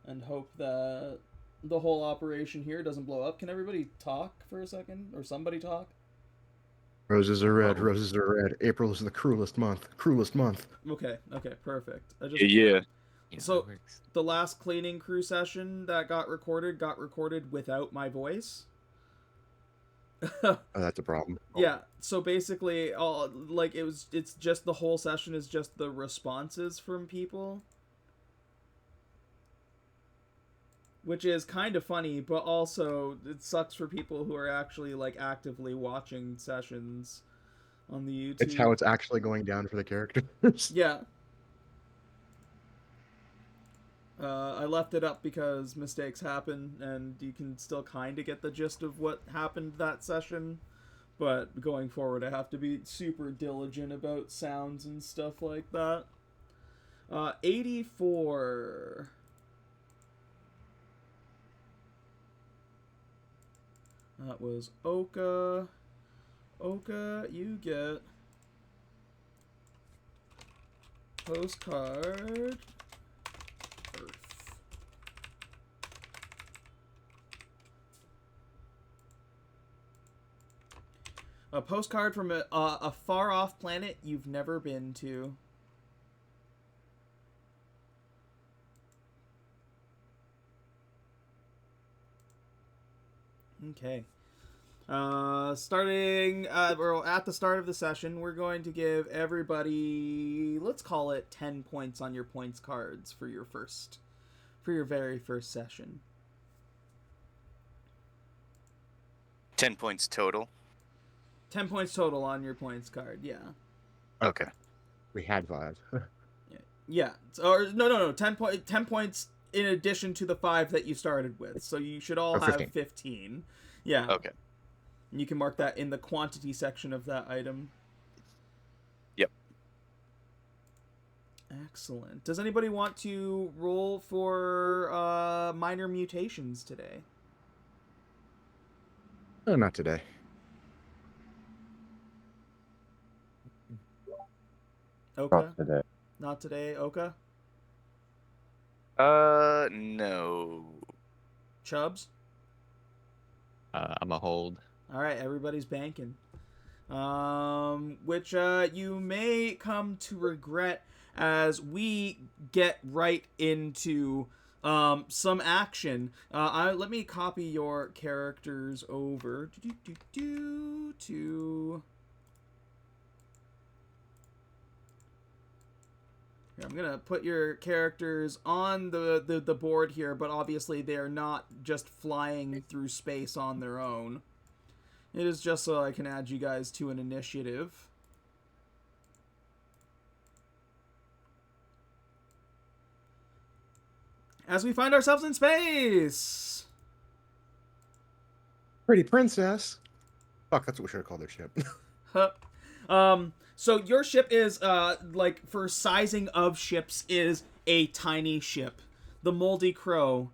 and hope that the whole operation here doesn't blow up. Can everybody talk for a second? Or somebody talk? Roses are red, Oh. roses are red. April is the cruelest month. Cruelest month. Okay, perfect. I just Yeah. So the last cleaning crew session that got recorded without my voice. Oh, that's a problem. Yeah, so basically it's just the whole session is just the responses from people. Which is kind of funny, but also it sucks for people who are actually like actively watching sessions on the YouTube. It's how it's actually going down for the characters. Yeah. I left it up because mistakes happen, and you can still kind of get the gist of what happened that session. But going forward, I have to be super diligent about sounds and stuff like that. 84. That was Oka. Oka, you get postcard Earth. A postcard from a far-off planet you've never been to. Okay. Starting, or at the start of the session, we're going to give everybody, let's call it 10 points on your points cards for your very first session. 10 points total. 10 points total on your points card, yeah. Okay. We had 5. Yeah. Or no. 10 points in addition to the 5 that you started with. So you should all have 15. Yeah. Okay. You can mark that in the quantity section of that item. Yep. Excellent. Does anybody want to roll for minor mutations today? No, not today. Oka? Not today. Not today, Oka? No. Chubbs? I'm a hold. All right, everybody's banking. Which you may come to regret as we get right into some action. Let me copy your characters over to. I'm gonna put your characters on the board here, but obviously they are not just flying through space on their own. It is just so I can add you guys to an initiative. As we find ourselves in space! Pretty princess. Fuck, that's what we should have called their ship. So your ship is, like, for sizing of ships, is a tiny ship. The Moldy Crow.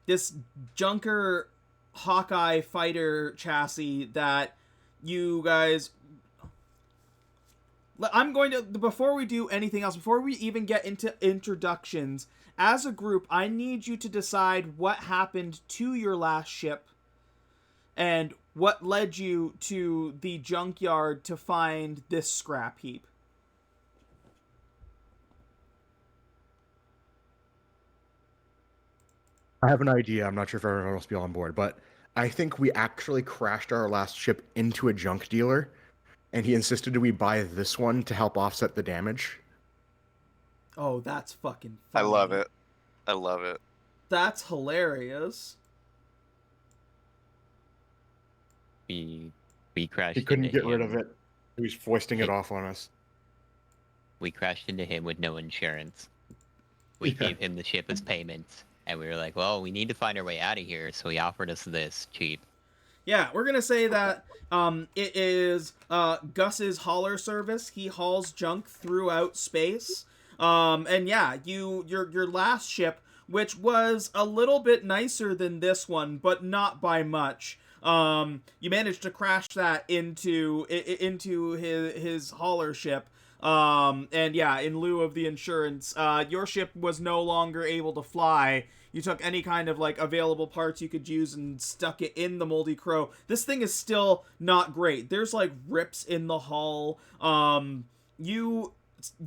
This junker Hawkeye fighter chassis that you guys... I'm going to... Before we do anything else, before we even get into introductions, as a group, I need you to decide what happened to your last ship and what led you to the junkyard to find this scrap heap. I have an idea. I'm not sure if everyone else will be on board, but I think we actually crashed our last ship into a junk dealer, and he insisted we buy this one to help offset the damage. Oh, that's fucking I funny. love it. I love it. That's hilarious. We crashed. He couldn't into get rid him. of it. He was foisting it off on us. We crashed into him with no insurance. We Yeah. gave him the ship as payment, and we were like, "Well, we need to find our way out of here." So he offered us this cheap. Yeah, we're gonna say that it is Gus's hauler service. He hauls junk throughout space. And yeah, your last ship, which was a little bit nicer than this one, but not by much. You managed to crash that into his hauler ship. And yeah, in lieu of the insurance, your ship was no longer able to fly. You took any kind of like available parts you could use and stuck it in the Moldy Crow. This thing is still not great. There's like rips in the hull. You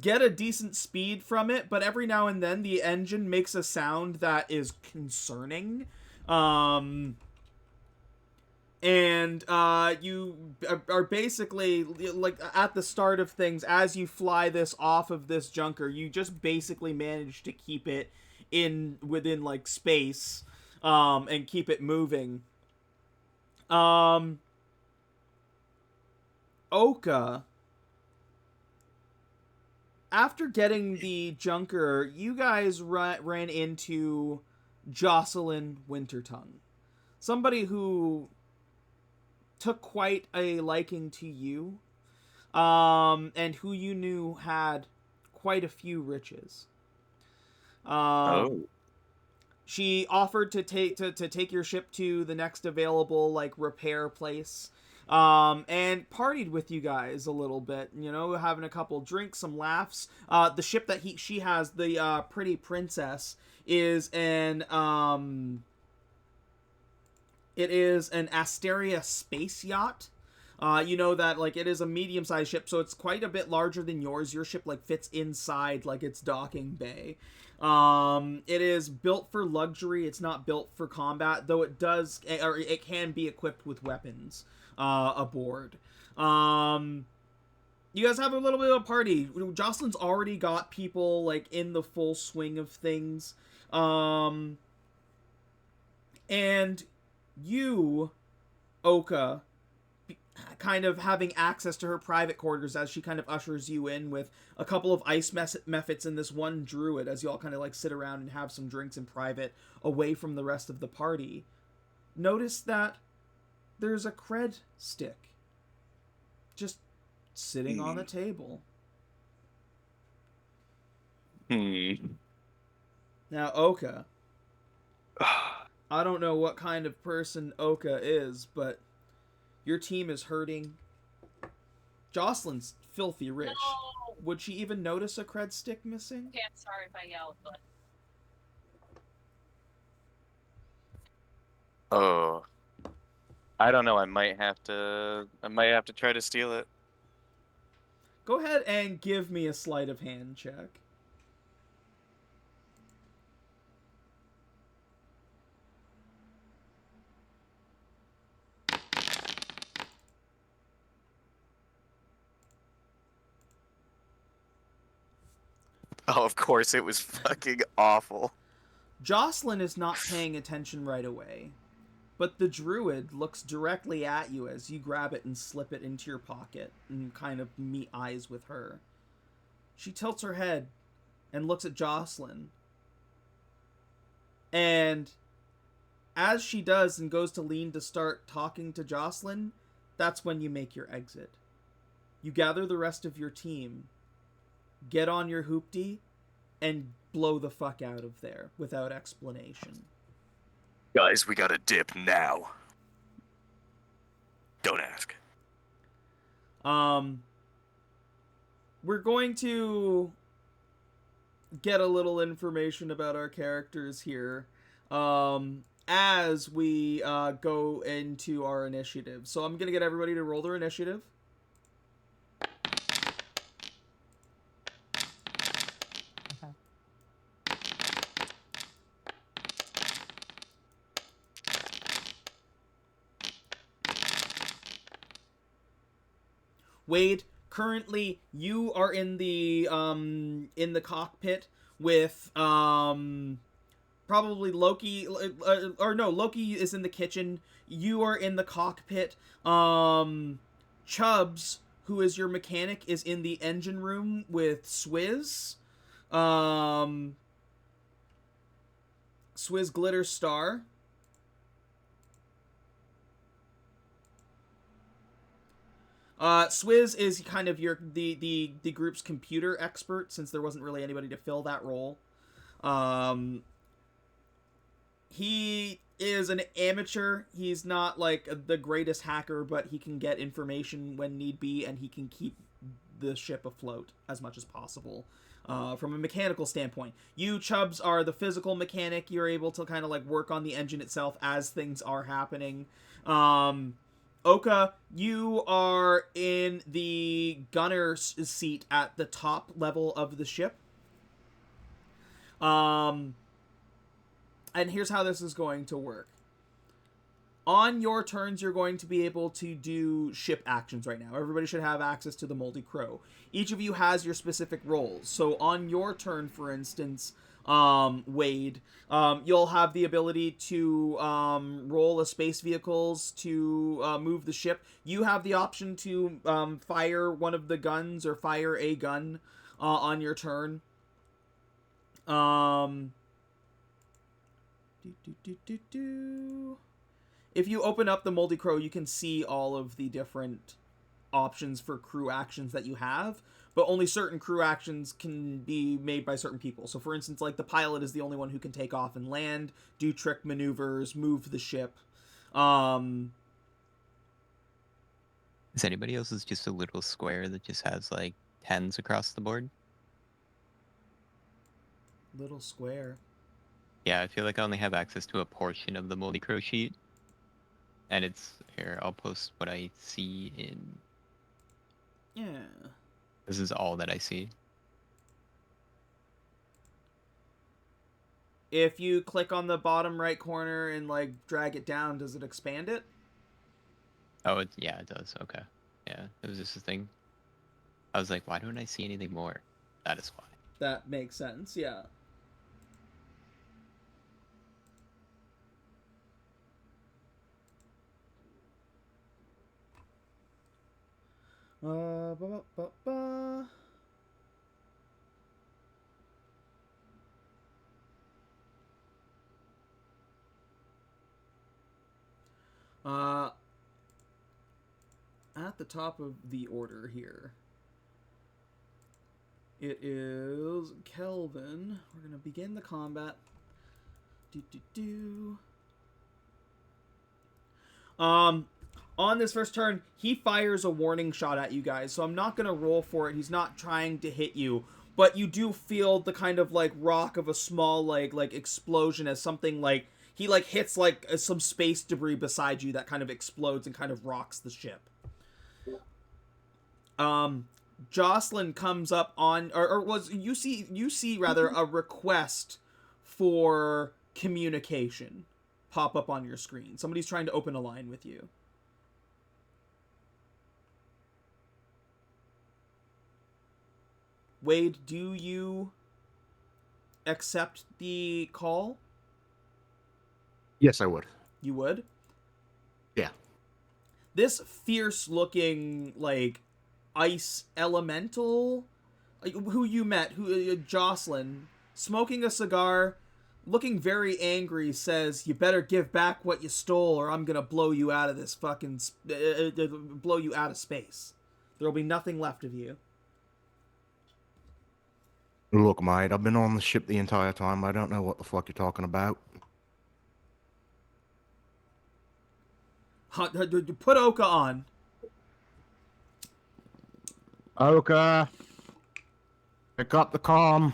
get a decent speed from it, but every now and then the engine makes a sound that is concerning. And you are basically like at the start of things, as you fly this off of this junker, you just basically manage to keep it within like space, and keep it moving. Oka, after getting the junker, you guys ran into Jocelyn Wintertongue, somebody who took quite a liking to you, and who you knew had quite a few riches. She offered to take your ship to the next available like repair place, and partied with you guys a little bit. You know, having a couple drinks, some laughs. The ship that she has, the Pretty Princess, is an It is an Asteria space yacht. You know that like it is a medium-sized ship, so it's quite a bit larger than yours. Your ship like fits inside like its docking bay. It is built for luxury. It's not built for combat, though it does, or it can be equipped with weapons aboard. You guys have a little bit of a party. Jocelyn's already got people like in the full swing of things. And you, Oka, kind of having access to her private quarters as she kind of ushers you in with a couple of ice mephits and this one druid, as you all kind of like sit around and have some drinks in private away from the rest of the party. Notice that there's a cred stick just sitting on the table. Now, Oka, I don't know what kind of person Oka is, but your team is hurting. Jocelyn's filthy rich. No. Would she even notice a cred stick missing? Okay, I'm sorry if I yelled, but Oh, I don't know. I might have to try to steal it. Go ahead and give me a sleight of hand check. Oh, of course, it was fucking awful. Jocelyn is not paying attention right away, but the druid looks directly at you as you grab it and slip it into your pocket and kind of meet eyes with her. She tilts her head and looks at Jocelyn. And as she does and goes to lean to start talking to Jocelyn, that's when you make your exit. You gather the rest of your team, get on your hoopty, and blow the fuck out of there without explanation. Guys, we gotta dip now. Don't ask. We're going to get a little information about our characters here, as we go into our initiative. So I'm gonna get everybody to roll their initiative. Wade, currently you are in the cockpit with probably Loki, or no, Loki is in the kitchen. You are in the cockpit. Chubbs, who is your mechanic, is in the engine room with Swizz. Swizz Glitter Star. Swizz is kind of the group's computer expert, since there wasn't really anybody to fill that role. He is an amateur. He's not like the greatest hacker, but he can get information when need be, and he can keep the ship afloat as much as possible. From a mechanical standpoint, you, Chubbs, are the physical mechanic. You're able to kind of like work on the engine itself as things are happening. Oka, you are in the gunner's seat at the top level of the ship. And here's how this is going to work. On your turns, you're going to be able to do ship actions right now. Everybody should have access to the Moldy Crow. Each of you has your specific roles. So on your turn, for instance, Wade, you'll have the ability to roll a space vehicles to move the ship. You have the option to fire one of the guns or fire a gun on your turn. If you open up the Moldy Crow, you can see all of the different options for crew actions that you have, but only certain crew actions can be made by certain people. So for instance, like the pilot is the only one who can take off and land, do trick maneuvers, move the ship. Is anybody else's just a little square that just has like 10s across the board? Little square. Yeah, I feel like I only have access to a portion of the Moldy Crow sheet. And it's here, I'll post what I see in. Yeah. This is all that I see. If you click on the bottom right corner and like drag it down, does it expand it? Oh, yeah, it does. Okay. Yeah, it was just a thing. I was like, why don't I see anything more? That is why. That makes sense, yeah. Ba, ba, ba, ba. At the top of the order here, it is Kelvin. We're gonna begin the combat. On this first turn, he fires a warning shot at you guys, so I'm not going to roll for it. He's not trying to hit you, but you do feel the kind of, like, rock of a small, like explosion as something, like, he, like, hits, like, some space debris beside you that kind of explodes and kind of rocks the ship. Jocelyn comes up on, you see rather, a request for communication pop up on your screen. Somebody's trying to open a line with you. Wade, do you accept the call? Yes, I would. You would? Yeah. This fierce-looking, like, ice elemental, like, who you met, Jocelyn, smoking a cigar, looking very angry, says, "You better give back what you stole, or I'm gonna blow you out of this fucking, blow you out of space. There'll be nothing left of you." Look, mate, I've been on the ship the entire time. I don't know what the fuck you're talking about. Put Oka on. Oka! Pick up the comm.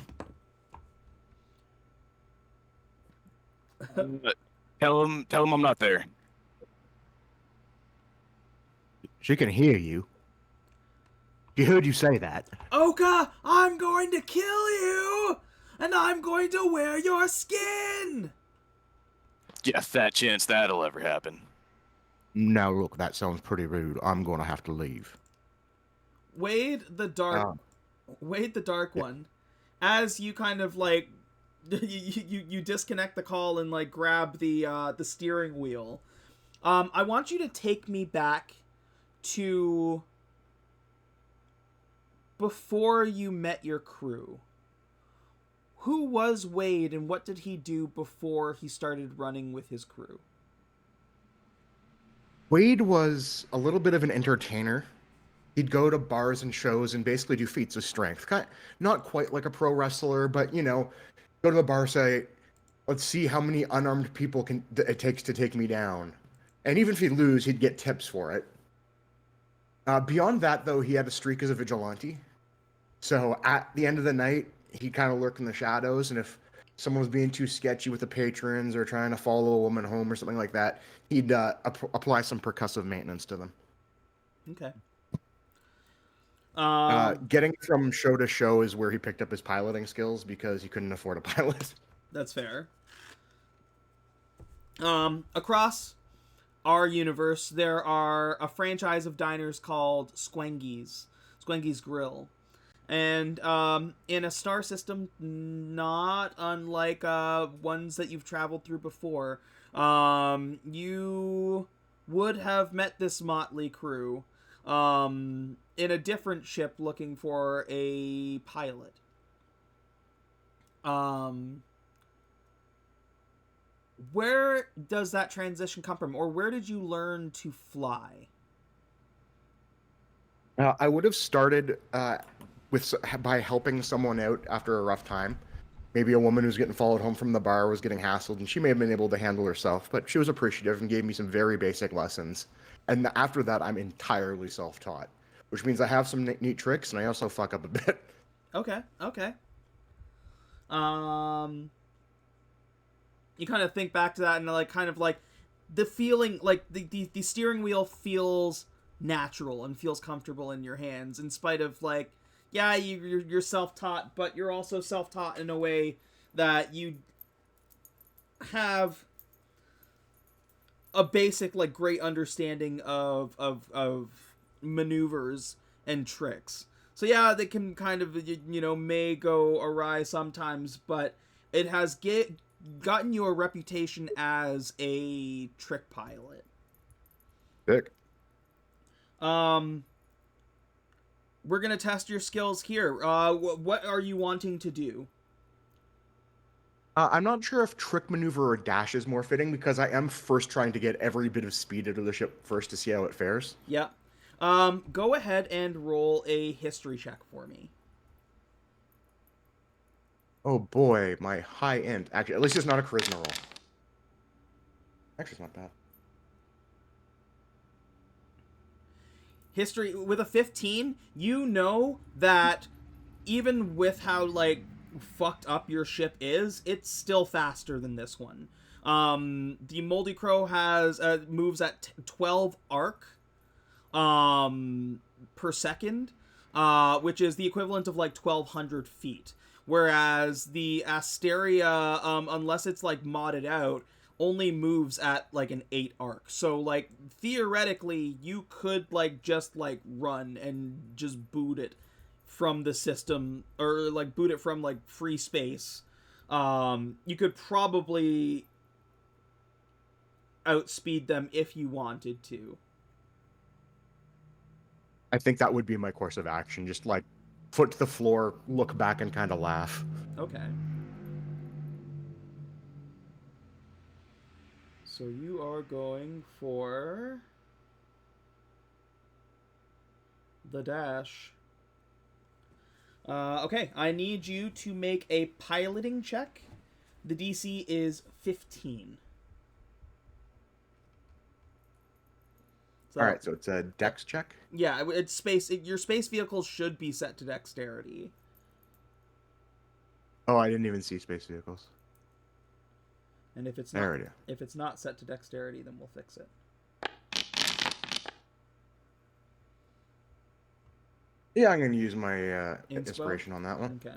Tell him I'm not there. She can hear you. She heard you say that. Oka, I'm going to kill you! And I'm going to wear your skin! Yeah, fat chance that'll ever happen. Now, look, that sounds pretty rude. I'm going to have to leave. Wade the Dark One, as you kind of like you disconnect the call and like grab the steering wheel. I want you to take me back to before you met your crew. Who was Wade and what did he do before he started running with his crew? Wade was a little bit of an entertainer. He'd go to bars and shows and basically do feats of strength. Not quite like a pro wrestler, but, you know, go to the bar, say, let's see how many unarmed people it takes to take me down. And even if he'd lose, he'd get tips for it. Beyond that, though, he had a streak as a vigilante. So at the end of the night, he'd kind of lurk in the shadows, and if someone was being too sketchy with the patrons or trying to follow a woman home or something like that, he'd apply some percussive maintenance to them. Okay. Getting from show to show is where he picked up his piloting skills because he couldn't afford a pilot. That's fair. Across our universe, there are a franchise of diners called Squengi's Grill. And in a star system not unlike ones that you've traveled through before, you would have met this motley crew in a different ship looking for a pilot. Where does that transition come from, or where did you learn to fly? I would have started by helping someone out after a rough time. Maybe a woman who's getting followed home from the bar was getting hassled, and she may have been able to handle herself, but she was appreciative and gave me some very basic lessons. And after that, I'm entirely self-taught, which means I have some neat tricks, and I also fuck up a bit. Okay. You kind of think back to that, and like kind of like the feeling, like the steering wheel feels natural and feels comfortable in your hands, in spite of like, yeah, you're self-taught, but you're also self-taught in a way that you have a basic, like, great understanding of maneuvers and tricks. So yeah, they can kind of, may go awry sometimes, but it has gotten you a reputation as a trick pilot. Sick. We're gonna test your skills here. What are you wanting to do? I'm not sure if trick maneuver or dash is more fitting, because I am first trying to get every bit of speed out of the ship first to see how it fares. Yeah. Go ahead and roll a history check for me. Oh boy, my high end. Actually, at least it's not a charisma roll. Actually, it's not bad. History with a 15, you know that even with how like fucked up your ship is, it's still faster than this one. The Moldy Crow has moves at 12 arc per second, which is the equivalent of like 1,200 feet. Whereas the Asteria, unless it's like modded out, only moves at like an 8 arc. So like theoretically you could like just like run and just boot it from the system, or like boot it from like free space. You could probably outspeed them if you wanted to. I think that would be my course of action. Just like foot to the floor, look back, and kind of laugh. Okay. So you are going for the dash. Okay, I need you to make a piloting check. The DC is 15. So, All right, so it's a dex check. yeah, it's space. Your space vehicle should be set to dexterity. Oh, I didn't even see space vehicles. And if it's There not, it is. if it's not set to dexterity, then we'll fix it. Yeah, I'm going to use my Inspo? inspiration on that one. Okay.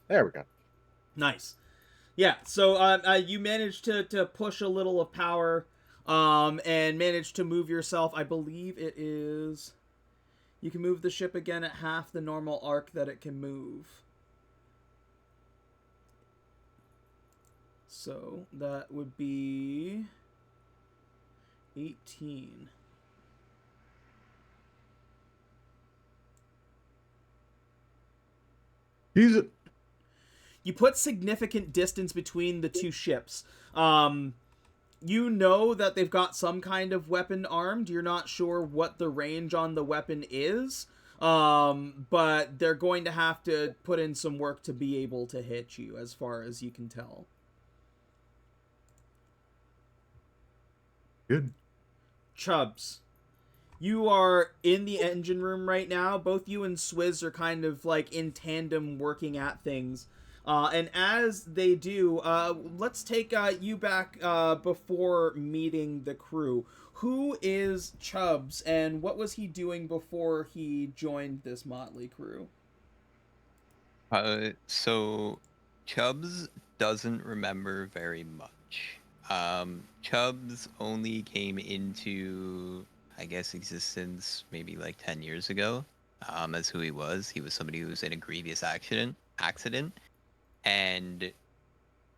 There we go. Nice. Yeah, so you managed to push a little of power, and managed to move yourself. I believe it is... You can move the ship again at half the normal arc that it can move. So that would be 18. Use it. You put significant distance between the two ships. You know that they've got some kind of weapon armed. You're not sure what the range on the weapon is. But they're going to have to put in some work to be able to hit you, as far as you can tell. Good. Chubbs, you are in the engine room right now. Both you and Swizz are kind of like in tandem working at things. And as they do, let's take you back before meeting the crew. Who is Chubbs, and what was he doing before he joined this motley crew? So Chubbs doesn't remember very much. Chubbs only came into, I guess, existence maybe like 10 years ago. As who he was. He was somebody who was in a grievous accident, and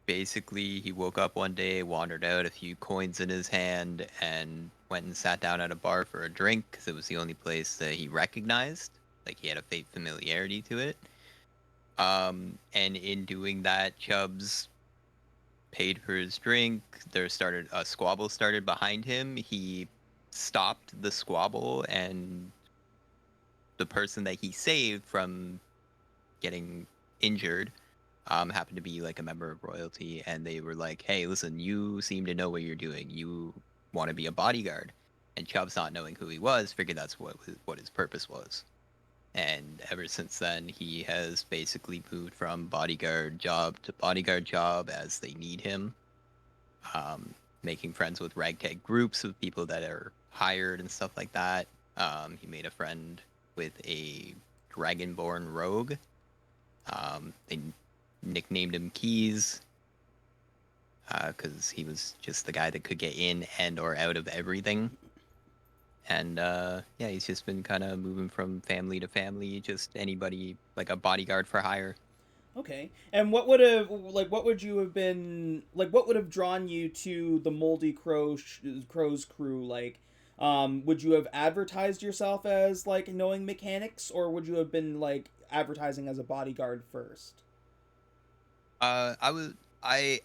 basically he woke up one day, wandered out, a few coins in his hand, and went and sat down at a bar for a drink because it was the only place that he recognized. Like, he had a faint familiarity to it. And in doing that, Chubbs paid for his drink. There started a squabble started behind him. He stopped the squabble, and the person that he saved from getting injured happened to be like a member of royalty, and they were like, "Hey, listen, you seem to know what you're doing. You want to be a bodyguard." And Chubbs, not knowing who he was, figured that's what his purpose was. And ever since then, he has basically moved from bodyguard job to bodyguard job as they need him, making friends with ragtag groups of people that are hired and stuff like that. He made a friend with a dragonborn rogue. They nicknamed him Keys because he was just the guy that could get in and or out of everything. And yeah, he's just been kind of moving from family to family, just anybody, like a bodyguard for hire. Okay. And what would have drawn you to the Moldy Crow's crew? Like, would you have advertised yourself as like knowing mechanics, or would you have been like advertising as a bodyguard first? I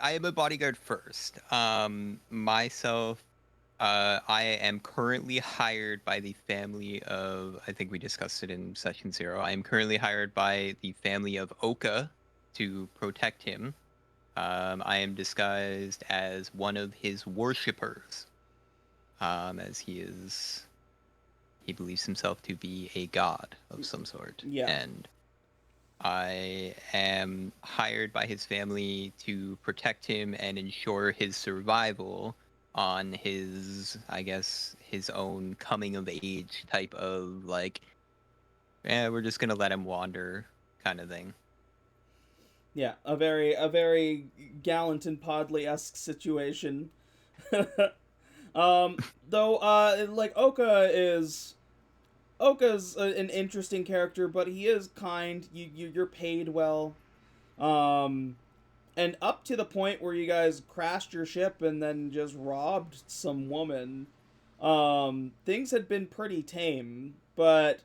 am a bodyguard first. Myself, I am currently hired by the family of, I think we discussed it in session 0. I am currently hired by the family of Oka to protect him. I am disguised as one of his worshippers, as he believes himself to be a god of some sort. Yeah. And I am hired by his family to protect him and ensure his survival on his, I guess, his own coming of age type of like, we're just gonna let him wander kind of thing. Yeah, a very gallant and Podley-esque situation. Though, like Oka's an interesting character, but he is kind. You're paid well, and up to the point where you guys crashed your ship and then just robbed some woman. Things had been pretty tame, but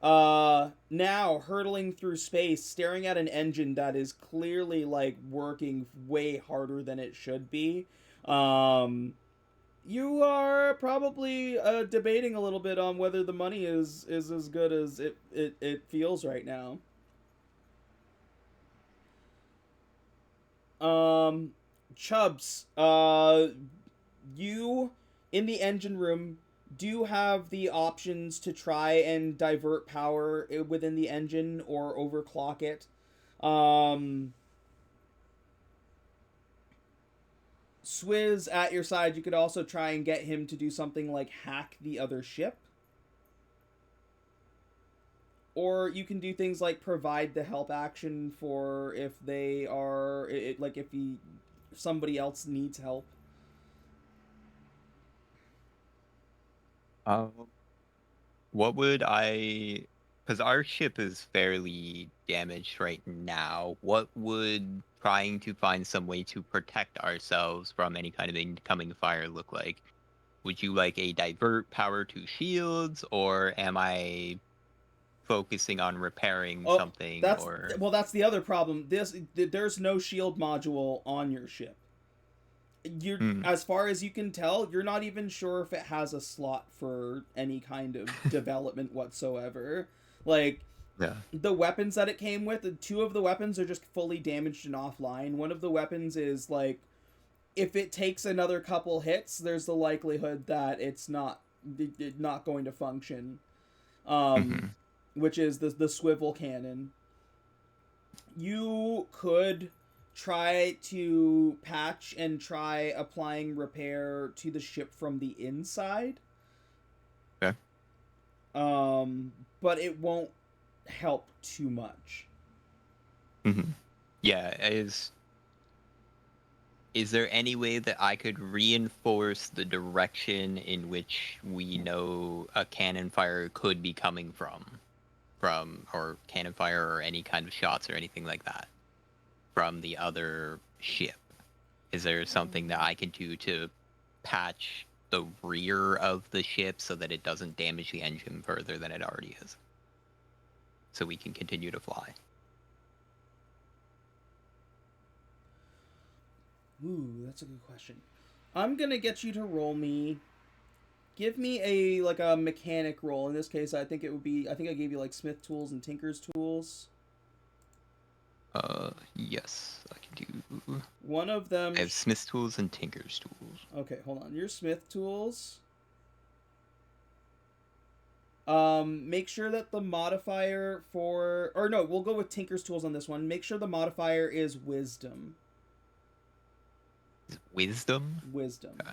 now hurtling through space, staring at an engine that is clearly like working way harder than it should be. You are probably debating a little bit on whether the money is as good as it feels right now. Chubbs, you in the engine room do have the options to try and divert power within the engine or overclock it. Swizz at your side, you could also try and get him to do something like hack the other ship. Or you can do things like provide the help action for if they are, if somebody else needs help. What would I... Because our ship is fairly damaged right now. What would trying to find some way to protect ourselves from any kind of incoming fire look like? Would you like a divert power to shields, or am I focusing on repairing something? That's the other problem. There's no shield module on your ship. As far as you can tell, you're not even sure if it has a slot for any kind of development whatsoever. Like, yeah. The weapons that it came with, 2 of the weapons are just fully damaged and offline. One of the weapons is like if it takes another couple hits, there's the likelihood that it's not going to function. Which is the swivel cannon. You could try to patch and try applying repair to the ship from the inside. Okay. But it won't help too much. Yeah, is there any way that I could reinforce the direction in which we know a cannon fire could be coming from, or cannon fire or any kind of shots or anything like that from the other ship? Is there something that I can do to patch the rear of the ship so that it doesn't damage the engine further than it already is, so we can continue to fly? Ooh, that's a good question. I'm gonna get you to roll me. Give me a mechanic roll. In this case, I think it would be. I think I gave you like Smith tools and Tinker's tools. Yes, I can do. One of them. I have Smith tools and Tinker's tools. Okay, hold on. Your Smith tools. Make sure that the modifier for, or no, we'll go with Tinker's tools on this one. Make sure the modifier is wisdom. Wisdom? Wisdom. Okay.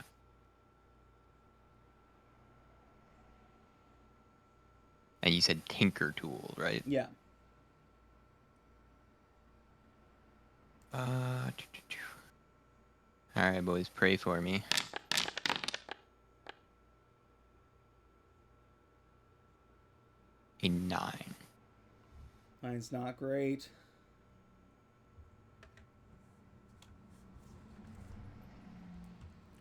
And you said Tinker tool, right? Yeah. Alright, boys, pray for me. A 9. Mine's not great.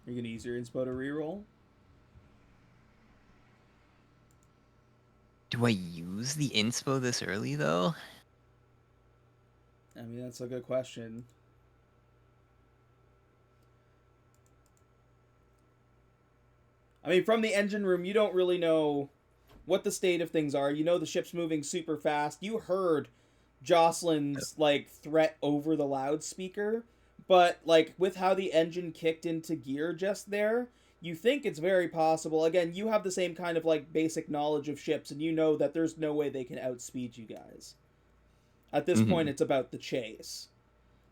Are you gonna use your inspo to reroll? Do I use the inspo this early, though? I mean, that's a good question. I mean, from the engine room, you don't really know what the state of things are. You know the ship's moving super fast. You heard Jocelyn's, like, threat over the loudspeaker. But, like, with how the engine kicked into gear just there, you think it's very possible. Again, you have the same kind of, like, basic knowledge of ships, and you know that there's no way they can outspeed you guys. At this point, it's about the chase.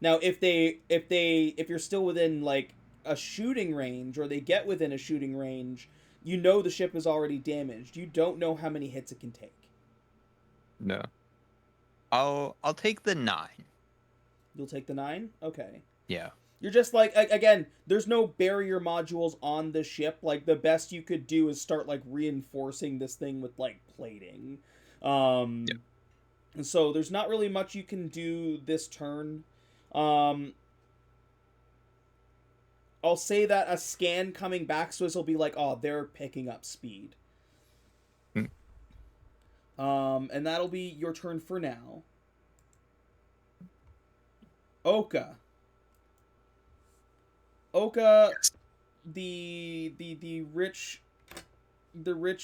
Now, if you're still within, like, a shooting range, or they get within a shooting range, you know the ship is already damaged. You don't know how many hits it can take. No. I'll take the 9. You'll take the 9? Okay. Yeah. You're just like, again, there's no barrier modules on the ship. Like, the best you could do is start, like, reinforcing this thing with, like, plating. And so there's not really much you can do this turn. I'll say that a scan coming back, Swizz will be like, oh, they're picking up speed. And that'll be your turn for now. Oka, the rich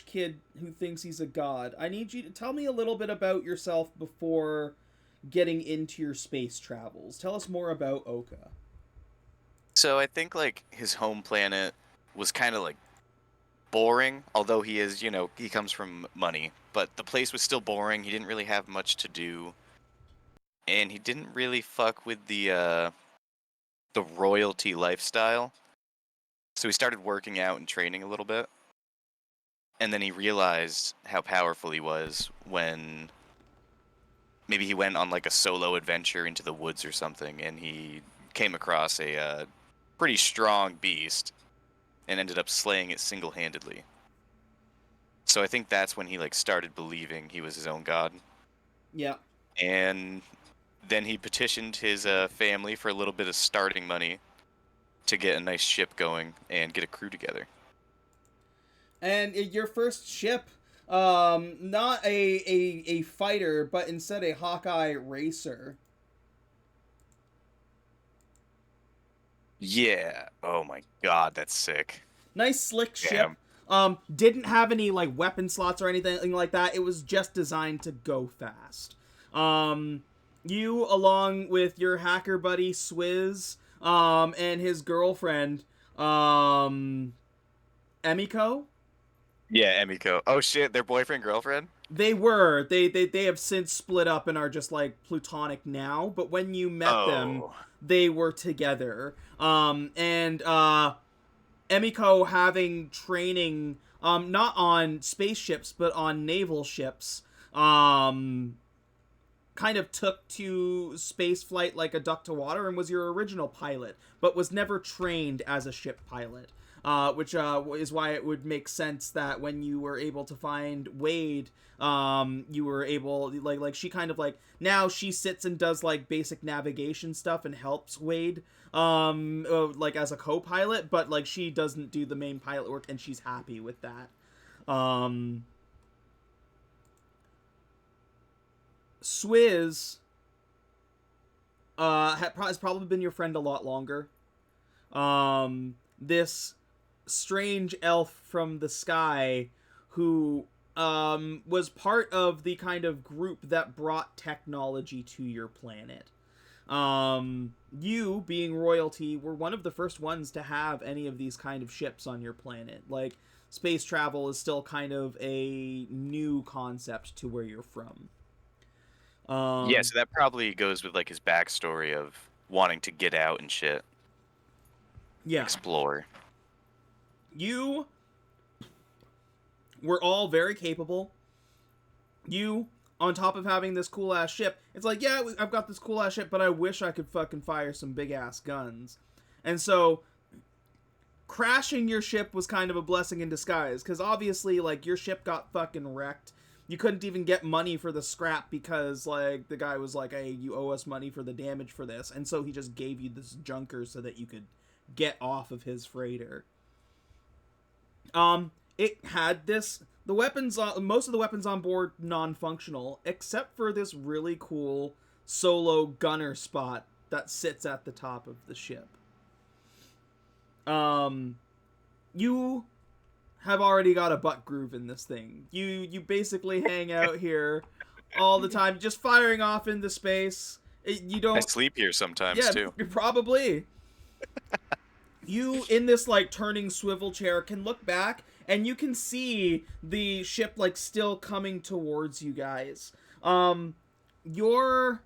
kid who thinks he's a god. I need you to tell me a little bit about yourself before getting into your space travels. Tell us more about Oka. So I think, like, his home planet was kind of, like, boring, although he is, you know, he comes from money. But the place was still boring. He didn't really have much to do. And he didn't really fuck with the royalty lifestyle. So he started working out and training a little bit. And then he realized how powerful he was when maybe he went on, like, a solo adventure into the woods or something, and he came across a pretty strong beast and ended up slaying it single-handedly. So I think that's when he, like, started believing he was his own god. Yeah. And then he petitioned his family for a little bit of starting money to get a nice ship going and get a crew together. And your first ship, not a fighter, but instead a Hawkeye racer. Yeah. Oh my god, that's sick. Nice slick Damn. ship. Didn't have any, like, weapon slots or anything like that. It was just designed to go fast. You, along with your hacker buddy Swizz, and his girlfriend, Emiko. Yeah, Emiko. Oh shit, their boyfriend girlfriend. They were. They have since split up and are just like plutonic now. But when you met them, Oh. they were together. And Emiko having training, not on spaceships but on naval ships, kind of took to space flight like a duck to water and was your original pilot, but was never trained as a ship pilot. Which is why it would make sense that when you were able to find Wade, you were able, like she kind of like, now she sits and does like basic navigation stuff and helps Wade, like as a co-pilot, but like she doesn't do the main pilot work and she's happy with that. Swizz has probably been your friend a lot longer. This strange elf from the sky who was part of the kind of group that brought technology to your planet. You, being royalty, were one of the first ones to have any of these kind of ships on your planet. Like, space travel is still kind of a new concept to where you're from. Yeah, so that probably goes with like his backstory of wanting to get out and shit. Yeah. Explore. You were all very capable. You, on top of having this cool-ass ship, it's like, yeah, I've got this cool-ass ship, but I wish I could fucking fire some big-ass guns. And so, crashing your ship was kind of a blessing in disguise, because obviously, like, your ship got fucking wrecked. You couldn't even get money for the scrap because, like, the guy was like, hey, you owe us money for the damage for this. And so he just gave you this junker so that you could get off of his freighter. It had this, the weapons, most of the weapons on board non-functional, except for this really cool solo gunner spot that sits at the top of the ship. You have already got a butt groove in this thing. You basically hang out here all the time, just firing off into space. You don't... I sleep here sometimes too. Probably. You, in this, like, turning swivel chair, can look back, and you can see the ship, like, still coming towards you guys. Your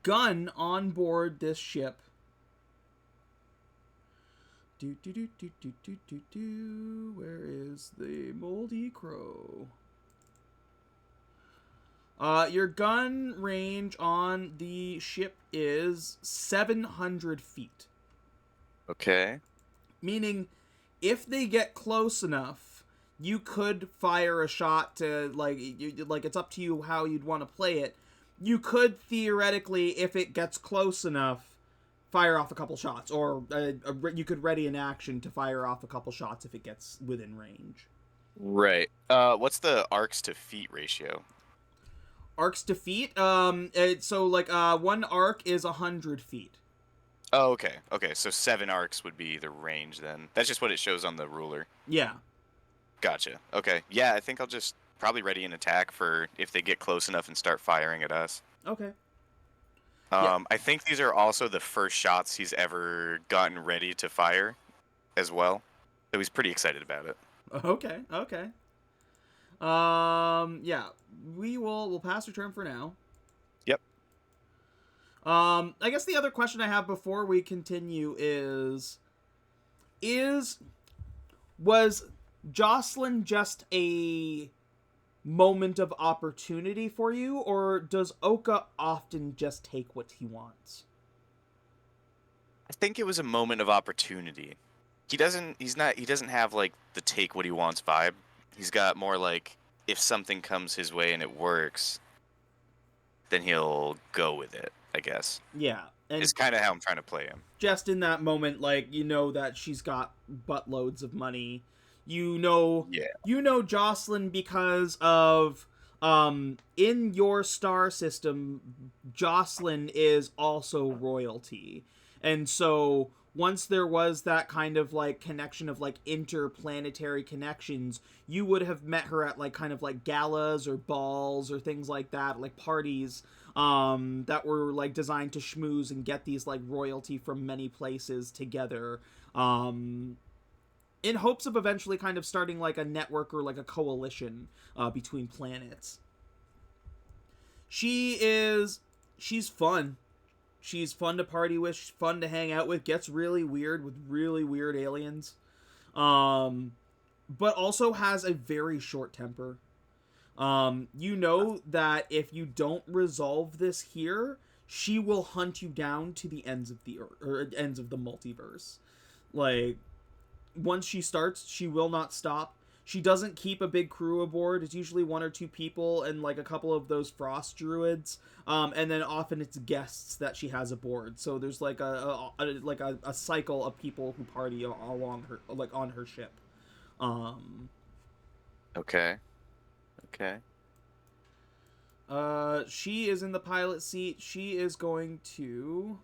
gun on board this ship... Where is the Moldy Crow? Your gun range on the ship is 700 feet. Okay. Meaning, if they get close enough, you could fire a shot to, like, it's up to you how you'd want to play it. You could, theoretically, if it gets close enough, fire off a couple shots. Or you could ready an action to fire off a couple shots if it gets within range. Right. What's the arcs to feet ratio? Arcs to feet? So, like, one arc is 100 feet. Oh, okay. Okay, so 7 arcs would be the range then. That's just what it shows on the ruler. Yeah. Gotcha. Okay. Yeah, I think I'll just probably ready an attack for if they get close enough and start firing at us. Okay. I think these are also the first shots he's ever gotten ready to fire as well. So he's pretty excited about it. Okay. Yeah. We'll pass your turn for now. Yep. I guess the other question I have before we continue was Jocelyn just a moment of opportunity for you, or does Oka often just take what he wants? I think it was a moment of opportunity. He doesn't have like the take what he wants vibe. He's got more like, if something comes his way and it works, then he'll go with it, I guess. Yeah. And it's kind of how I'm trying to play him. Just in that moment, like, you know that she's got buttloads of money. You know Jocelyn because of, in your star system, Jocelyn is also royalty. And so once there was that kind of, like, connection of, like, interplanetary connections, you would have met her at, like, kind of, like, galas or balls or things like that, like, parties. that were like designed to schmooze and get these like royalty from many places together, in hopes of eventually kind of starting like a network or like a coalition between planets. She's fun. She's fun to party with, she's fun to hang out with, gets really weird with really weird aliens. But also has a very short temper. You know that if you don't resolve this here, she will hunt you down to the ends of the earth, or ends of the multiverse. Like, once she starts, she will not stop. She doesn't keep a big crew aboard. It's usually 1 or 2 people and like a couple of those frost druids. And then often it's guests that she has aboard. So there's like a cycle of people who party along her, like on her ship. Okay. Okay. She is in the pilot seat. She is going to...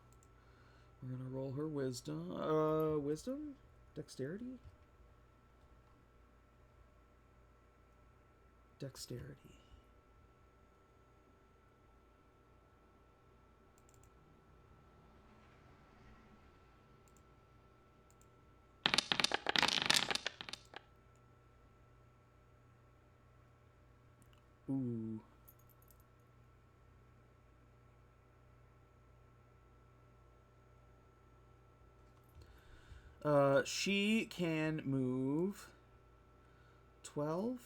We're gonna roll her wisdom. Wisdom? Dexterity? Dexterity. Ooh. She can move 12.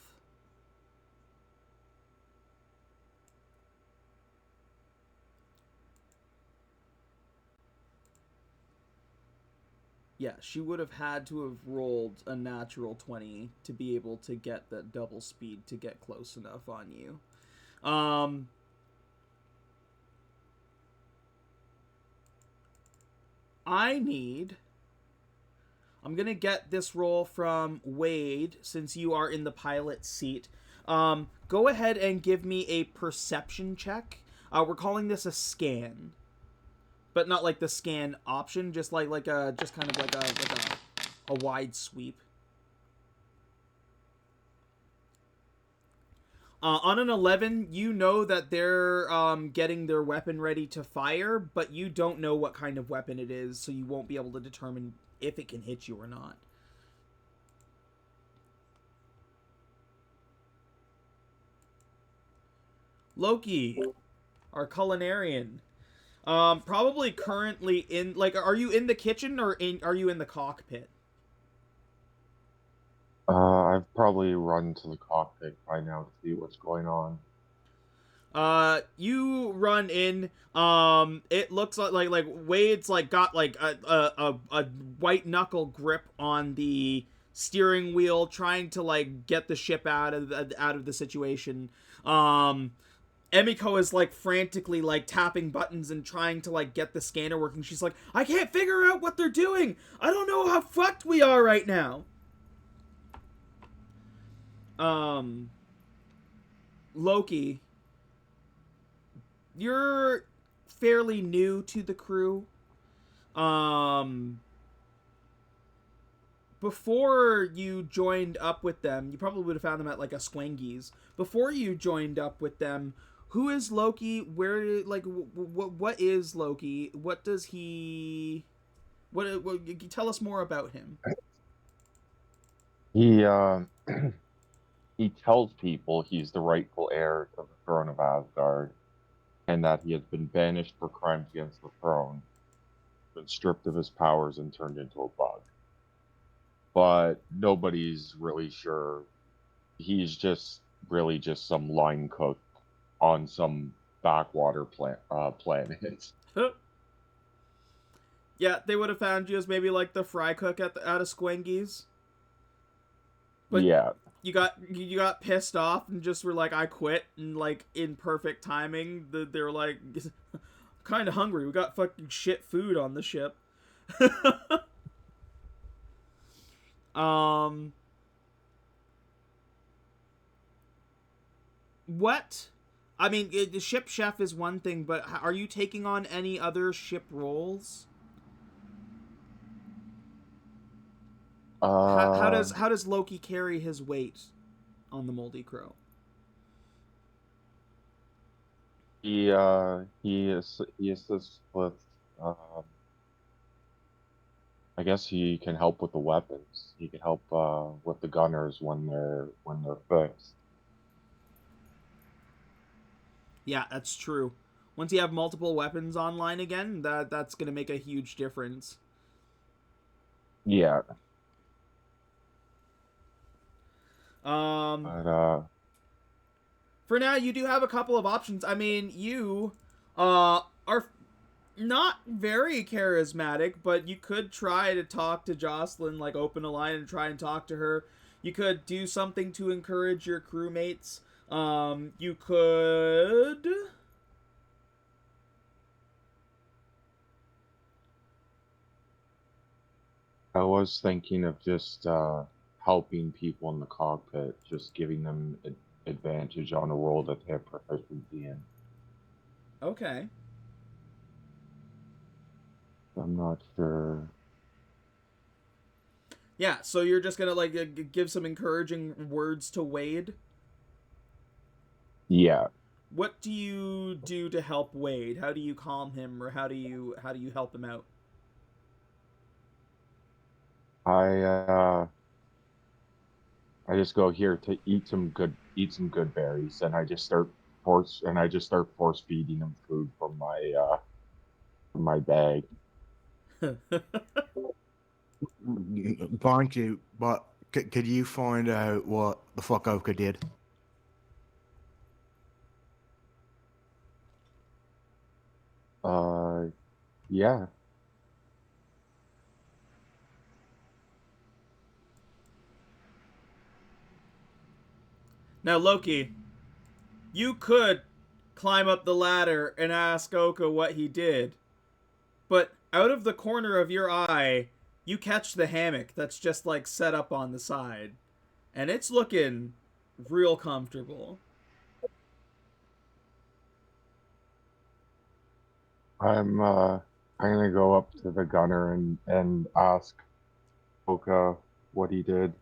Yeah, she would have had to have rolled a natural 20 to be able to get that double speed to get close enough on you. I'm gonna get this roll from Wade, since you are in the pilot seat. Go ahead and give me a perception check. We're calling this a scan, but not like the scan option, just kind of like a wide sweep. On an 11, you know that they're getting their weapon ready to fire, but you don't know what kind of weapon it is, so you won't be able to determine if it can hit you or not. Loki, our culinarian. Probably currently in, like, are you in the kitchen or are you in the cockpit? I've probably run to the cockpit by now to see what's going on. You run in. It looks like Wade's like got like a white knuckle grip on the steering wheel, trying to like get the ship out of the situation. Emiko is like frantically like tapping buttons and trying to like get the scanner working. She's like, I can't figure out what they're doing. I don't know how fucked we are right now. Loki, you're fairly new to the crew. Before you joined up with them, you probably would have found them at like a Squangies. Before you joined up with them, who is Loki? Where, like, what is Loki? What does he... What tell us more about him. He he tells people he's the rightful heir to the throne of Asgard, and that he has been banished for crimes against the throne, been stripped of his powers and turned into a bug. But nobody's really sure. He's just really just some line cook on some backwater planet. Yeah, they would have found you as maybe like the fry cook out of Squangies. But yeah. You got pissed off and just were like, I quit, and like in perfect timing, they were like, kind of hungry. We got fucking shit food on the ship. What? I mean, the ship chef is one thing, but are you taking on any other ship roles? How does Loki carry his weight on the Moldy Crow? He assists with. I guess he can help with the weapons. He can help with the gunners when they're fixed. Yeah, that's true. Once you have multiple weapons online again, that's gonna make a huge difference. Yeah, Um, but for now, you do have a couple of options. I mean, you are not very charismatic, but you could try to talk to Jocelyn, like open a line and try and talk to her. You could do something to encourage your crewmates. You could. I was thinking of just helping people in the cockpit, just giving them advantage on a role that they have proficiency in. Okay. I'm not sure. Yeah, so you're just gonna like give some encouraging words to Wade. Yeah, What do you do to help Wade? How do you calm him, or how do you help him out? I just go here to eat some good berries, and I just start force feeding him food from my bag. Thank you, but could you find out what the fuck Oka did? Yeah. Now, Loki, you could climb up the ladder and ask Oka what he did, but out of the corner of your eye, you catch the hammock that's just like set up on the side, and it's looking real comfortable. I'm gonna go up to the gunner and ask Oka what he did.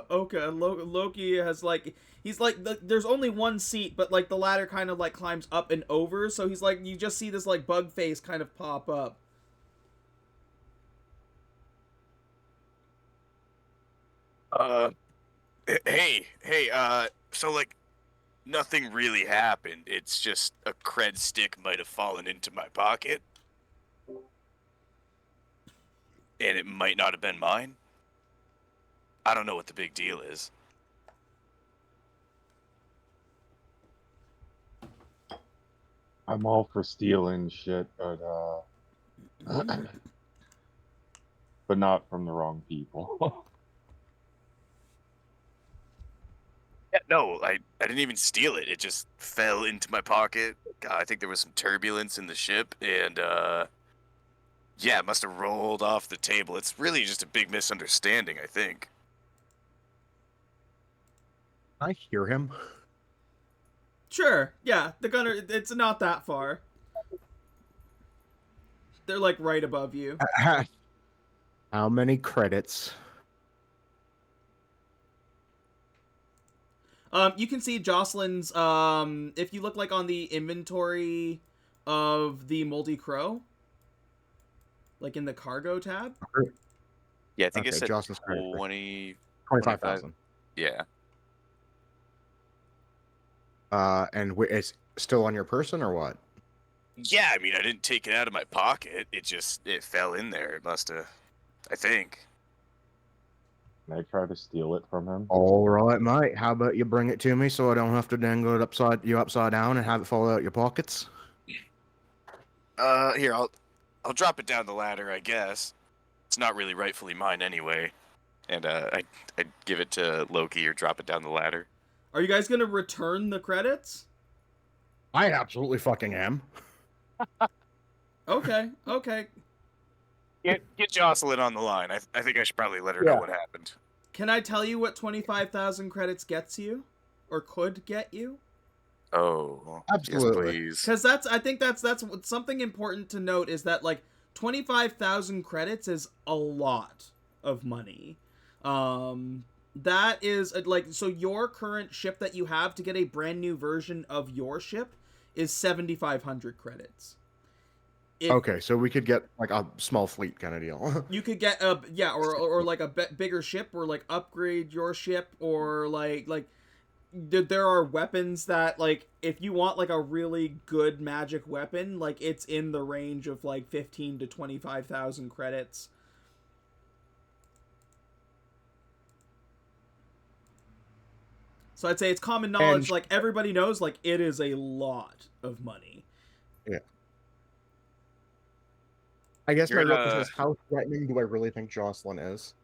Oka, Loki has like he's like there's only one seat, but like the ladder kind of like climbs up and over, so he's like you just see this like bug face kind of pop up. So like nothing really happened. It's just a cred stick might have fallen into my pocket. And it might not have been mine. I don't know what the big deal is. I'm all for stealing shit, but but not from the wrong people. Yeah, no, I didn't even steal it. It just fell into my pocket. God, I think there was some turbulence in the ship, and yeah, it must have rolled off the table. It's really just a big misunderstanding, I think. I hear him. Sure, yeah, the gunner. It's not that far. They're like right above you. How many credits? You can see Jocelyn's. If you look like on the inventory of the Moldy Crow, like in the cargo tab. Yeah, I think it Okay, said Jocelyn's credit. 25,000. Yeah. And it's still on your person or what? Yeah, I mean, I didn't take it out of my pocket. It fell in there. It must have, I think. Can I try to steal it from him? All right, mate. How about you bring it to me so I don't have to dangle it upside down and have it fall out your pockets? Here, I'll drop it down the ladder, I guess. It's not really rightfully mine anyway. And I'd give it to Loki or drop it down the ladder. Are you guys gonna return the credits? I absolutely fucking am. Okay, okay. Get Jocelyn on the line. I think I should probably let her know what happened. Can I tell you what 25,000 credits gets you, or could get you? Oh, Absolutely. yes, please. Because I think that's something important to note is that like 25,000 credits is a lot of money. That is like, so your current ship that you have to get a brand new version of your ship is 7,500 credits. If Okay, so we could get like a small fleet kind of deal. you could get a, yeah, or like a bigger ship, or like upgrade your ship, or like there are weapons that, like, if you want like a really good magic weapon, like it's in the range of like 15 to 25,000 credits. So I'd say it's common knowledge, And like everybody knows, like it is a lot of money. yeah. I guess my You're real in question a- is, how threatening do I really think Jocelyn is?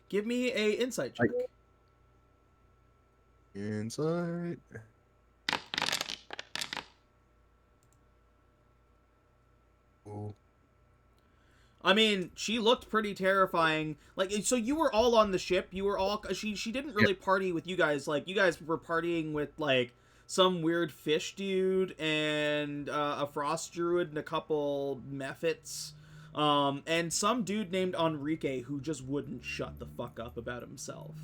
Give me a insight check. Insight. Ooh. I mean, she looked pretty terrifying. Like, so you were all on the ship. You were all. She didn't really party with you guys. Like, you guys were partying with like some weird fish dude and a frost druid and a couple mephits. And some dude named Enrique who just wouldn't shut the fuck up about himself.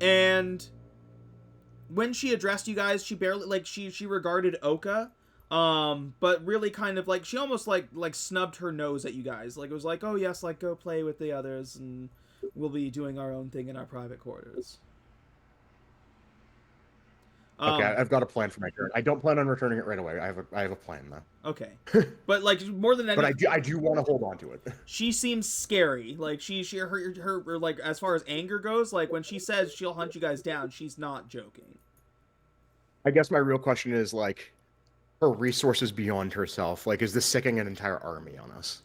And when she addressed you guys, she barely, like, she regarded Oka, but really kind of like, she almost like snubbed her nose at you guys. Like, it was like, oh yes, like, go play with the others and we'll be doing our own thing in our private quarters. Okay, I've got a plan for my turn. I don't plan on returning it right away. I have a plan though. Okay. But like, more than anything, But I do want to hold on to it. she seems scary. Like, her like, as far as anger goes, like when she says she'll hunt you guys down, she's not joking. I guess my real question is, like, her resources beyond herself. Like, is this sicking an entire army on us?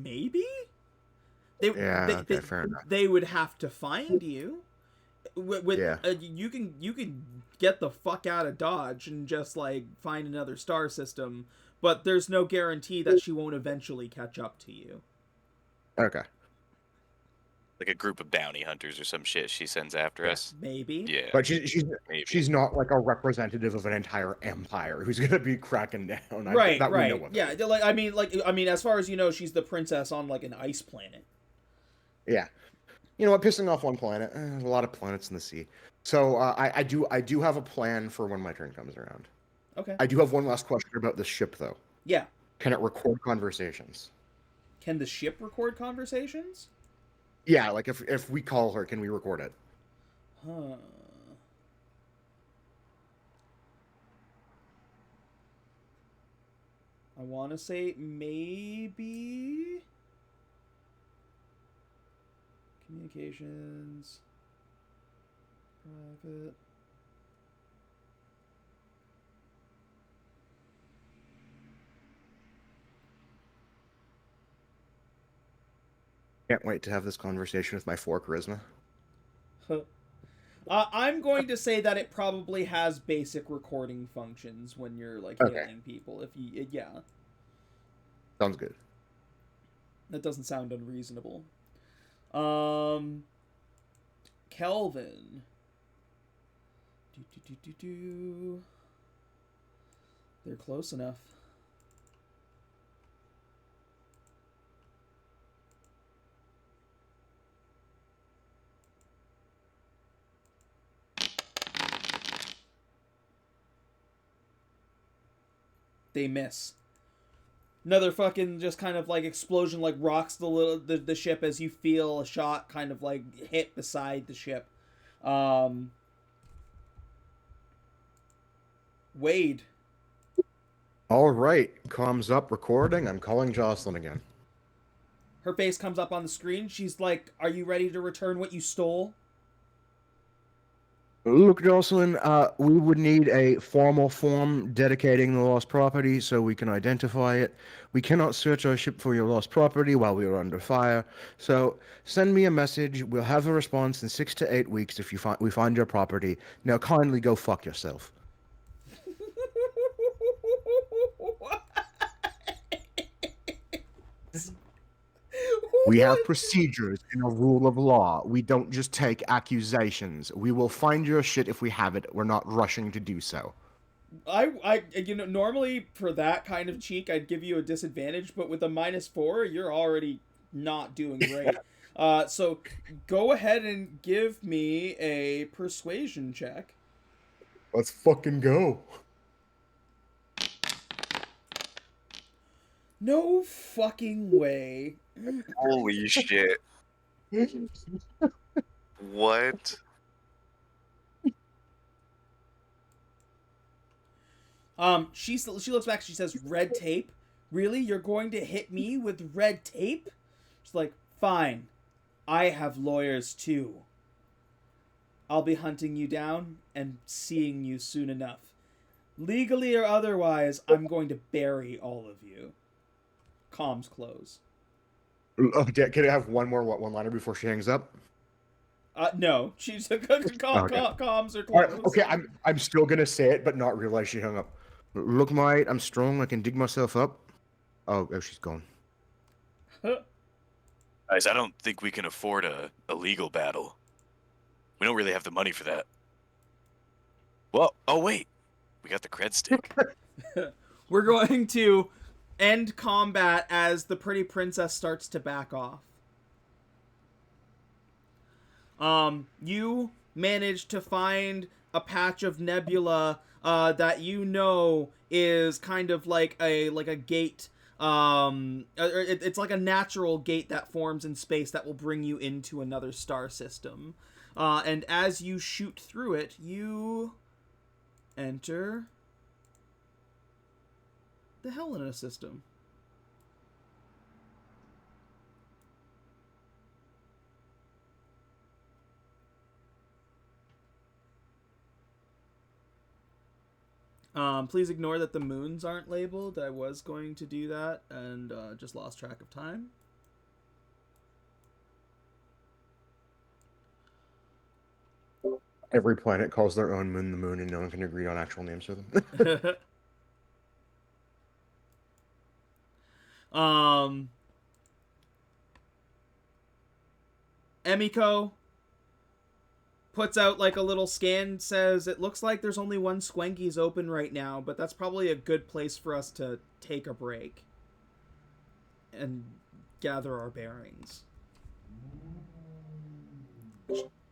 Maybe? Yeah, okay, fair enough. They would have to find you. With Yeah. You can get the fuck out of Dodge and just like find another star system, but there's no guarantee that she won't eventually catch up to you. Okay. like a group of bounty hunters or some shit she sends after us. Maybe. Yeah. But maybe. she's not like a representative of an entire empire who's gonna be cracking down. Right, that we know right. of. Yeah, I mean, as far as you know, she's the princess on like an ice planet. Yeah. You know what? Pissing off one planet. There's a lot of planets in the sea. So I do have a plan for when my turn comes around. Okay. I do have one last question about this ship, though. Yeah. Can it record conversations? Can the ship record conversations? Yeah, like if we call her, can we record it? Huh. I want to say maybe communications private. Can't wait to have this conversation with my 4 charisma. I'm going to say that it probably has basic recording functions when you're like Okay. hailing people. If you, yeah, Sounds good. that doesn't sound unreasonable. Kelvin. They're close enough. They miss. Another fucking just kind of like explosion like rocks the ship as you feel a shot kind of like hit beside the ship. Wade. All right, comms up, recording. I'm calling Jocelyn again. Her face comes up on the screen. She's like, "Are you ready to return what you stole?" Look, Jocelyn, we would need a formal form dedicating the lost property so we can identify it. We cannot search our ship for your lost property while we are under fire. So send me a message. We'll have a response in 6 to 8 weeks if we find your property. Now kindly go fuck yourself. We have procedures and a rule of law. We don't just take accusations. We will find your shit if we have it. We're not rushing to do so. Normally for that kind of cheek, I'd give you a disadvantage, but with a -4, you're already not doing great. So go ahead and give me a persuasion check. Let's fucking go. No fucking way. Holy shit. What? She looks back. She says, "Red tape? Really? You're going to hit me with red tape?" She's like, "Fine. I have lawyers too. I'll be hunting you down and seeing you soon enough. Legally or otherwise, I'm going to bury all of you." Comms close. Can I have one more one-liner before she hangs up? No. She's comms are closed. All right, okay, I'm still gonna say it, but not realize she hung up. Look, mate, I'm strong. I can dig myself up. Oh, she's gone. Guys, I don't think we can afford a legal battle. We don't really have the money for that. Well, oh wait. We got the cred stick. We're going to end combat as the pretty princess starts to back off. You manage to find a patch of nebula that you know is kind of like a gate. It's like a natural gate that forms in space that will bring you into another star system. And as you shoot through it, you enter the Helena system. Please ignore that the moons aren't labeled. I was going to do that and just lost track of time. Every planet calls their own moon the moon, and no one can agree on actual names for them. Emiko puts out like a little scan, says it looks like there's only one Squenky's open right now, but that's probably a good place for us to take a break and gather our bearings.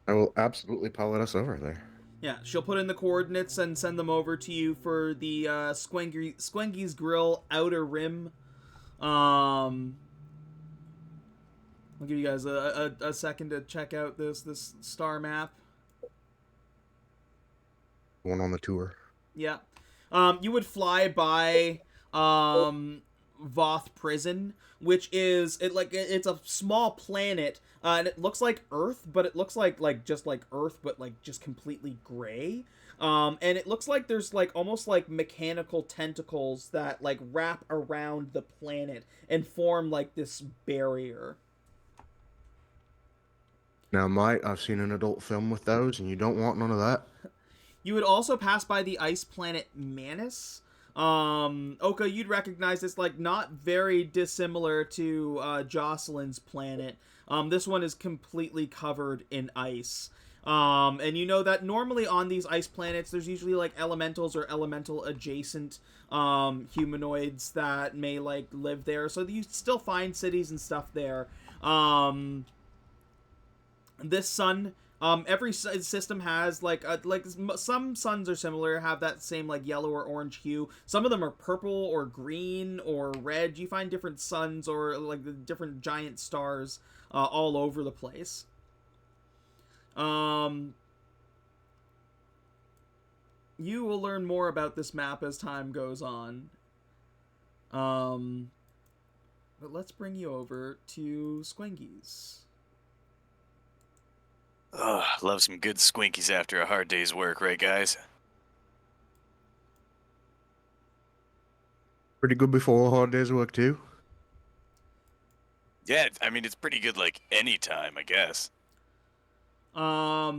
I will absolutely pilot us over there. Yeah, she'll put in the coordinates and send them over to you for the Squenky's Grill Outer Rim. I'll give you guys a second to check out this star map. One on the tour. Yeah. You would fly by Voth Prison, which is it's a small planet, and it looks like Earth, but it looks like just like Earth, but like just completely gray. And it looks like there's like almost like mechanical tentacles that like wrap around the planet and form like this barrier. Now, mate, I've seen an adult film with those, and you don't want none of that. You would also pass by the ice planet Manus. Oka, you'd recognize this, like, not very dissimilar to Jocelyn's planet. This one is completely covered in ice. And you know that normally on these ice planets, there's usually, like, elementals or elemental adjacent humanoids that may, like, live there. So you still find cities and stuff there. This sun... every system has like some suns are similar, have that same like yellow or orange hue. Some of them are purple or green or red. You find different suns or like the different giant stars all over the place. You will learn more about this map as time goes on. But let's bring you over to Squengy's. Ugh, love some good squinkies after a hard day's work, right, guys? Pretty good before a hard day's work, too. Yeah, I mean, it's pretty good, like, any time, I guess. Emiko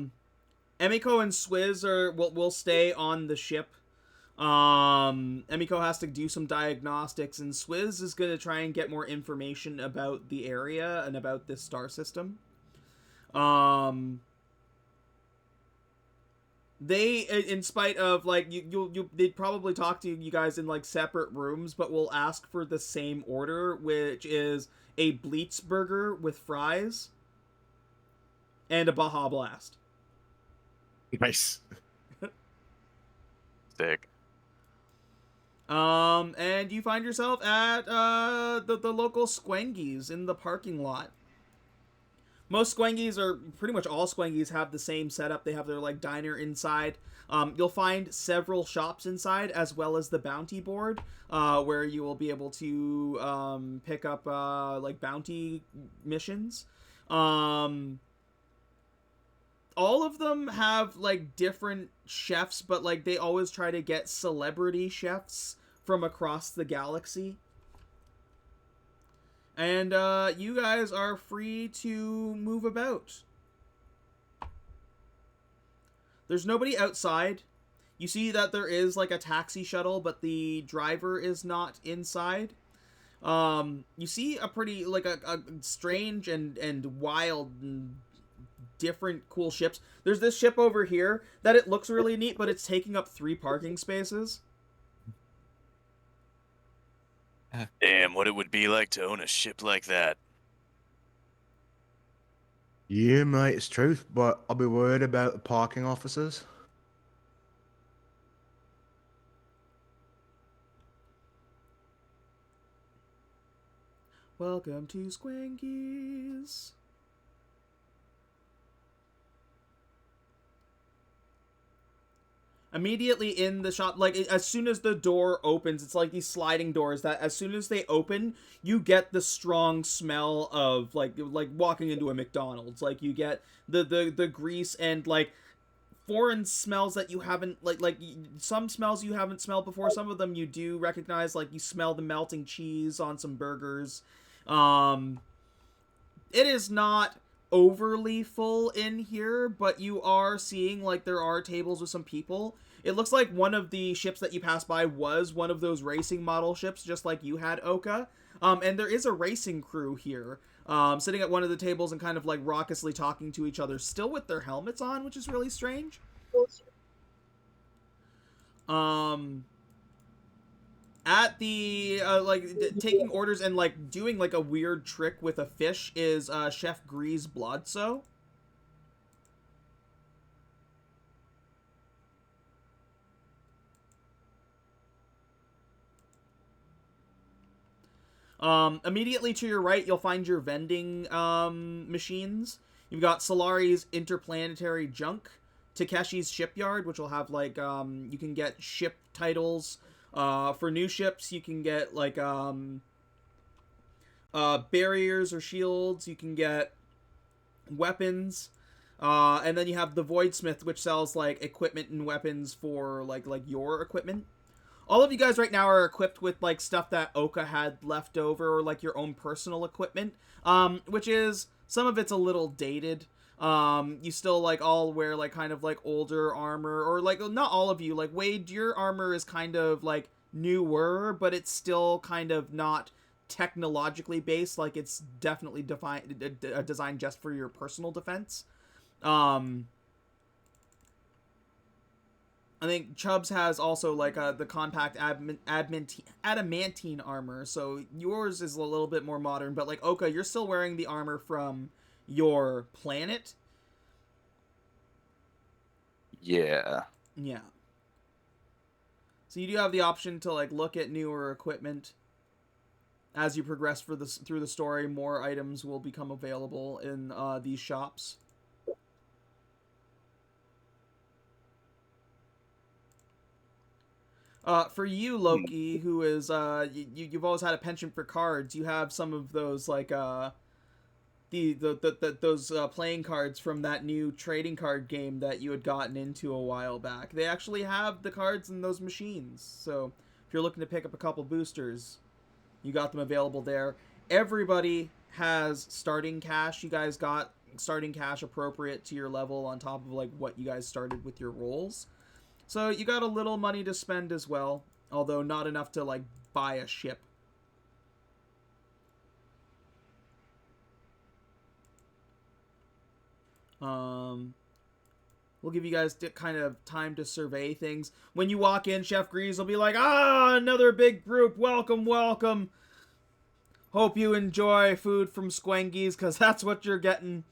and Swizz will stay on the ship. Emiko has to do some diagnostics, and Swizz is going to try and get more information about the area and about this star system. They, in spite of like they'd probably talk to you guys in like separate rooms, but will ask for the same order, which is a Bleats burger with fries and a Baja Blast. Nice. Sick. And you find yourself at the local Squengies in the parking lot. Most Squengies, or pretty much all Squengies, have the same setup. They have their like diner inside. You'll find several shops inside, as well as the bounty board, where you will be able to pick up like bounty missions. All of them have like different chefs, but like they always try to get celebrity chefs from across the galaxy. And you guys are free to move about. There's nobody outside. You see that there is like a taxi shuttle, but the driver is not inside. You see a pretty like a strange and wild and different cool ships. There's this ship over here that it looks really neat, but it's taking up 3 parking spaces. Damn, what it would be like to own a ship like that. Yeah, mate, it's truth, but I'll be worried about the parking officers. Welcome to Squangies. Immediately in the shop, like as soon as the door opens, it's like these sliding doors that as soon as they open, you get the strong smell of like walking into a McDonald's. Like you get the grease and like foreign smells that you haven't like some smells you haven't smelled before. Some of them you do recognize, like you smell the melting cheese on some burgers. It is not overly full in here, but you are seeing like there are tables with some people. It looks like one of the ships that you passed by was one of those racing model ships, just like you had, Oka. And there is a racing crew here, sitting at one of the tables and kind of like raucously talking to each other, still with their helmets on, which is really strange. At the taking orders and like doing like a weird trick with a fish is Chef Grease Blodso. Immediately to your right, you'll find your vending machines. You've got Solari's Interplanetary Junk, Takeshi's Shipyard, which will have like you can get ship titles. For new ships, you can get like barriers or shields. You can get weapons, and then you have the Voidsmith, which sells like equipment and weapons for like your equipment. All of you guys right now are equipped with like stuff that Oka had left over, or like your own personal equipment, which is some of it's a little dated. You still like all wear like kind of like older armor, or like not all of you, like Wade, your armor is kind of like newer, but it's still kind of not technologically based. Like it's definitely designed just for your personal defense. I think Chubbs has also like the compact adamantine armor, so yours is a little bit more modern. But like Oka, you're still wearing the armor from your planet. Yeah. Yeah. So you do have the option to like look at newer equipment. As you progress through the story, more items will become available in these shops. For you, Loki, who is you've always had a penchant for cards, you have some of those like those playing cards from that new trading card game that you had gotten into a while back. They actually have the cards in those machines. So if you're looking to pick up a couple boosters, you got them available there. Everybody has starting cash. You guys got starting cash appropriate to your level on top of like what you guys started with your rolls. So you got a little money to spend as well, although not enough to like buy a ship. We'll give you guys kind of time to survey things. When you walk in, Chef Grease will be like, "Ah, another big group. Welcome, welcome. Hope you enjoy food from Squengies, because that's what you're getting.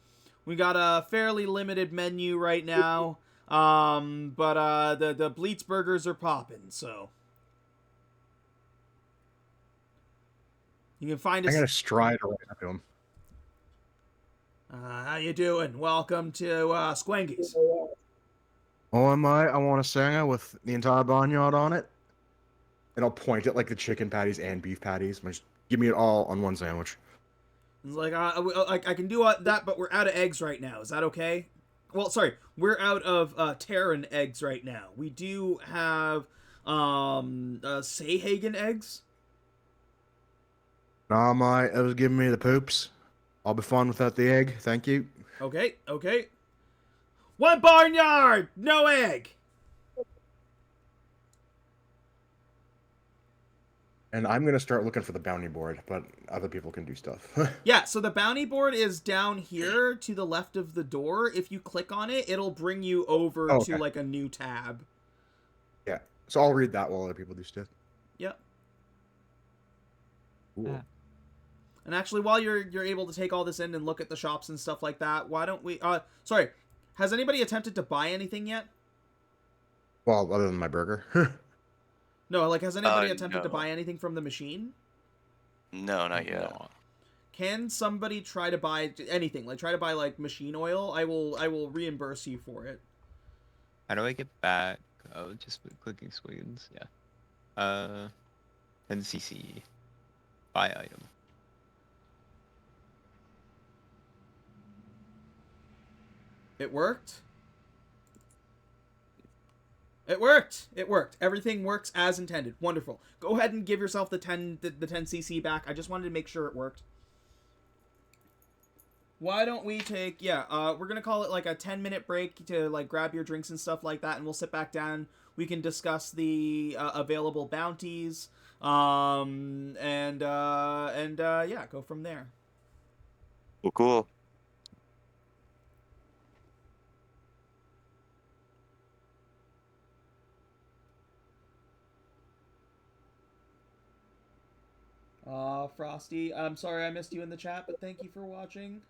We got a fairly limited menu right now, but the Bleats burgers are popping, so you can find us." I gotta stride right up to him. How you doing? Welcome to Squengies. Oh, am I? I want a singer with the entire barnyard on it. And I'll point at like the chicken patties and beef patties. Just give me it all on one sandwich. It's like, I can do that, but we're out of eggs right now. Is that okay? Well, sorry, we're out of Terran eggs right now. We do have Sayhagen eggs. Nah, my, it was giving me the poops. I'll be fine without the egg. Thank you. Okay, okay. One barnyard, no egg. And I'm gonna start looking for the bounty board, but other people can do stuff. Yeah, so the bounty board is down here to the left of the door. If you click on it, it'll bring you over okay. to like a new tab. Yeah, so I'll read that while other people do stuff. Yep. Cool. Yeah. And actually, while you're able to take all this in and look at the shops and stuff like that, why don't we? Sorry, has anybody attempted to buy anything yet? Well, other than my burger. No, like, has anybody attempted to no. buy anything from the machine? No, not yet. No. Can somebody try to buy anything? Like, try to buy like machine oil. I will reimburse you for it. How do I get back? Oh, just with clicking squiggins. Yeah. NCC. Buy item. It worked. It worked. It worked. Everything works as intended. Wonderful. Go ahead and give yourself the 10 cc back. I just wanted to make sure it worked. Why don't we take, we're going to call it like a 10-minute break to like grab your drinks and stuff like that, and we'll sit back down. We can discuss the available bounties, go from there. Well, cool. Frosty, I'm sorry I missed you in the chat, but thank you for watching.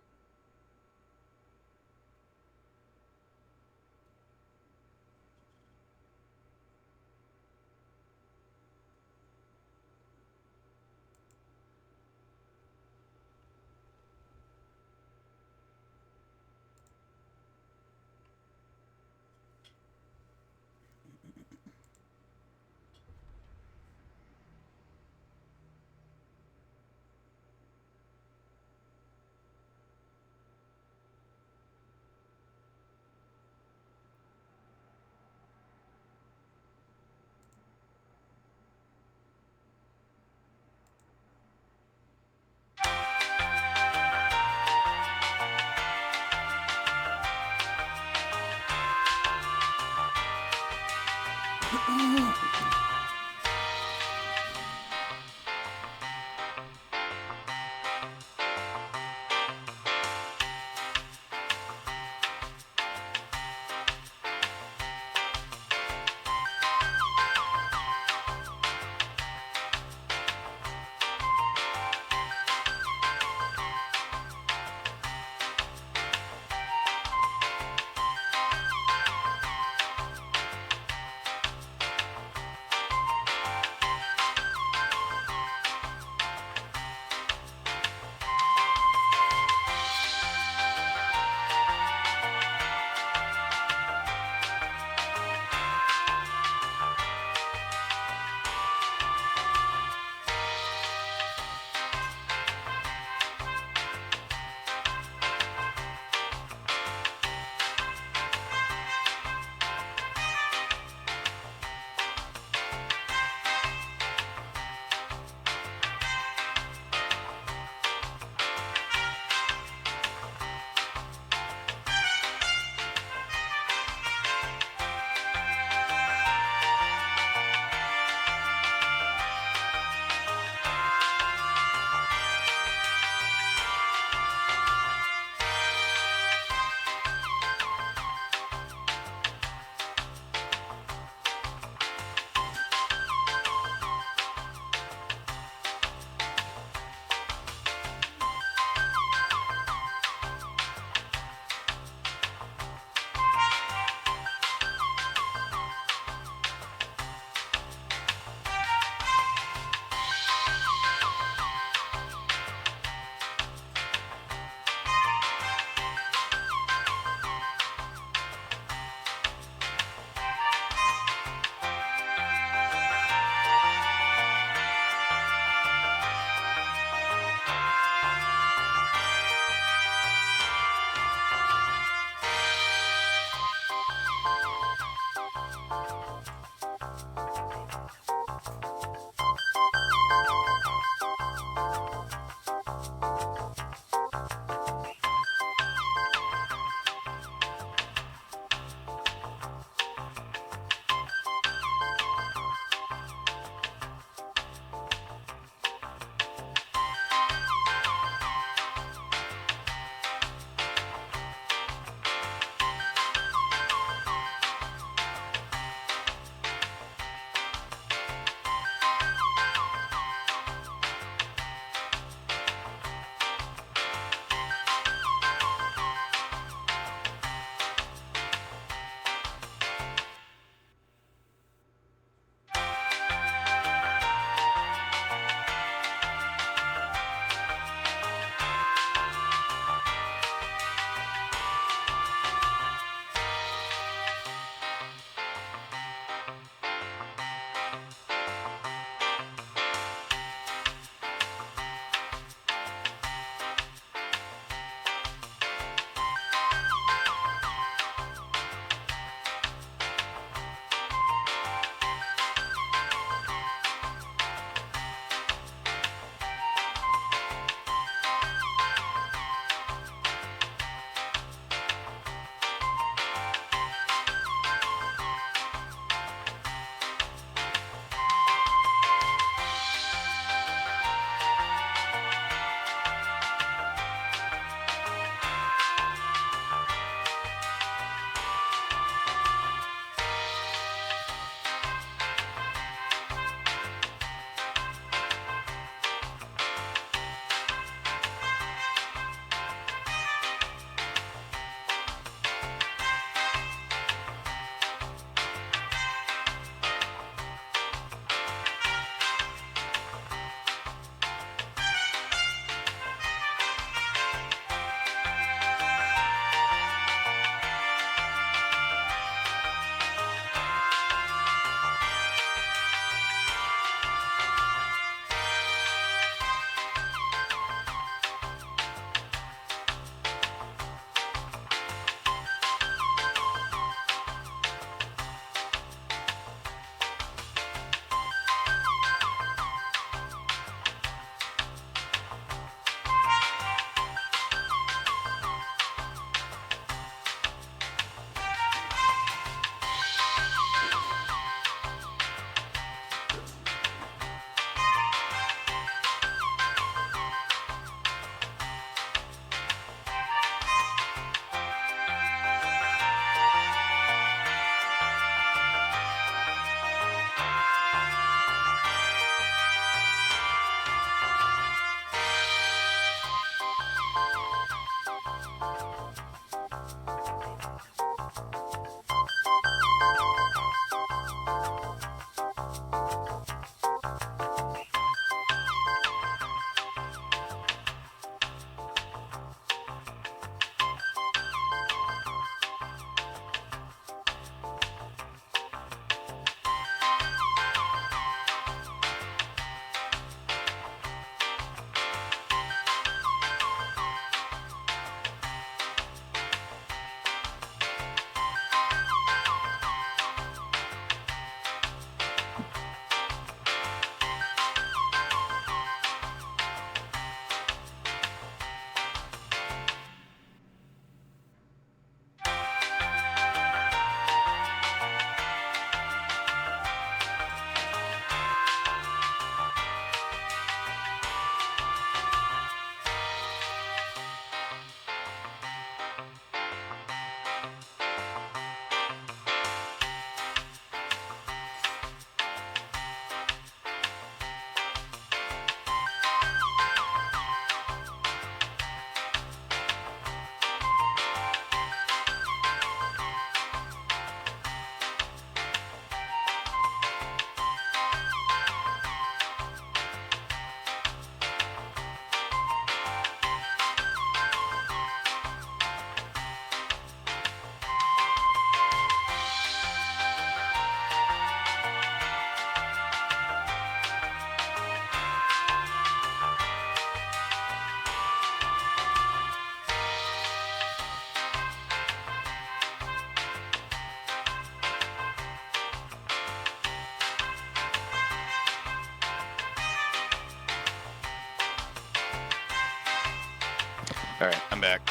All right, I'm back.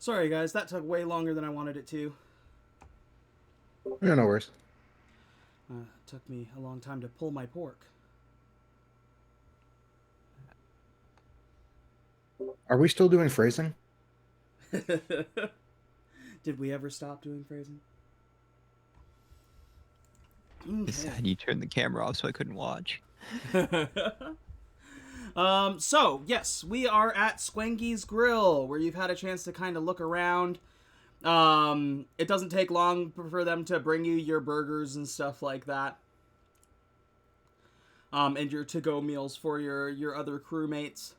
Sorry, guys, that took way longer than I wanted it to. Yeah, no worries. It took me a long time to pull my pork. Are we still doing phrasing? Did we ever stop doing phrasing? Just sad you turned the camera off so I couldn't watch. So, yes, we are at Squengy's Grill, where you've had a chance to kind of look around. It doesn't take long for them to bring you your burgers and stuff like that. And your to-go meals for your other crewmates.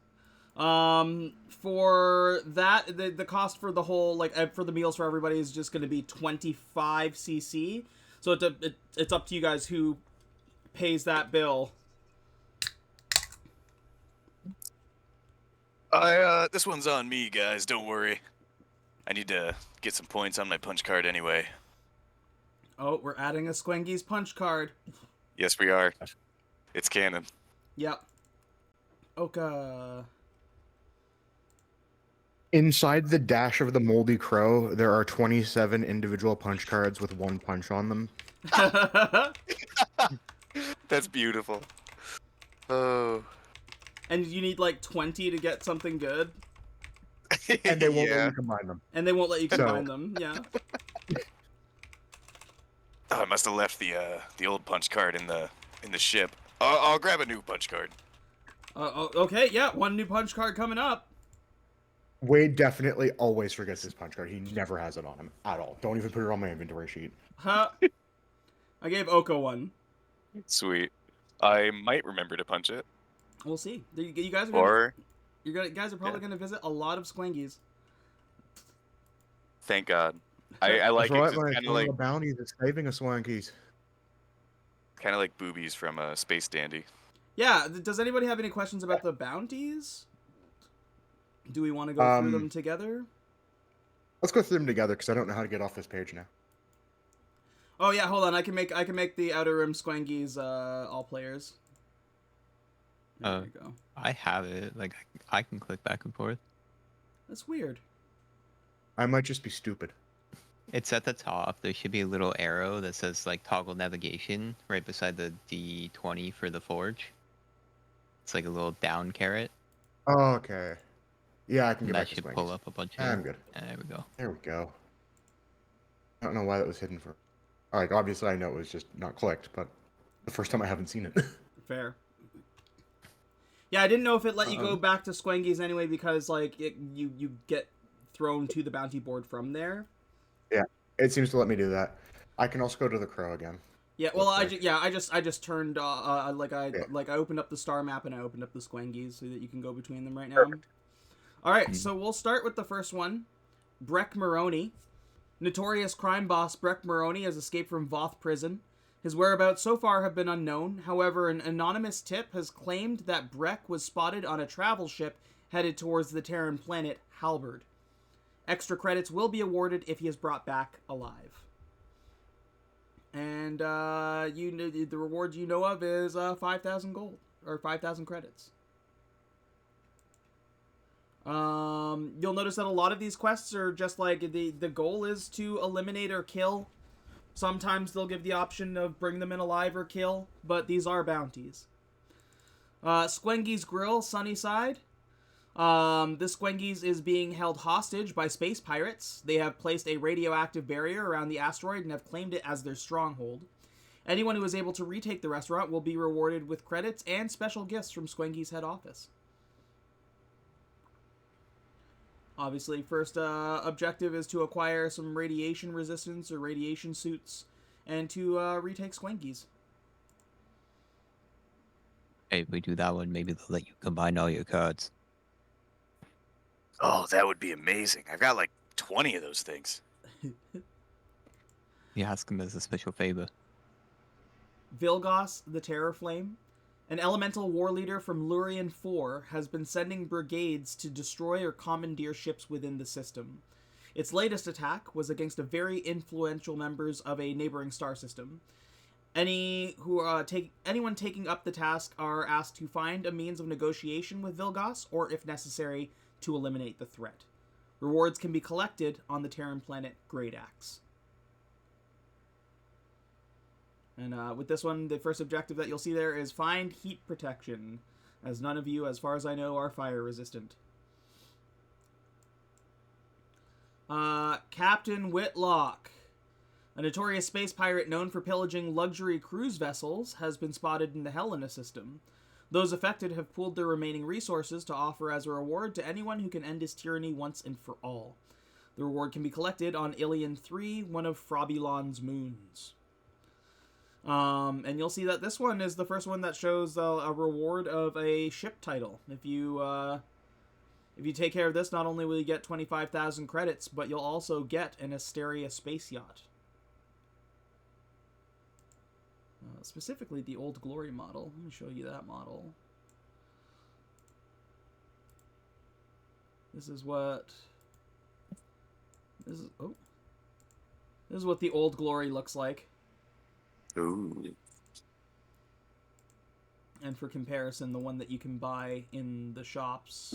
For that, the cost for the whole, for the meals for everybody is just going to be 25 CC. So it's up to you guys who pays that bill. This one's on me, guys. Don't worry. I need to get some points on my punch card anyway. Oh, we're adding a Squengy's punch card. Yes, we are. It's canon. Yep. Okay. Inside the dash of the Moldy Crow, there are 27 individual punch cards with 1 punch on them. That's beautiful. Oh. And you need 20 to get something good. And they won't Yeah. let you combine them. And they won't let you combine them. Yeah. Oh, I must have left the old punch card in the ship. I'll grab a new punch card. Okay, yeah, 1 new punch card coming up. Wade definitely always forgets his punch card. He never has it on him at all. Don't even put it on my inventory sheet. Huh? I gave Oko 1. Sweet. I might remember to punch it. We'll see. You guys are Or, you guys are probably going to visit a lot of Squengies. thank God. I like That's it. right, It's kind of like the bounties is saving us Swankies. boobies from Space Dandy. Yeah, does anybody have any questions about the bounties? Do we want to go through them together? Let's go through them together because I don't know how to get off this page now. Oh yeah, hold on. I can make the Outer Rim Squengies all players. There we go. I have it. I can click back and forth. That's weird. I might just be stupid. It's at the top. There should be a little arrow that says toggle navigation right beside the D20 for the forge. It's like a little down caret. Oh, okay. Yeah, I can get That back to should Swankies. pull up a bunch of. I'm good. There we go. There we go. I don't know why that was hidden for. Alright, obviously I know it was just not clicked, but the first time I haven't seen it. Fair. Yeah, I didn't know if it let you go back to Squengies anyway because you get thrown to the bounty board from there. Yeah, it seems to let me do that. I can also go to the Crow again. Yeah, well, I just turned I opened up the star map and I opened up the Squengies so that you can go between them right now. Perfect. All right, so we'll start with the first one. Breck Maroney. Notorious crime boss Breck Maroney has escaped from Voth prison. His whereabouts so far have been unknown. However, an anonymous tip has claimed that Breck was spotted on a travel ship headed towards the Terran planet Halberd. Extra credits will be awarded if he is brought back alive. And the reward you know of is 5,000 gold or 5,000 credits. You'll notice that a lot of these quests are just the goal is to eliminate or kill. Sometimes they'll give the option of bring them in alive or kill, but these are bounties. Squengy's Grill, Sunnyside. This Squengy's is being held hostage by space pirates. They have placed a radioactive barrier around the asteroid and have claimed it as their stronghold. Anyone who is able to retake the restaurant will be rewarded with credits and special gifts from Squengy's head office. Obviously, first objective is to acquire some radiation resistance or radiation suits and to retake Squengy's. Hey, if we do that one, maybe they'll let you combine all your cards. Oh, that would be amazing. I've got 20 of those things. You ask them as a special favor. Vilgos, the Terror Flame. An elemental war leader from Lurian 4 has been sending brigades to destroy or commandeer ships within the system. Its latest attack was against a very influential members of a neighboring star system. Anyone taking up the task are asked to find a means of negotiation with Vilgos, or if necessary, to eliminate the threat. Rewards can be collected on the Terran planet Great Axe. And with this one, the first objective that you'll see there is find heat protection, as none of you, as far as I know, are fire resistant. Captain Whitlock, a notorious space pirate known for pillaging luxury cruise vessels, has been spotted in the Helena system. Those affected have pooled their remaining resources to offer as a reward to anyone who can end his tyranny once and for all. The reward can be collected on Ilion 3, one of Frobulon's moons. And you'll see that this one is the first one that shows a reward of a ship title. If you take care of this, not only will you get 25,000 credits, but you'll also get an Asteria space yacht. Specifically the Old Glory model. Let me show you that model. This is what the Old Glory looks like. Ooh. And for comparison, the one that you can buy in the shops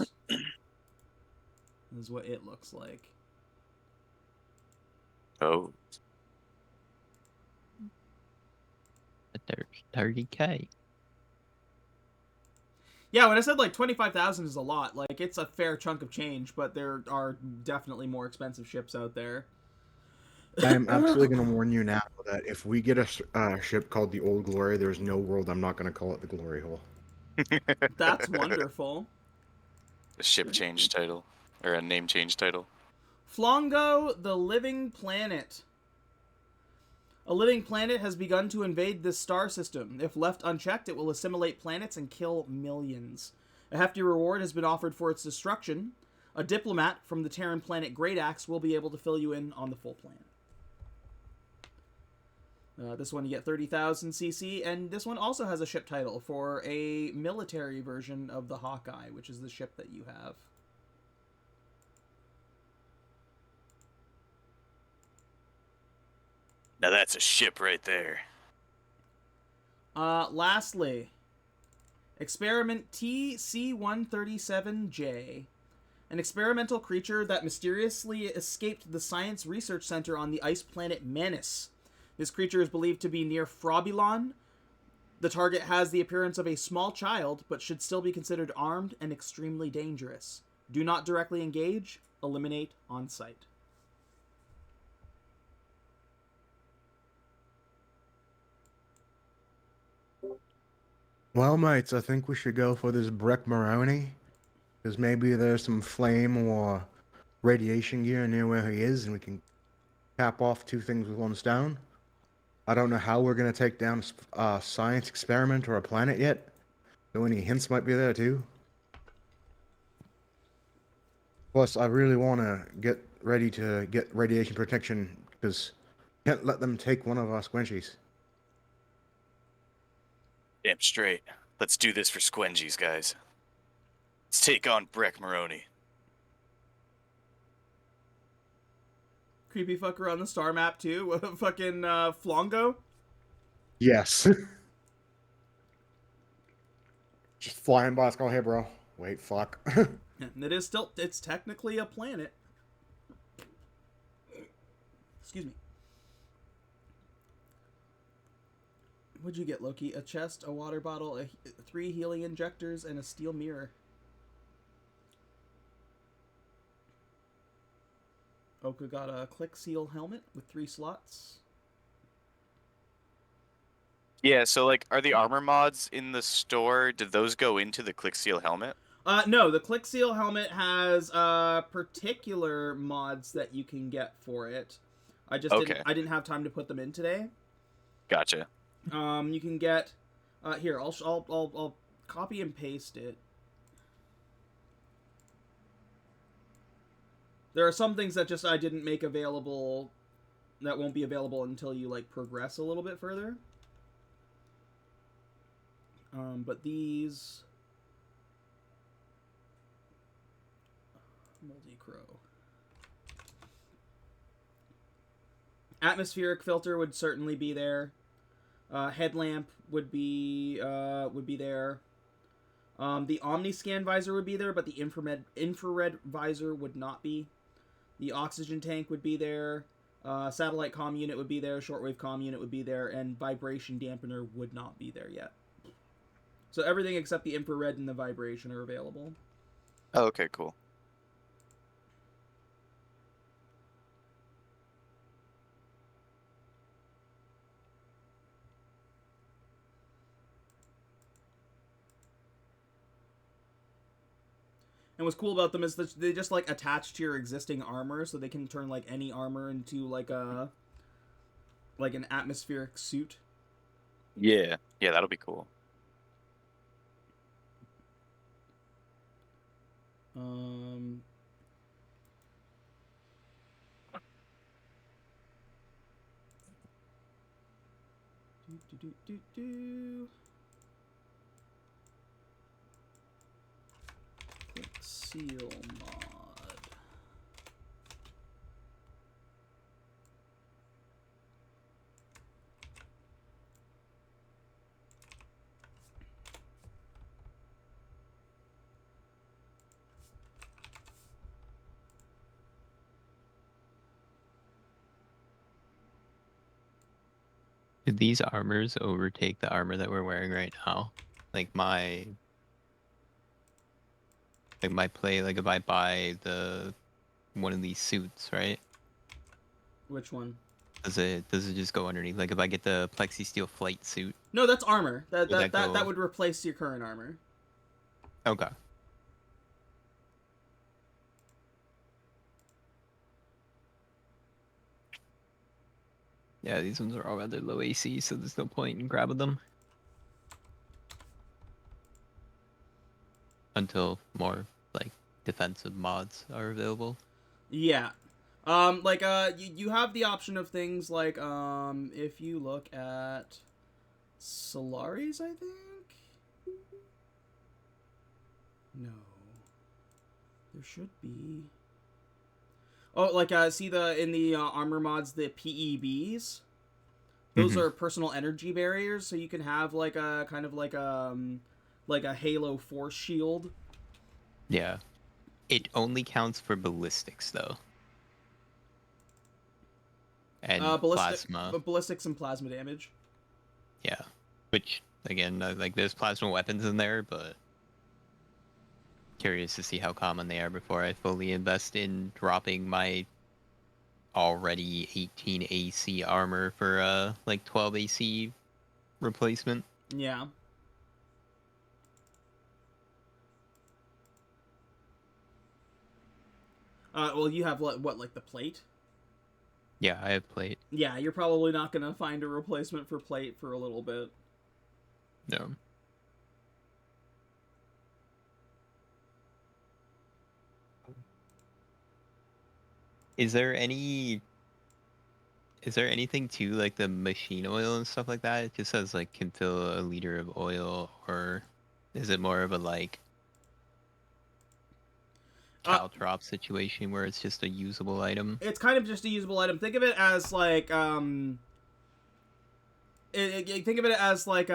is what it looks like. Oh. But there's 30K. Yeah, when I said like 25,000 is a lot, like it's a fair chunk of change, but there are definitely more expensive ships out there. I am absolutely going to warn you now that if we get a ship called the Old Glory, there's no world I'm not going to call it the Glory Hole. That's wonderful. A ship change title. Or a name change title. Flongo, the Living Planet. A living planet has begun to invade this star system. If left unchecked, it will assimilate planets and kill millions. A hefty reward has been offered for its destruction. A diplomat from the Terran planet Great Axe will be able to fill you in on the full plan. This one you get 30,000 CC, and this one also has a ship title for a military version of the Hawkeye, which is the ship that you have. Now that's a ship right there. Lastly, Experiment TC-137J. An experimental creature that mysteriously escaped the Science Research Center on the ice planet Manus. This creature is believed to be near Frobulon. The target has the appearance of a small child, but should still be considered armed and extremely dangerous. Do not directly engage. Eliminate on sight. Well, mates, I think we should go for this Breck Maroney, because maybe there's some flame or radiation gear near where he is, and we can cap off two things with one stone. I don't know how we're going to take down a science experiment or a planet yet, so any hints might be there too. Plus, I really want to get ready to get radiation protection, because can't let them take one of our squinchies. Damn straight. Let's do this for Squengies, guys. Let's take on Breck Maroney. Creepy fucker on the star map too. Fucking Flongo. Yes. Just flying by, let's go, hey bro. Wait, fuck. And it is still, it's technically a planet. Excuse me. What'd you get, Loki? A chest, a water bottle, 3 healing injectors, and a steel mirror. Oka got a click seal helmet with 3 slots. Yeah, so like, are the armor mods in the store, did those go into the click seal helmet? No, the click seal helmet has particular mods that you can get for it. I just didn't have time to put them in today. Gotcha. You can get here. I'll copy and paste it. There are some things that just I didn't make available that won't be available until you like progress a little bit further. But these Moldy Crow. Atmospheric filter would certainly be there. Headlamp would be there. The Omniscan visor would be there, but the infrared visor would not be. the oxygen tank would be there, satellite comm unit would be there, shortwave comm unit would be there, and vibration dampener would not be there yet. So everything except the infrared and the vibration are available. Oh, okay, cool. And what's cool about them is that they just like attach to your existing armor, so they can turn like any armor into like an atmospheric suit. Yeah, that'll be cool. Um. Do. Seal mod. Did these armors overtake the armor that we're wearing right now? Like my play, like if I buy one of these suits, right? Which one? Does it just go underneath? Like if I get the plexi steel flight suit? No, that's armor. That go- would replace your current armor. Okay. Yeah, these ones are all rather low AC, so there's no point in grabbing them. Until more, like, defensive mods are available. Yeah. You have the option of things like, if you look at Solaris, I think? No. There should be. Oh, like, see in the armor mods, the PEBs? Those are personal energy barriers, so you can have, like, a, kind of like a Halo Force shield. Yeah. It only counts for ballistics, though. And plasma. Ballistics and plasma damage. Yeah. Which, again, like, there's plasma weapons in there, but curious to see how common they are before I fully invest in dropping my already 18 AC armor for, like, 12 AC replacement. Yeah. Well, you have, what, like the plate? Yeah, I have plate. Yeah, you're probably not going to find a replacement for plate for a little bit. No. Is there anything to, like, the machine oil and stuff like that? It just says, like, can fill a liter of oil, or is it more of a, like, caltrop situation where it's just a usable item? It's kind of just a usable item. Think of it as, like, think of it as, like,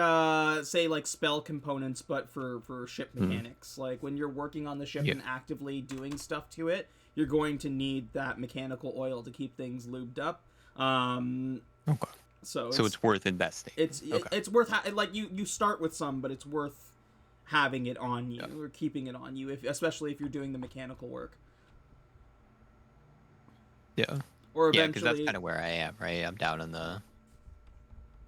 say, like, spell components, but for ship mechanics. Like, when you're working on the ship and actively doing stuff to it, you're going to need that mechanical oil to keep things lubed up. Okay. So it's worth investing. It's worth like you start with some, but it's worth having it on you or keeping it on you, especially if you're doing the mechanical work. Yeah. Or eventually, because that's kind of where I am, right? I'm down in the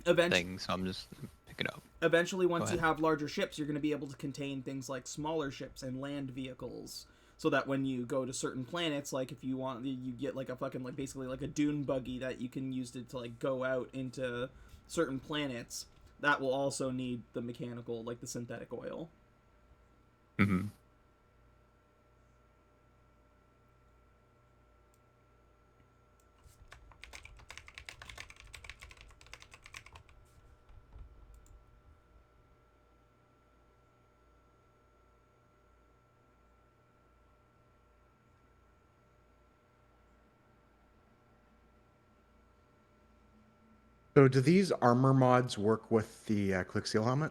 thing, so I'm just pick it up. Eventually, once you have larger ships, you're going to be able to contain things like smaller ships and land vehicles. So that when you go to certain planets, like if you want, you get like a fucking, like, basically like a dune buggy that you can use to like go out into certain planets. That will also need the mechanical, like the synthetic oil. Mm-hmm. So do these armor mods work with the Click Seal helmet?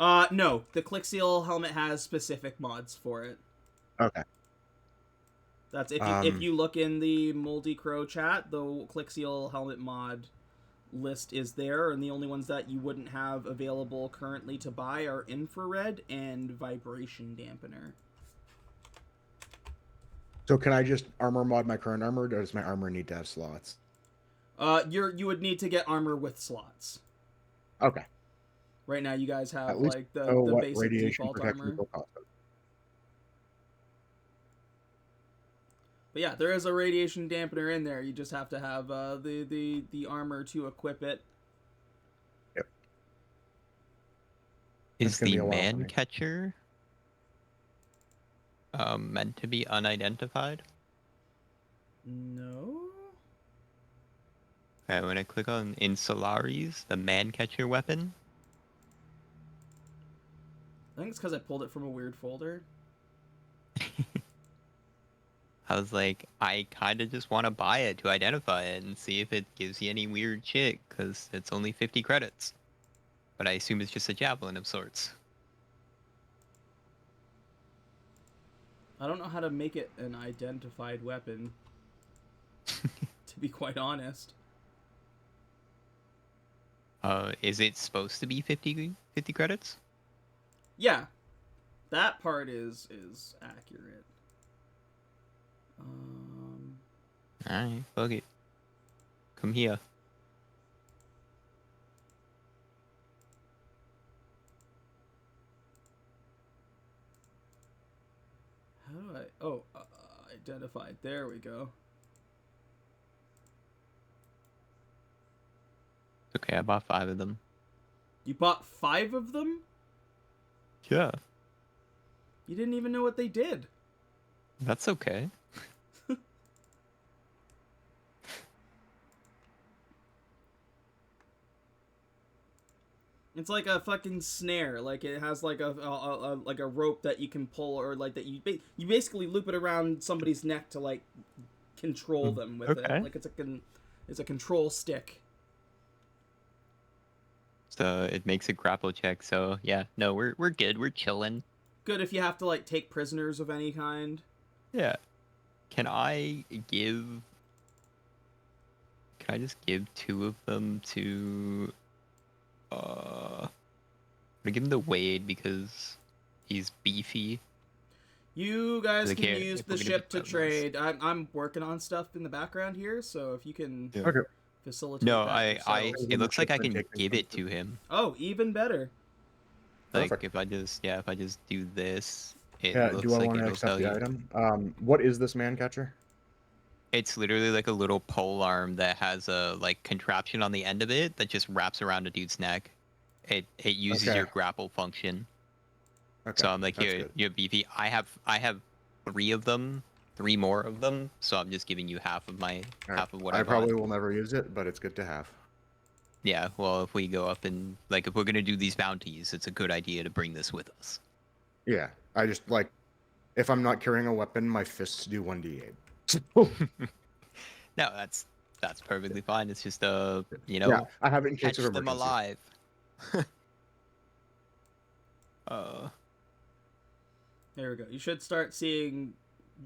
No. The Click Seal helmet has specific mods for it. Okay. That's if you look in the Moldy Crow chat, the Click Seal helmet mod list is there, and the only ones that you wouldn't have available currently to buy are infrared and vibration dampener. So can I just armor mod my current armor, or does my armor need to have slots? You would need to get armor with slots. Okay. Right now, you guys have At least like know the what basic radiation default protection armor. will cost. But yeah, there is a radiation dampener in there. You just have to have the armor to equip it. Yep. Is gonna be the a while for man me. catcher meant to be unidentified? No. Okay, when I click on Insularis, the man catcher weapon, I think it's because I pulled it from a weird folder. I was like, I kind of just want to buy it to identify it and see if it gives you any weird shit, because it's only 50 credits. But I assume it's just a javelin of sorts. I don't know how to make it an identified weapon, to be quite honest. Is it supposed to be 50 credits? Yeah, that part is accurate. Alright, fuck it. Come here. How do I... Oh, identified. There we go. Okay, I bought 5 of them. You bought 5 of them? Yeah. You didn't even know what they did. That's okay. It's like a fucking snare. Like it has like a rope that you can pull, or like that you basically loop it around somebody's neck to like control them with Okay. it. Like it's a control stick. So it makes a grapple check, so yeah, no, we're good, we're chilling. Good if you have to like take prisoners of any kind. Yeah. Can I just give 2 of them to I'm gonna give him to Wade because he's beefy. You guys Like, can here, use if the we're gonna ship be to trade. I'm working on stuff in the background here, so if you can Yeah. Okay. facilitate No, that yourselves. it looks like I Ship and can take give them it to him. Oh, even better. Like Perfect. if I just do this, it Yeah, looks do I like want to it'll accept tell the you. item? What is this man catcher? It's literally like a little pole arm that has a like contraption on the end of it that just wraps around a dude's neck. It uses Okay. your grapple function. Okay. So I'm like, that's here, good. you're beefy. I have 3 of them, 3 more of them. So I'm just giving you half of All right. half of what I I bought. probably will never use it, but it's good to have. Yeah, well, if we go up and like if we're gonna do these bounties, it's a good idea to bring this with us. Yeah, I just like if I'm not carrying a weapon, my fists do 1d8. No, that's perfectly fine. It's just Yeah, I have it in case catch of them emergency. alive. There we go. You should start seeing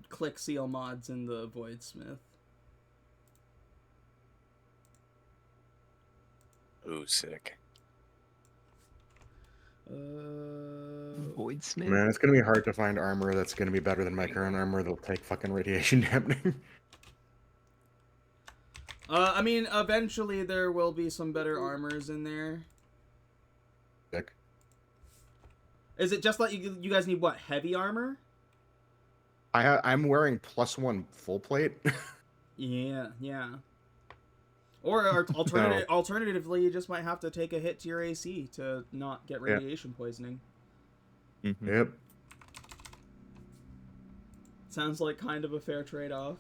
click seal mods in the Voidsmith. Ooh, sick. Voidsmith. Man, it's gonna be hard to find armor that's gonna be better than my current armor. They'll take fucking radiation dampening. I mean, eventually there will be some better armors in there. Sick. Is it just like you guys need what, heavy armor? I'm wearing +1 full plate. Yeah. Or alternatively, you just might have to take a hit to your AC to not get radiation poisoning. Mm-hmm. Yep. Sounds like kind of a fair trade-off.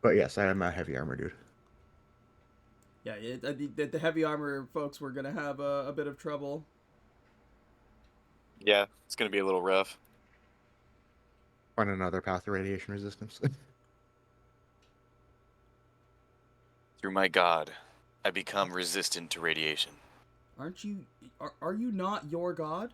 But yes, I am a heavy armor dude. Yeah, the heavy armor folks were gonna have a bit of trouble. Yeah, it's gonna be a little rough. Find another path to radiation resistance. Through my god, I become resistant to radiation. Aren't you? Are you not your god?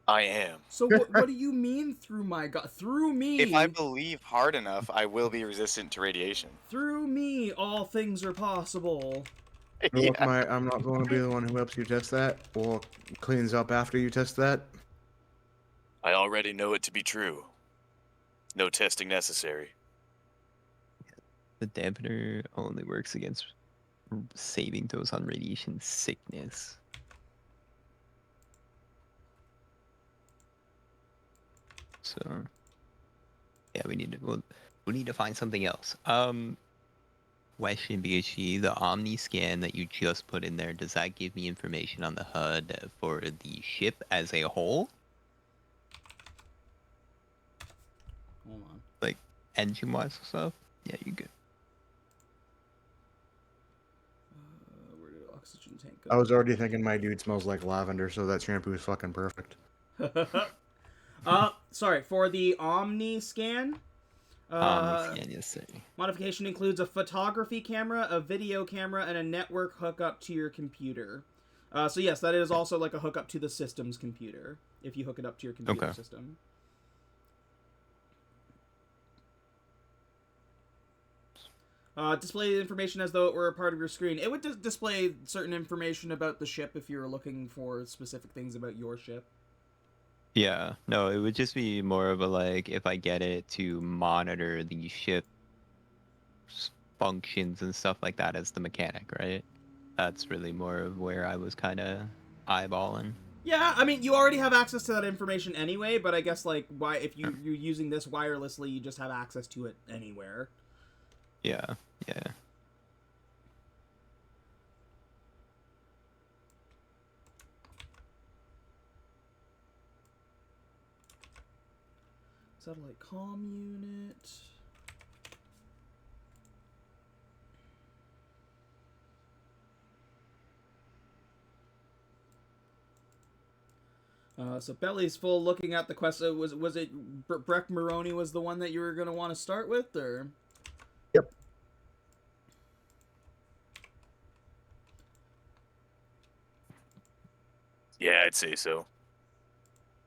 I am. So what do you mean through my god? Through me. If I believe hard enough, I will be resistant to radiation. Through me, all things are possible. Look, I'm not going to be the one who helps you test that or cleans up after you test that. I already know it to be true. No testing necessary. The dampener only works against saving those on radiation sickness. So, yeah, we need to find something else. Question, BHG, the Omni scan that you just put in there, does that give me information on the HUD for the ship as a whole? Hold on. Like engine-wise stuff? Yeah, you good. Where did oxygen tank I go? was already thinking my dude smells like lavender, so that shampoo is fucking perfect. Sorry, for the Omni scan. Omni scan, yes, sir. Modification includes a photography camera, a video camera, and a network hookup to your computer. So yes, that is also like a hookup to the system's computer, if you hook it up to your computer system. Display information as though it were a part of your screen. It would display certain information about the ship if you're looking for specific things about your ship. Yeah, no, it would just be more of a like, if I get it to monitor the ship's functions and stuff like that as the mechanic, right? That's really more of where I was kind of eyeballing. Yeah, I mean, you already have access to that information anyway, but I guess, like, why if you're using this wirelessly, you just have access to it anywhere. Yeah, yeah. Satellite comm unit. So belly's full. Looking at the quest, was it Breck Maroney was the one that you were gonna want to start with, or? Yep. Yeah, I'd say so.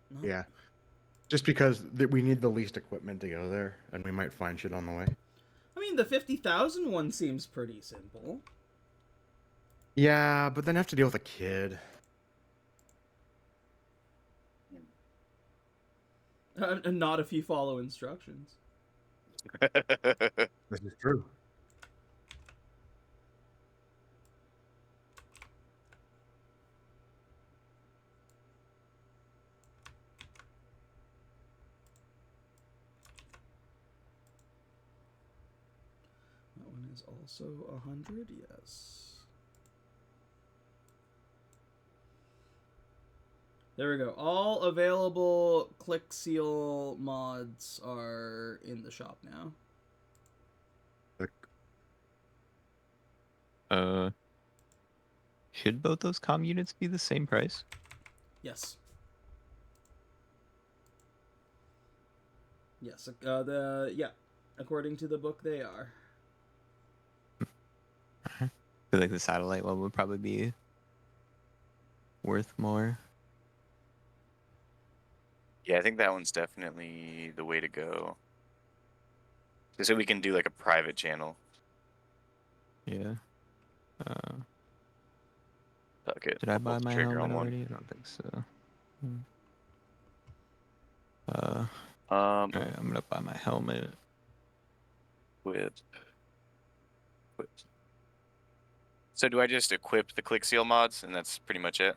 No? Yeah. Just because we need the least equipment to go there, and we might find shit on the way. I mean, the 50,000 one seems pretty simple. Yeah, but then I have to deal with a kid. And not if you follow instructions. This is true. That one is also 100, yes. There we go. All available click seal mods are in the shop now. Should both those comm units be the same price? Yes. Yes. According to the book, they are. I feel like the satellite one would probably be worth more. Yeah, I think that one's definitely the way to go. Just so we can do like a private channel. Yeah. Fuck it. Did I I'll pull buy the my trigger helmet on one. already? I don't think so. Alright, I'm gonna buy my helmet. With. So do I just equip the click seal mods and that's pretty much it?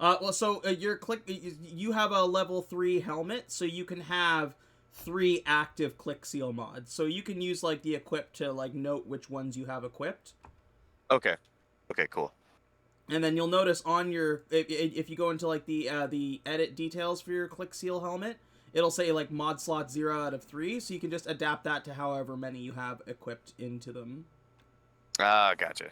You have a level 3 helmet, so you can have 3 active click seal mods. So you can use like the equip to like note which ones you have equipped. Okay. Okay, cool. And then you'll notice on your if you go into like the edit details for your click seal helmet, it'll say like mod slot 0 out of 3, so you can just adapt that to however many you have equipped into them. Ah, gotcha.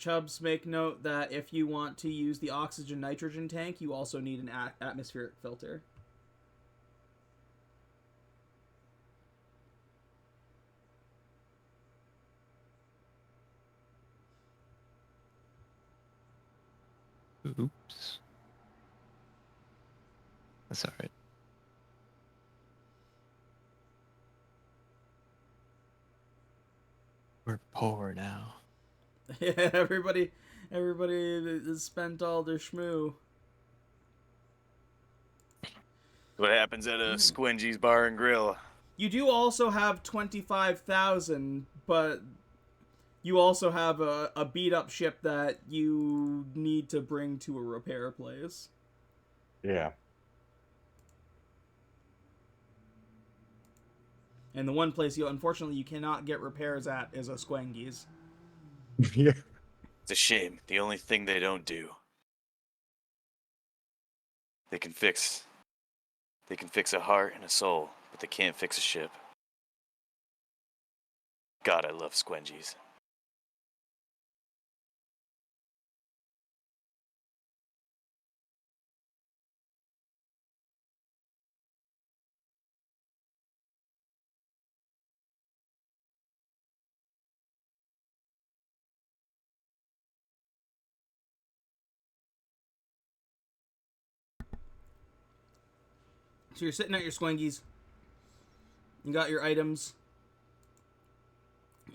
Chubbs, make note that if you want to use the oxygen nitrogen tank, you also need an atmospheric filter. Oops. That's all right. We're poor now. Yeah, everybody has spent all their schmoo. What happens at a Squingy's Bar and Grill? You do also have 25,000, but you also have a beat up ship that you need to bring to a repair place. Yeah. And the one place unfortunately you cannot get repairs at is a Squangy's. Yeah. It's a shame. The only thing they don't do. They can fix a heart and a soul, but they can't fix a ship. God, I love Squengies. So you're sitting at your Squangies. You got your items.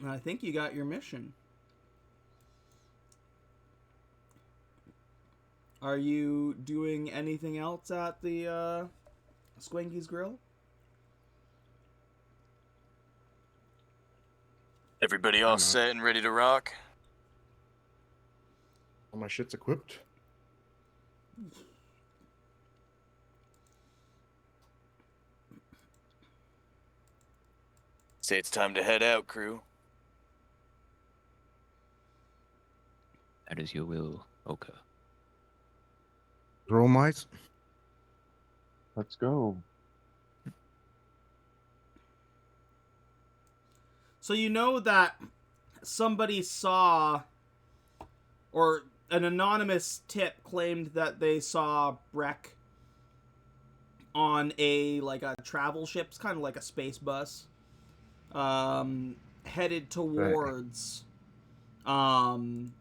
And I think you got your mission. Are you doing anything else at the Squangy's Grill? Everybody all set and ready to rock? All my shit's equipped. Say it's time to head out, crew. That is your will, Oka. Roll mice. Let's go. So you know that somebody saw, or an anonymous tip claimed that they saw Breck on a travel ship. It's kind of like a space bus, headed towards one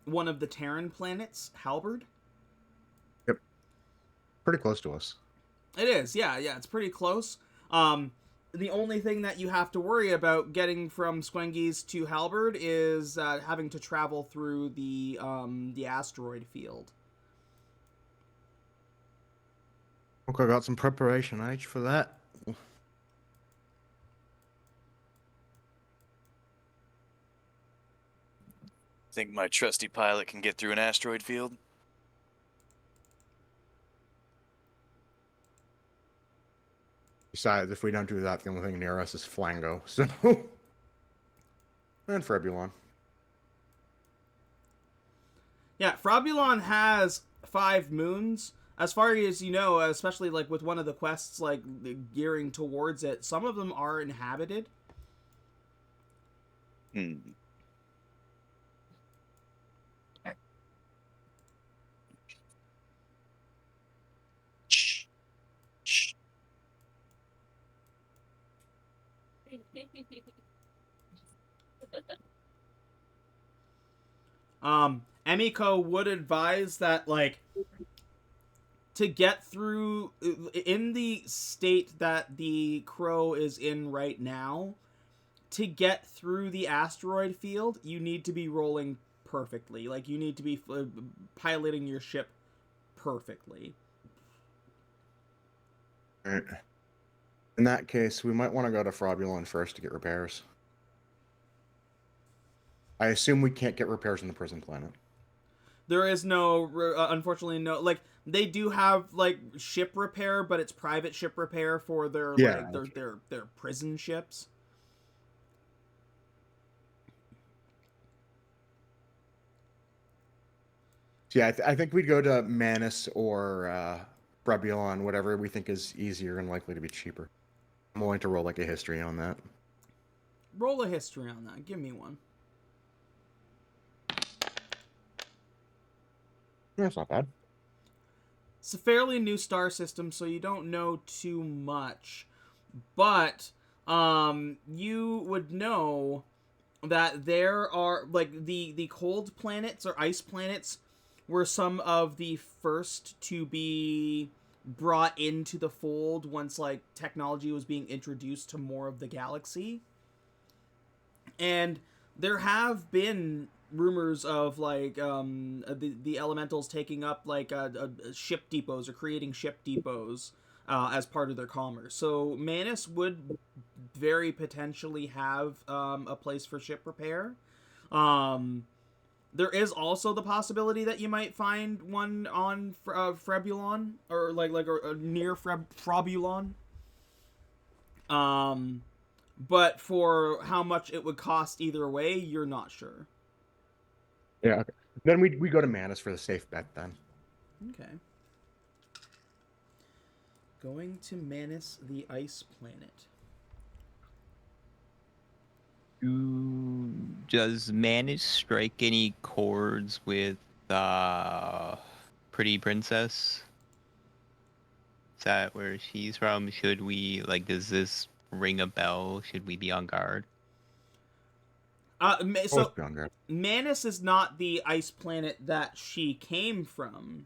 of the Terran planets, Halberd. Yep. Pretty close to us. It is, yeah, it's pretty close. The only thing that you have to worry about getting from Squengies to Halberd is having to travel through the asteroid field. Okay, I got some preparation H for that. Think my trusty pilot can get through an asteroid field? Besides, if we don't do that, the only thing near us is Flango. So, and Frebulon. Yeah, Frabulon has 5 moons. As far as you know, especially like with one of the quests like gearing towards it, some of them are inhabited. Emiko would advise that, like, to get through, in the state that the Crow is in right now, to get through the asteroid field, you need to be rolling perfectly. Like, you need to be piloting your ship perfectly. Alright. In that case, we might want to go to Frobulon first to get repairs. I assume we can't get repairs on the prison planet. There is no, unfortunately, no, like, they do have, like, ship repair, but it's private ship repair for their, Yeah, like, their prison ships. Yeah, I think we'd go to Manus or Brabulon, whatever we think is easier and likely to be cheaper. I'm willing to roll like a history on that. Roll a history on that. Give me one. Yeah, it's not bad. It's a fairly new star system, so you don't know too much. But you would know that there are, like, the cold planets or ice planets were some of the first to be brought into the fold once, like, technology was being introduced to more of the galaxy. And there have been rumors of, like, the elementals taking up, like, ship depots or creating ship depots as part of their commerce. So Manus would very potentially have a place for ship repair. There is also the possibility that you might find one on Frebulon, or or near Frobulon. But for how much it would cost either way, you're not sure. Yeah, okay. Then we go to Manus for the safe bet then. Okay. Going to Manus, the ice planet. Does Manus strike any chords with Pretty Princess? Is that where she's from? Should we, like, does this ring a bell? Should we be on guard? So Manus is not the ice planet that she came from.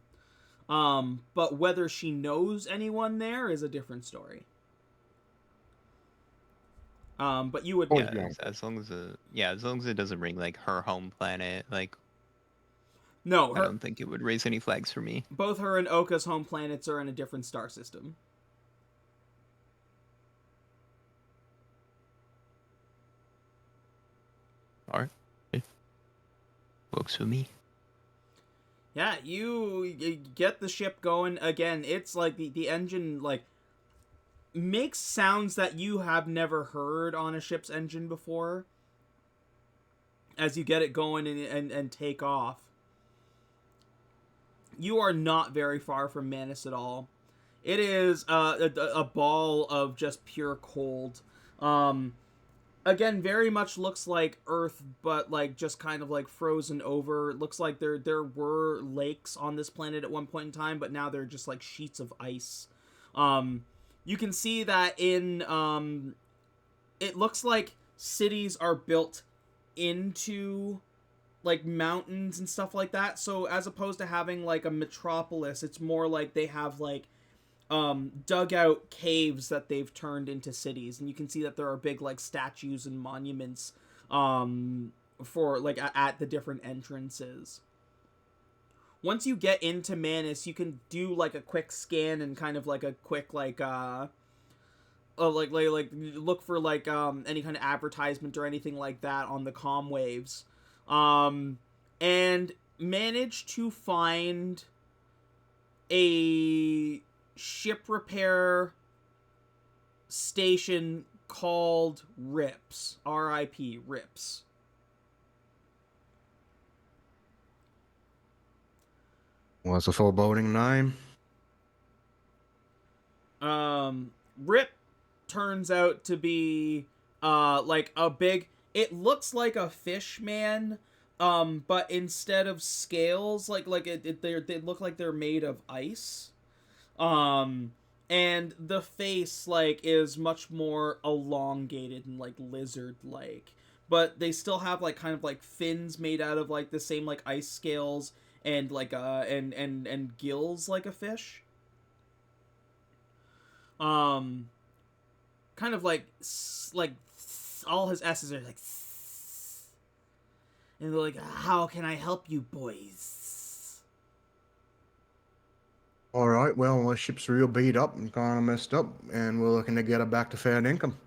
But whether she knows anyone there is a different story. But you would, yeah, as long as it doesn't ring like her home planet, like, no, I don't think it would raise any flags for me. Both her and Oka's home planets are in a different star system. All right, works for me. Yeah, you get the ship going again. It's like the engine, like, makes sounds that you have never heard on a ship's engine before as you get it going and take off. You are not very far from Manus at all. It is a ball of just pure cold. Again, very much looks like Earth, but, like, just kind of, like, frozen over. It looks like there were lakes on this planet at one point in time, but now they're just, like, sheets of ice. You can see that in, it looks like cities are built into, like, mountains and stuff like that. So as opposed to having, like, a metropolis, it's more like they have, like, dugout caves that they've turned into cities, and you can see that there are big, like, statues and monuments for, like, at the different entrances. Once you get into Manus, you can do, like, a quick scan and kind of, like, a quick, like look for, like, any kind of advertisement or anything like that on the comm waves, and manage to find a ship repair station called Rips. R.I.P. Rips. What's the full boating name? Rip turns out to be like a big, it looks like a fish man, but instead of scales, they look like they're made of ice. And the face, like, is much more elongated and, like, lizard-like. But they still have, like, kind of, like, fins made out of, like, the same, like, ice scales and, like, and gills like a fish. Kind of like all his S's are like, and they're like, how can I help you, boys? All right, well, the ship's real beat up and kind of messed up, and we're looking to get it back to fair income.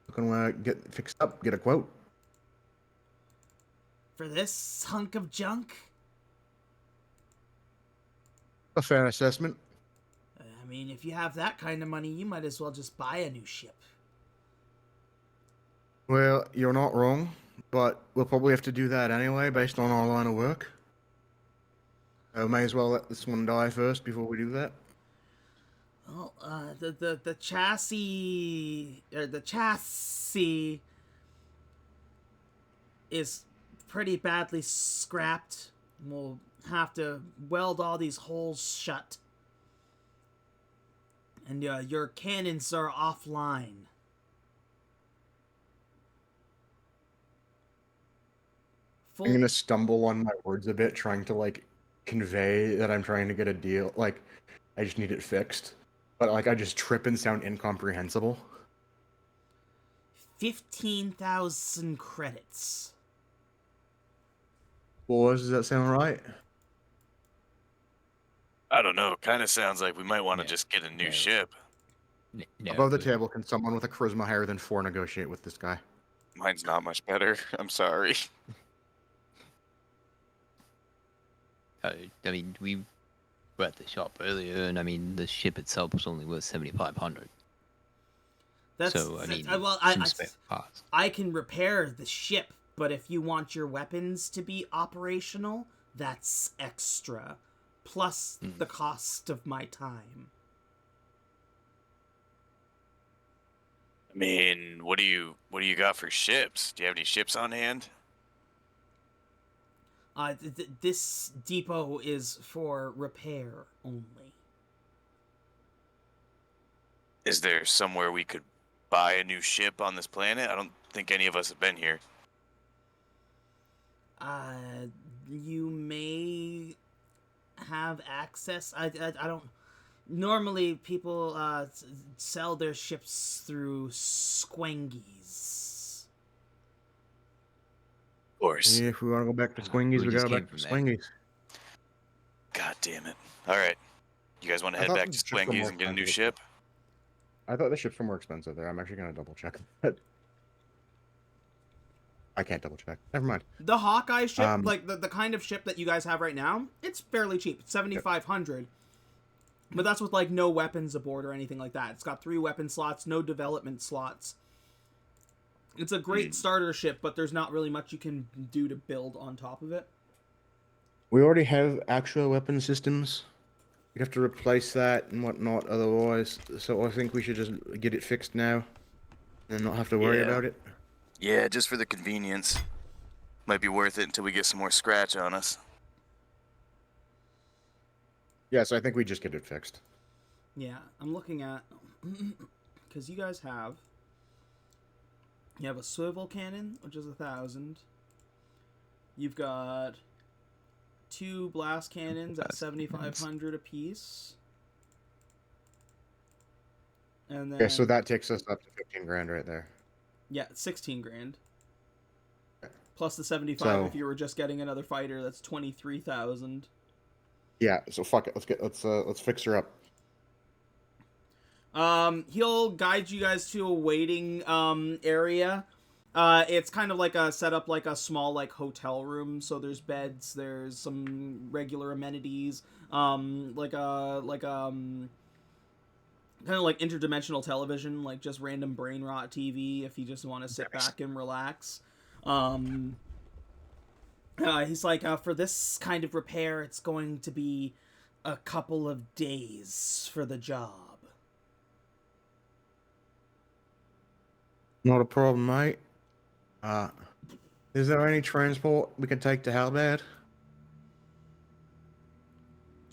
Looking to get it fixed up, get a quote. For this hunk of junk? A fair assessment. I mean, if you have that kind of money, you might as well just buy a new ship. Well, you're not wrong, but we'll probably have to do that anyway, based on our line of work. May as well let this one die first before we do that. Well, the chassis is pretty badly scrapped. We'll have to weld all these holes shut. And your cannons are offline. I'm gonna stumble on my words a bit, trying to like convey that I'm trying to get a deal. Like, I just need it fixed, but like I just trip and sound incomprehensible. 15,000 credits. Boys, does that sound right? I don't know. Kind of sounds like we might want to No, just get a new no. ship. No, Above the but- table, can someone with a charisma higher than 4 negotiate with this guy? Mine's not much better. I'm sorry. I mean, we were at the shop earlier, and I mean, the ship itself was only worth 7,500. So I mean, some spare parts. I can repair the ship, but if you want your weapons to be operational, that's extra, plus the cost of my time. I mean, what do you got for ships? Do you have any ships on hand? This depot is for repair only. Is there somewhere we could buy a new ship on this planet? I don't think any of us have been here. You may have access. I don't. Normally, people sell their ships through squengies. Of course. Yeah, if we want to go back to Swingies, we we just gotta came back to from there. Swingies. God damn it. All right. You guys want to I head thought back the to ships were Swingies more and get a new expensive. ship? I thought the ships were more expensive there. I'm actually gonna double check. I can't double check. Never mind. The Hawkeye ship, Um, like the kind of ship that you guys have right now, it's fairly cheap. It's 7,500. But that's with like no weapons aboard or anything like that. It's got 3 weapon slots, no development slots. It's a great starter ship, but there's not really much you can do to build on top of it. We already have actual weapon systems. We'd have to replace that and whatnot otherwise. So I think we should just get it fixed now and not have to worry Yeah. about it. Yeah, just for the convenience. Might be worth it until we get some more scratch on us. Yeah, so I think we just get it fixed. Yeah, I'm looking at because you guys have a swivel cannon, which is 1,000. You've got 2 blast cannons at 7,500 apiece, and then Yeah, so that takes us up to 15 grand right there. 16 grand plus the 75 So- if you were just getting another fighter. That's 23,000. Yeah, so fuck it. Let's fix her up. He'll guide you guys to a waiting area. It's kind of like a set up like a small like hotel room. So there's beds, there's some regular amenities, kind of like interdimensional television, like just random brain rot TV if you just want to sit back and relax. He's like, for this kind of repair, it's going to be a couple of days for the job. Not a problem, mate. Is there any transport we can take to Halberd?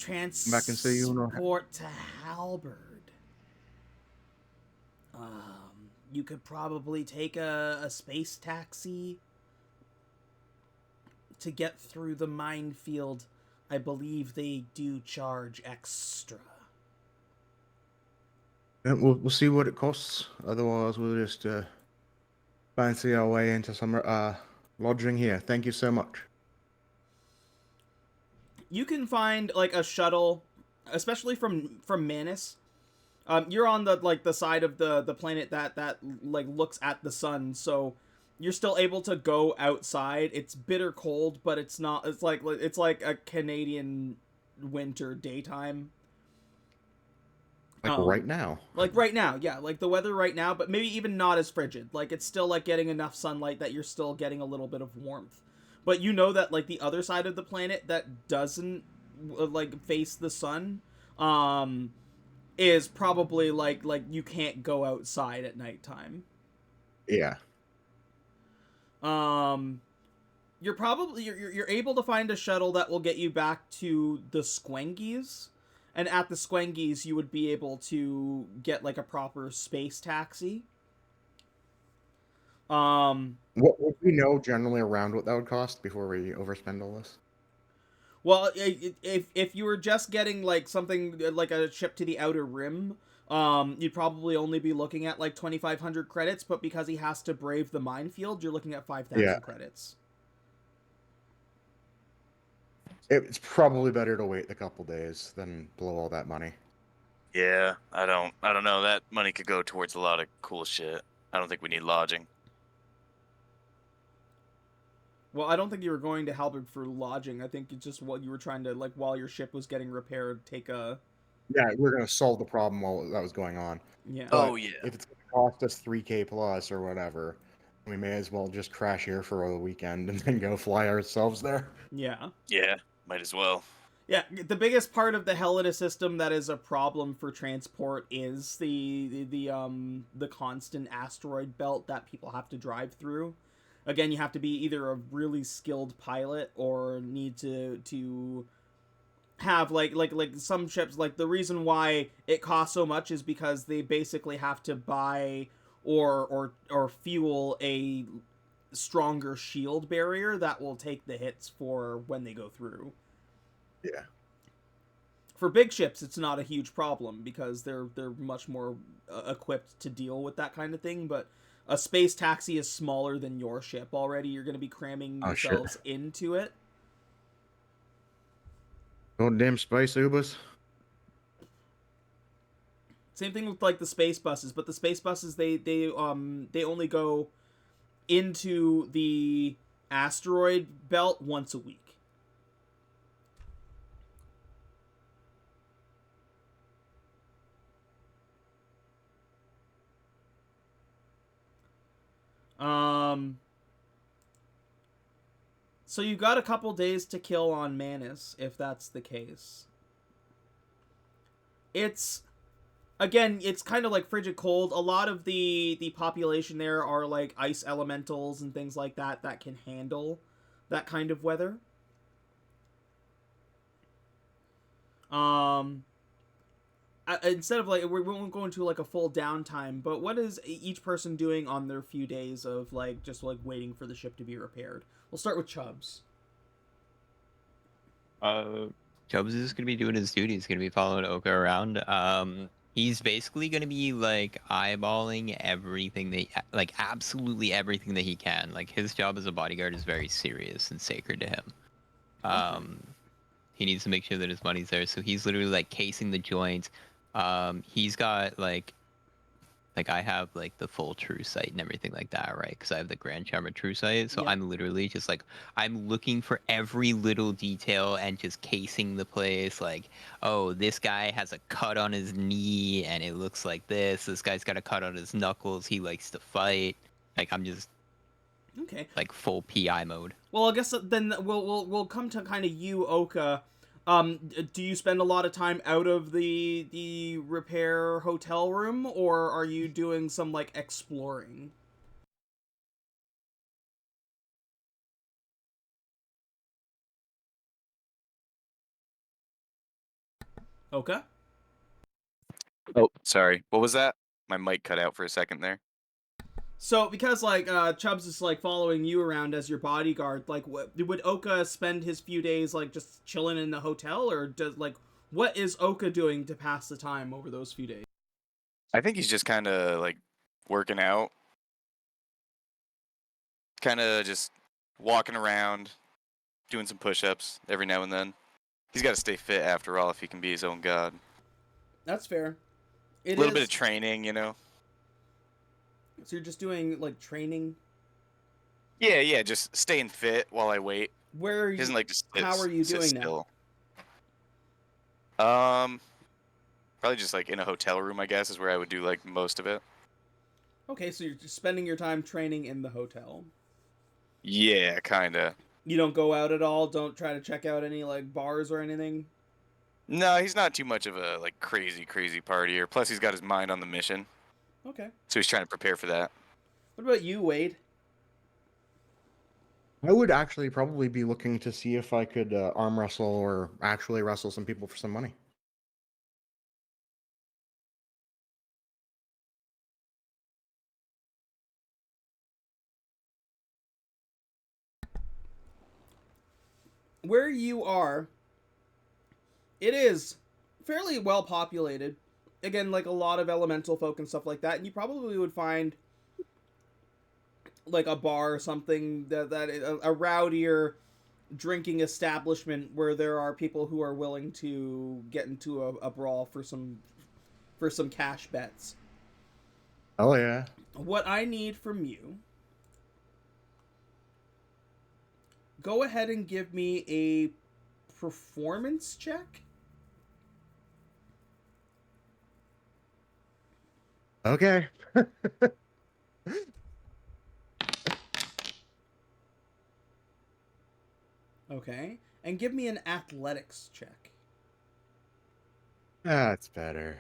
Back and see you in a- Transport to Halberd. You could probably take a space taxi to get through the minefield. I believe they do charge extra. Yeah, we'll see what it costs. Otherwise, we'll just fancy our way into some lodging here. Thank you so much. You can find like a shuttle, especially from Manus. You're on the side of the planet that like looks at the sun, so you're still able to go outside. It's bitter cold, but it's not. It's like a Canadian winter daytime. Like right now. Like right now, yeah, like the weather right now, but maybe even not as frigid. Like it's still like getting enough sunlight that you're still getting a little bit of warmth. But you know that like the other side of the planet that doesn't like face the sun, is probably like you can't go outside at nighttime. Yeah. you're able to find a shuttle that will get you back to the Squengies, and at the Squengies you would be able to get like a proper space taxi. What would we know generally around what that would cost before we overspend all this? Well, if you were just getting like something like a ship to the Outer Rim, you'd probably only be looking at like 2,500 credits. But because he has to brave the minefield, you're looking at 5,000 Yeah. credits. It's probably better to wait a couple days than blow all that money. Yeah, I don't know. That money could go towards a lot of cool shit. I don't think we need lodging. Well, I don't think you were going to Halberd for lodging. I think it's just what you were trying to, like, while your ship was getting repaired, take a... Yeah, we're gonna solve the problem while that was going on. Yeah. But Oh, yeah. if it's gonna cost us 3K plus or whatever, we may as well just crash here for a weekend and then go fly ourselves there. Yeah. Yeah, might as well. Yeah, the biggest part of the Helena system that is a problem for transport is the constant asteroid belt that people have to drive through. Again, you have to be either a really skilled pilot or need to have like some ships. Like, the reason why it costs so much is because they basically have to buy or fuel a stronger shield barrier that will take the hits for when they go through. Yeah. For big ships, it's not a huge problem because they're much more equipped to deal with that kind of thing. But a space taxi is smaller than your ship already. You're going to be cramming yourselves into it. Goddamn space Ubers. Same thing with like the space buses, but the space buses they only go into the asteroid belt once a week. So you got a couple days to kill on Manus, if that's the case. It's kind of like frigid cold. A lot of the population there are like ice elementals and things like that that can handle that kind of weather. Instead of like, we won't go into like a full downtime, but what is each person doing on their few days of like just like waiting for the ship to be repaired? We'll start with Chubbs. Chubbs is gonna be doing his duty. He's gonna be following Oka around. He's basically gonna be like eyeballing everything like absolutely everything that he can. Like, his job as a bodyguard is very serious and sacred to him. He needs to make sure that his money's there, so he's literally like casing the joints. He's got like I have like the full true sight and everything like that, right? Because I have the Grand Charmer true sight, so Yeah. I'm literally just like, I'm looking for every little detail and just casing the place. Like, oh, this guy has a cut on his knee and it looks like this. This guy's got a cut on his knuckles. He likes to fight. Like, I'm just Okay. like full PI mode. Well, I guess then we'll come to kind of you, Oka. Do you spend a lot of time out of the repair hotel room, or are you doing some like exploring? Oka? Oh, sorry. What was that? My mic cut out for a second there. So, because, like, Chubbs is, like, following you around as your bodyguard, like, would Oka spend his few days, like, just chilling in the hotel, or does, like, what is Oka doing to pass the time over those few days? I think he's just kind of like working out. Kind of just walking around, doing some push-ups every now and then. He's got to stay fit after all if he can be his own god. That's fair. A little bit of training, you know? So you're just doing, like, training? Yeah, just staying fit while I wait. Where are He you? doesn't like to sit, How are you sit doing still. Probably just like in a hotel room, I guess, is where I would do like most of it. Okay, so you're just spending your time training in the hotel. Yeah, kinda. You don't go out at all? Don't try to check out any, like, bars or anything? No, he's not too much of a like crazy partier. Plus, he's got his mind on the mission, Okay. so he's trying to prepare for that. What about you, Wade? I would actually probably be looking to see if I could arm wrestle or actually wrestle some people for some money. Where you are, it is fairly well populated. Again, like a lot of elemental folk and stuff like that, and you probably would find like a bar or something that a rowdier drinking establishment where there are people who are willing to get into a brawl for some cash bets. Oh yeah. What I need from you, go ahead and give me a performance check. Okay. Okay. And give me an athletics check. That's better.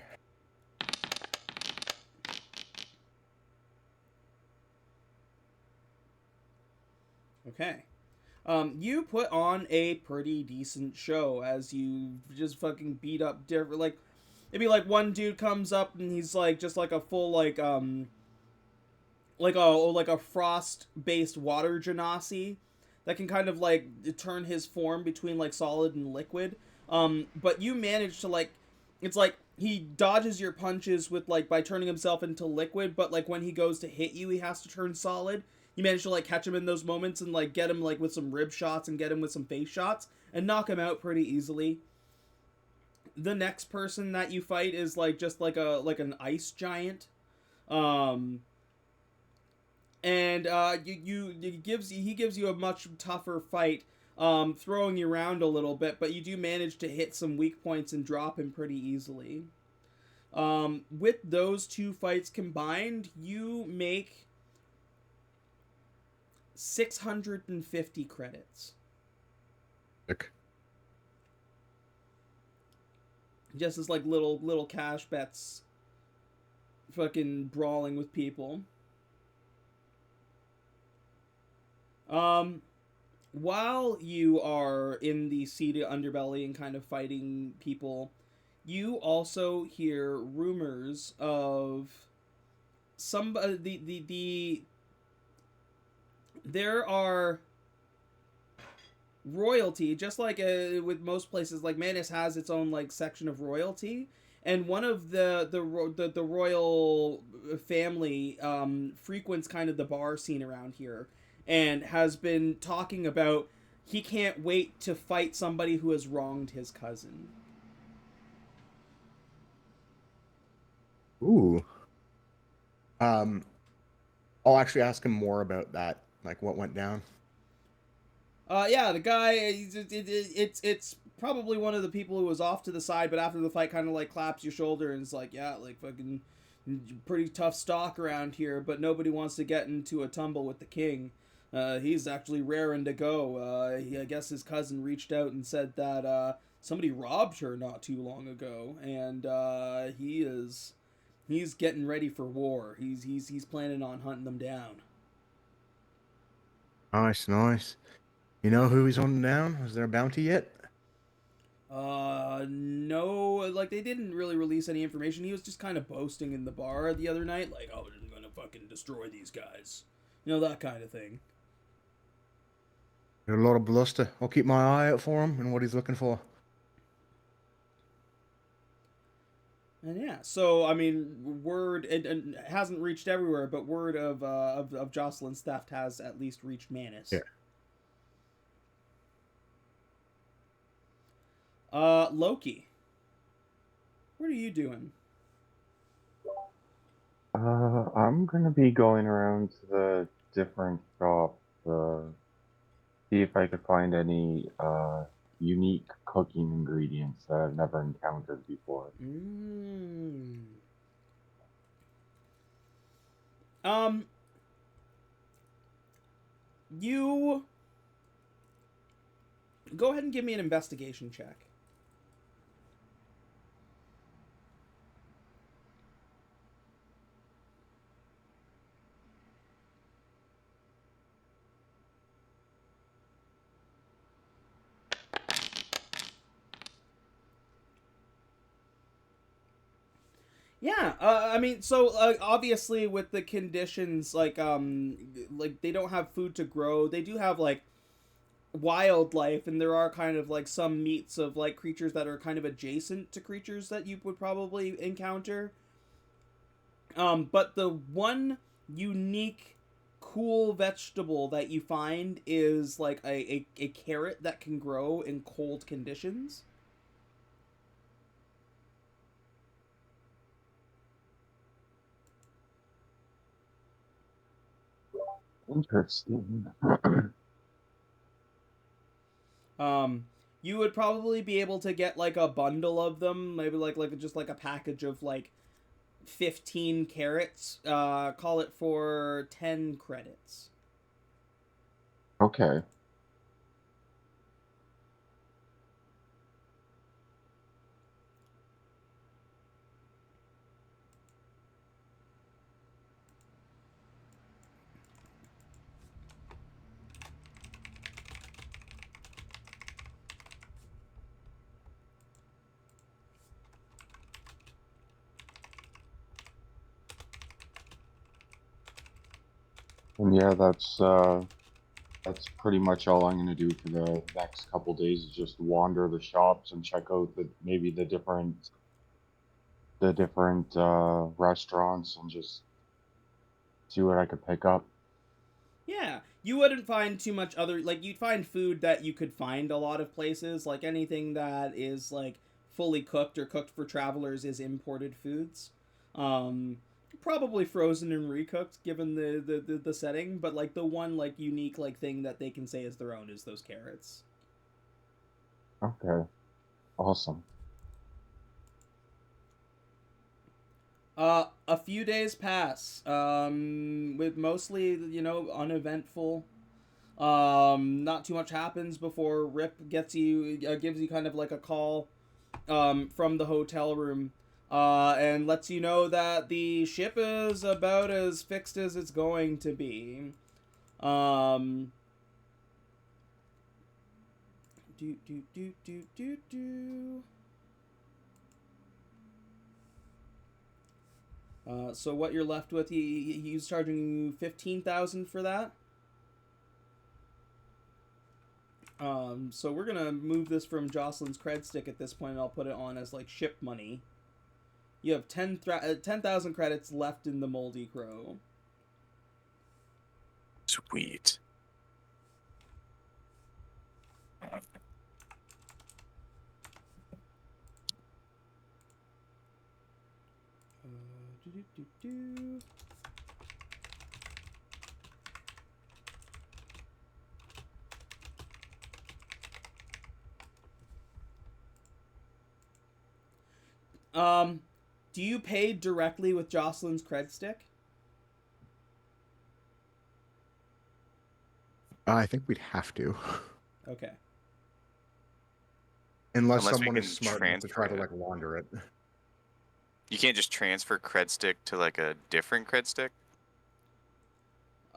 Okay. You put on a pretty decent show as you just fucking beat up different, like, it'd be like one dude comes up and he's like just like a full like a frost based water genasi that can kind of like turn his form between like solid and liquid. But you manage to like, it's like he dodges your punches with like by turning himself into liquid, but like when he goes to hit you, he has to turn solid. You manage to like catch him in those moments and like get him like with some rib shots and get him with some face shots and knock him out pretty easily. The next person that you fight is like just like an ice giant. Um and he gives you a much tougher fight, throwing you around a little bit, but you do manage to hit some weak points and drop him pretty easily. With those two fights combined, you make 650 credits. Sick. Just as like little cash bets, fucking brawling with people. While you are in the seedy underbelly and kind of fighting people, you also hear rumors of some there are royalty, just like with most places. Like Manus has its own like section of royalty, and one of the royal family frequents kind of the bar scene around here, and has been talking about he can't wait to fight somebody who has wronged his cousin. Ooh. I'll actually ask him more about that, like what went down. Yeah, the guy, it's probably one of the people who was off to the side, but after the fight kind of like claps your shoulder and is like, yeah, like fucking pretty tough stock around here, but nobody wants to get into a tumble with the king. He's actually raring to go. I guess his cousin reached out and said that somebody robbed her not too long ago, and he's getting ready for war. He's planning on hunting them down. Nice, nice. You know who he's hunting down? Is there a bounty yet? No, like they didn't really release any information. He was just kind of boasting in the bar the other night, like, "Oh, I'm gonna fucking destroy these guys," that kind of thing. There's a lot of bluster. I'll keep my eye out for him and what he's looking for. And yeah, so I mean, word it hasn't reached everywhere, but word of Jocelyn's theft has at least reached Manus. Yeah. Loki, what are you doing? I'm gonna be going around to the different shops, see if I could find any unique cooking ingredients that I've never encountered before. You go ahead and give me an investigation check. I mean, so obviously with the conditions, like they don't have food to grow. They do have like wildlife, and there are kind of like some meats of like creatures that are kind of adjacent to creatures that you would probably encounter. But the one unique cool vegetable that you find is like a carrot that can grow in cold conditions. Interesting. You would probably be able to get like a bundle of them, maybe like just like a package of like 15 carrots. Call it for 10 credits. Okay. And yeah, that's pretty much all I'm gonna do for the next couple days is just wander the shops and check out maybe the different restaurants and just see what I could pick up. Yeah, you wouldn't find too much other, like, you'd find food that you could find a lot of places, like anything that is like fully cooked or cooked for travelers is imported foods. Probably frozen and recooked given the setting, but like the one like unique like thing that they can say is their own is those carrots. Okay. Awesome. A few days pass, with mostly, uneventful. Not too much happens before Rip gives you kind of like a call, from the hotel room, and lets you know that the ship is about as fixed as it's going to be. Do do do do do do. So what you're left with, he's charging you 15,000 for that. So we're gonna move this from Jocelyn's cred stick at this point, and I'll put it on as like ship money. You have 10,000 credits left in the Moldy Crow. Sweet. Do. Do you pay directly with Jocelyn's cred stick? I think we'd have to. Okay. Unless Unless we someone can is smart enough to try to transfer like launder it. You can't just transfer cred stick to like a different cred stick.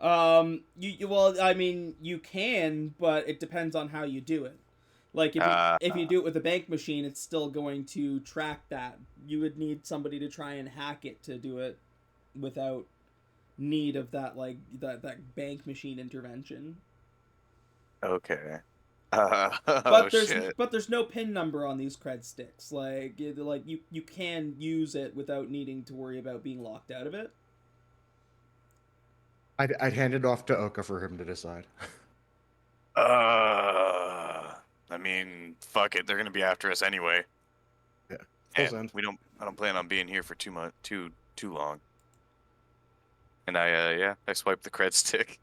Well, I mean, you can, but it depends on how you do it. Like if you do it with a bank machine, it's still going to track that. You would need somebody to try and hack it to do it without need of that that bank machine intervention. Okay. But Shit. there's no pin number on these cred sticks. You can use it without needing to worry about being locked out of it. I'd hand it off to Oka for him to decide. I mean, fuck it. They're gonna be after us anyway. Yeah. And I don't plan on being here for too long. And I swiped the cred stick.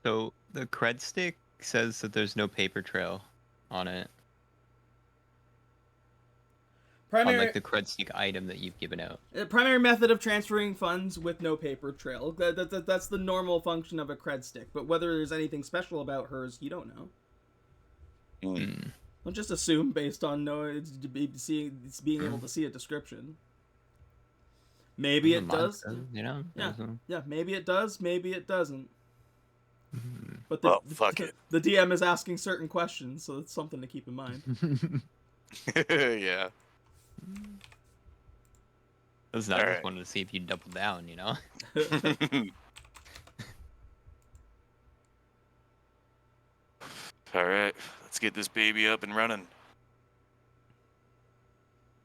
So the cred stick says that there's no paper trail on it. On like the cred stick item that you've given out. Primary method of transferring funds with no paper trail. That's the normal function of a cred stick. But whether there's anything special about hers, you don't know. Mm. I'll just assume based on being able to see a description. Maybe it does. Yeah. Maybe it does. Maybe it doesn't. Mm. But fuck it. The DM is asking certain questions, so it's something to keep in mind. Yeah. Listen, I just Alright. wanted to see if you double down, you know? All right, let's get this baby up and running.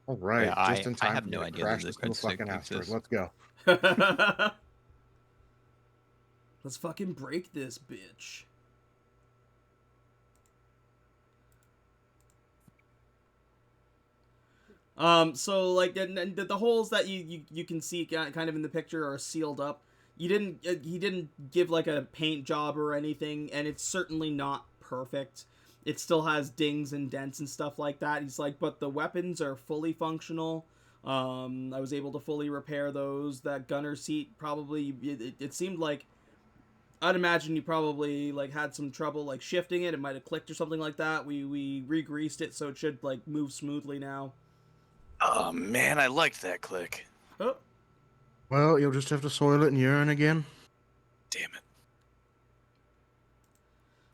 All right, Yeah, just in I time have for no me to idea crash that this the little breadstick fucking asteroid. exists. Let's go. Let's fucking break this bitch. So like the holes that you can see kind of in the picture are sealed up. He didn't give like a paint job or anything, and it's certainly not perfect. It still has dings and dents and stuff like that. He's like, but the weapons are fully functional. I was able to fully repair those. That gunner seat probably it seemed like I'd imagine you probably like had some trouble like shifting it. It might have clicked or something like that. We re-greased it so it should like move smoothly now. Oh man, I liked that click. Oh. Well, you'll just have to soil it and urine again. Damn it.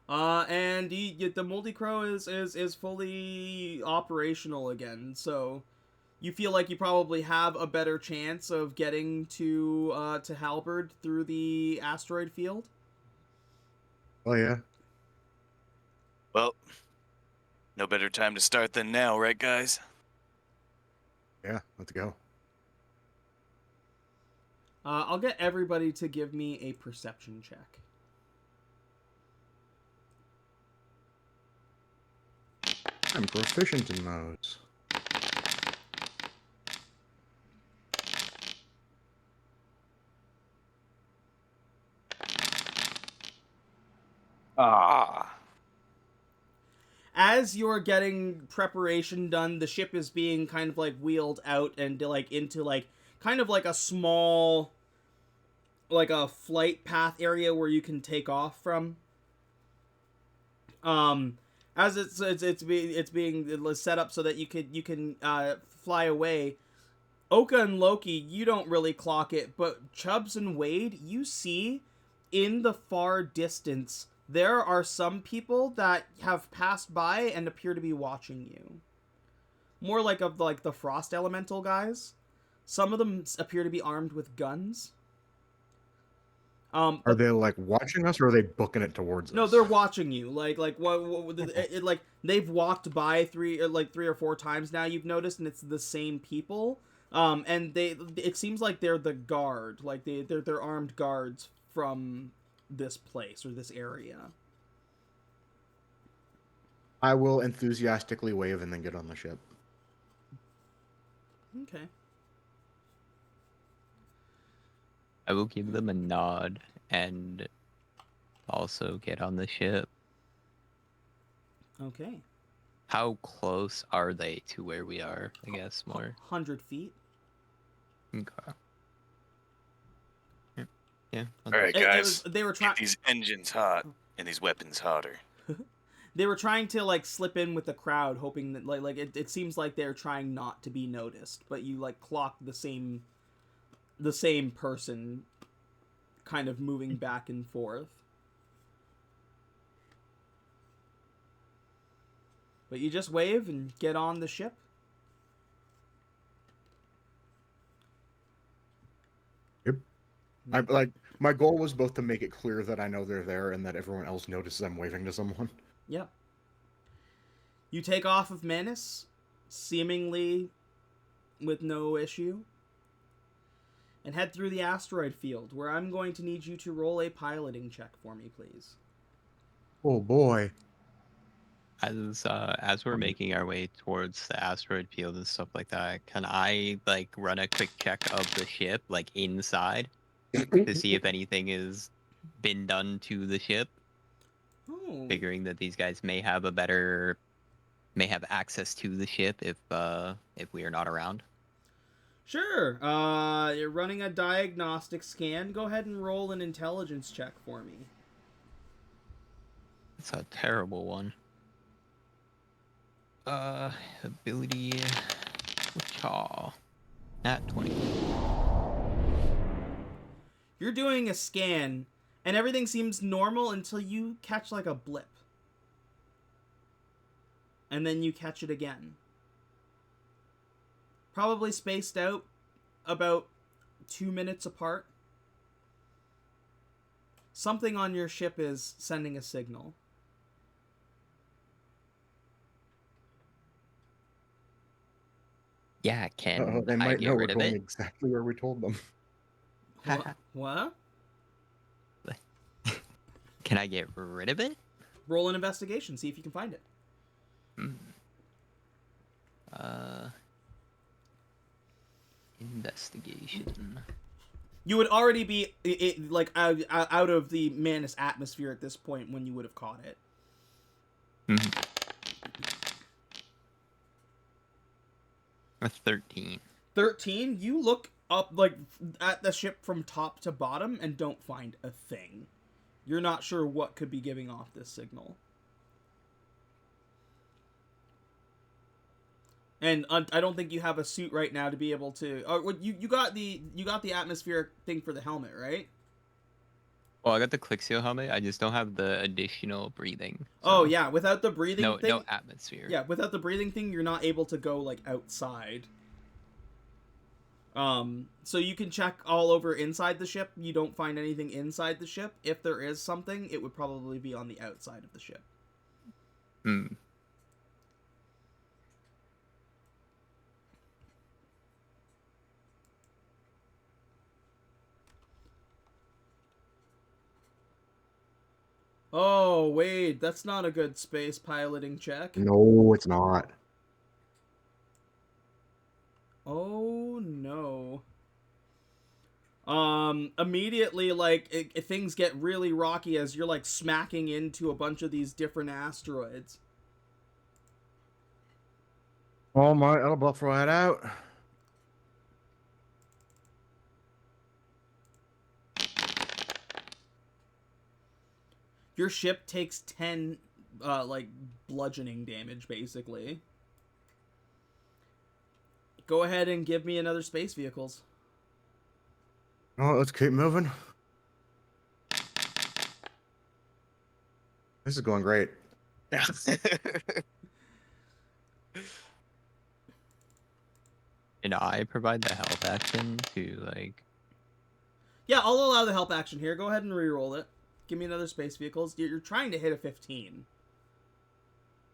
And the Moldy Crow is fully operational again, so you feel like you probably have a better chance of getting to Halberd through the asteroid field. Oh yeah. Well, no better time to start than now, right, guys? Yeah, let's go. I'll get everybody to give me a perception check. I'm proficient in those. Ah. As you're getting preparation done, the ship is being kind of like wheeled out and like into like kind of like a small like a flight path area where you can take off from. As it's being set up so that you can fly away. Oka and Loki, you don't really clock it, but Chubbs and Wade, you see in the far distance there are some people that have passed by and appear to be watching you. More like of like the frost elemental guys. Some of them appear to be armed with guns. Are they like watching us, or are they booking it towards us? No, they're watching you. Like like they've walked by three or four times now. You've noticed, and it's the same people. And it seems like they're the guard. Like they're armed guards from this place or this area. I will enthusiastically wave and then get on the ship. Okay. I will give them a nod and also get on the ship. Okay. How close are they to where we are? I guess more. 100 feet. Okay. Yeah. All right, guys. They were Get trying. these engines hot and these weapons hotter. They were trying to like slip in with the crowd, hoping that like it seems like they're trying not to be noticed, but you like clock the same person kind of moving back and forth. But you just wave and get on the ship. Yep. I like my goal was both to make it clear that I know they're there and that everyone else notices I'm waving to someone. Yep. You take off of Menace, seemingly with no issue, and head through the asteroid field, where I'm going to need you to roll a piloting check for me, please. Oh boy. As we're making our way towards the asteroid field and stuff like that, can I like run a quick check of the ship, like inside, to see if anything has been done to the ship? Oh. Figuring that these guys may have access to the ship if we are not around. Sure. You're running a diagnostic scan. Go ahead and roll an intelligence check for me. It's a terrible one. Ability, Chaw, nat 20. You're doing a scan, and everything seems normal until you catch like a blip. And then you catch it again. Probably spaced out about 2 minutes apart. Something on your ship is sending a signal. Yeah, can They I might get know we're rid of going it? exactly where we told them. What? Can I get rid of it? Roll an investigation. See if you can find it. Hmm. Investigation. You would already be like out of the Manus atmosphere at this point when you would have caught it. Mhm. A 13. 13. You look up like at the ship from top to bottom and don't find a thing. You're not sure what could be giving off this signal. And I don't think you have a suit right now to be able to. You got the atmospheric thing for the helmet, right? Well, I got the click seal helmet. I just don't have the additional breathing. Oh so yeah, without the breathing thing. no atmosphere. Yeah, without the breathing thing, you're not able to go like outside. So you can check all over inside the ship. You don't find anything inside the ship. If there is something, it would probably be on the outside of the ship. Hmm. Oh, wait, that's not a good space piloting check. No, it's not. Oh, no. Immediately, like, things get really rocky as you're, like, smacking into a bunch of these different asteroids. Oh my, I'll buff right out. Your ship takes 10, like, bludgeoning damage, basically. Go ahead and give me another space vehicles. Oh, let's keep moving. This is going great. And I provide the health action to like. Yeah, I'll allow the help action here. Go ahead and reroll it. Give me another space vehicles. You're trying to hit a 15.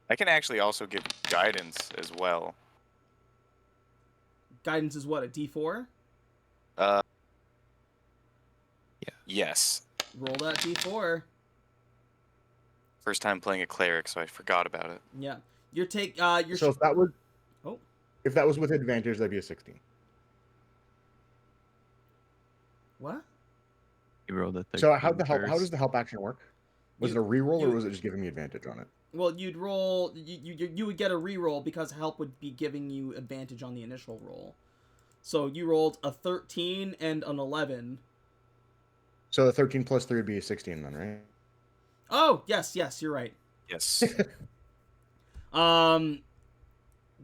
I can actually also give guidance as well. Guidance is what, a D4? Yes. Roll that D4. First time playing a cleric, so I forgot about it. Yeah. Your So if that was Oh. if that was with advantage, that'd be a 16. What? You roll the 13 So how first. does the help action work? Was it a reroll or was it just giving me advantage on it? Well, you'd roll. You would get a reroll because help would be giving you advantage on the initial roll. So you rolled a 13 and an 11. So the 13 plus 3 would be a 16 then, right? Oh, yes, you're right. Yes.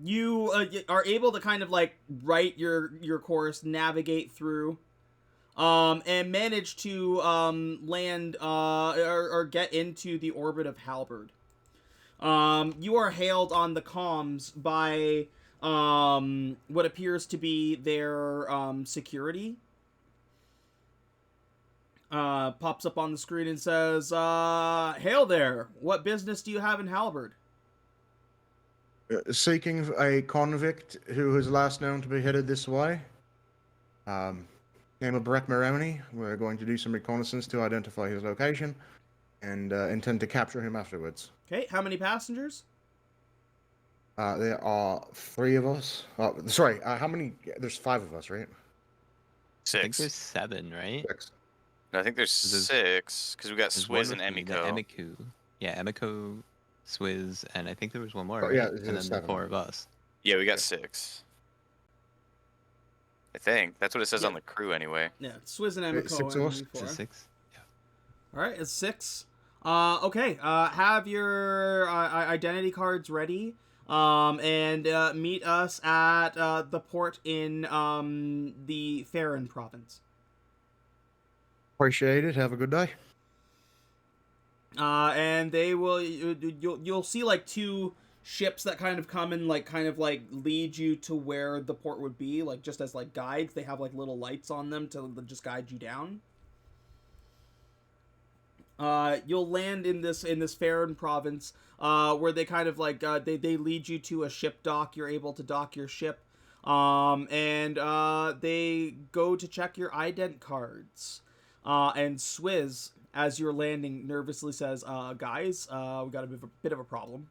You are able to kind of like write your course, navigate through, and manage to land or get into the orbit of Halberd. You are hailed on the comms by what appears to be their security. Pops up on the screen and says, "Hail there! What business do you have in Halberd?" Seeking a convict who is last known to be headed this way. Name of Breck Maroney. We're going to do some reconnaissance to identify his location and intend to capture him afterwards. Okay, how many passengers? There are 3 of us. How many? There's 5 of us, right? I think 6. there's 7, right? 6. No, I think there's There's- 6 because we got There's one Swizz and with me, the Emiko. Emiku. Yeah, Emiko, Swizz, and I think there was one more. Oh, yeah, right? there's And then 7. the 4 of us. Yeah, we got 6. I think that's what it says Yeah. on the crew anyway. Yeah, Swizz and Emiko. 6 and of us? you Is four. it 6? Yeah. All right, it's 6. Okay. Have your identity cards ready. And meet us at the port in the Farron province. Appreciate it. Have a good day. And they will. You'll see like 2 ships that kind of come and lead you to where the port would be, like just as like guides. They have like little lights on them to just guide you down. You'll land in this Farron province, where they kind of like they lead you to a ship dock. You're able to dock your ship, and they go to check your ident cards. And Swizz, as you're landing, nervously says, "Guys, we got a bit of a problem."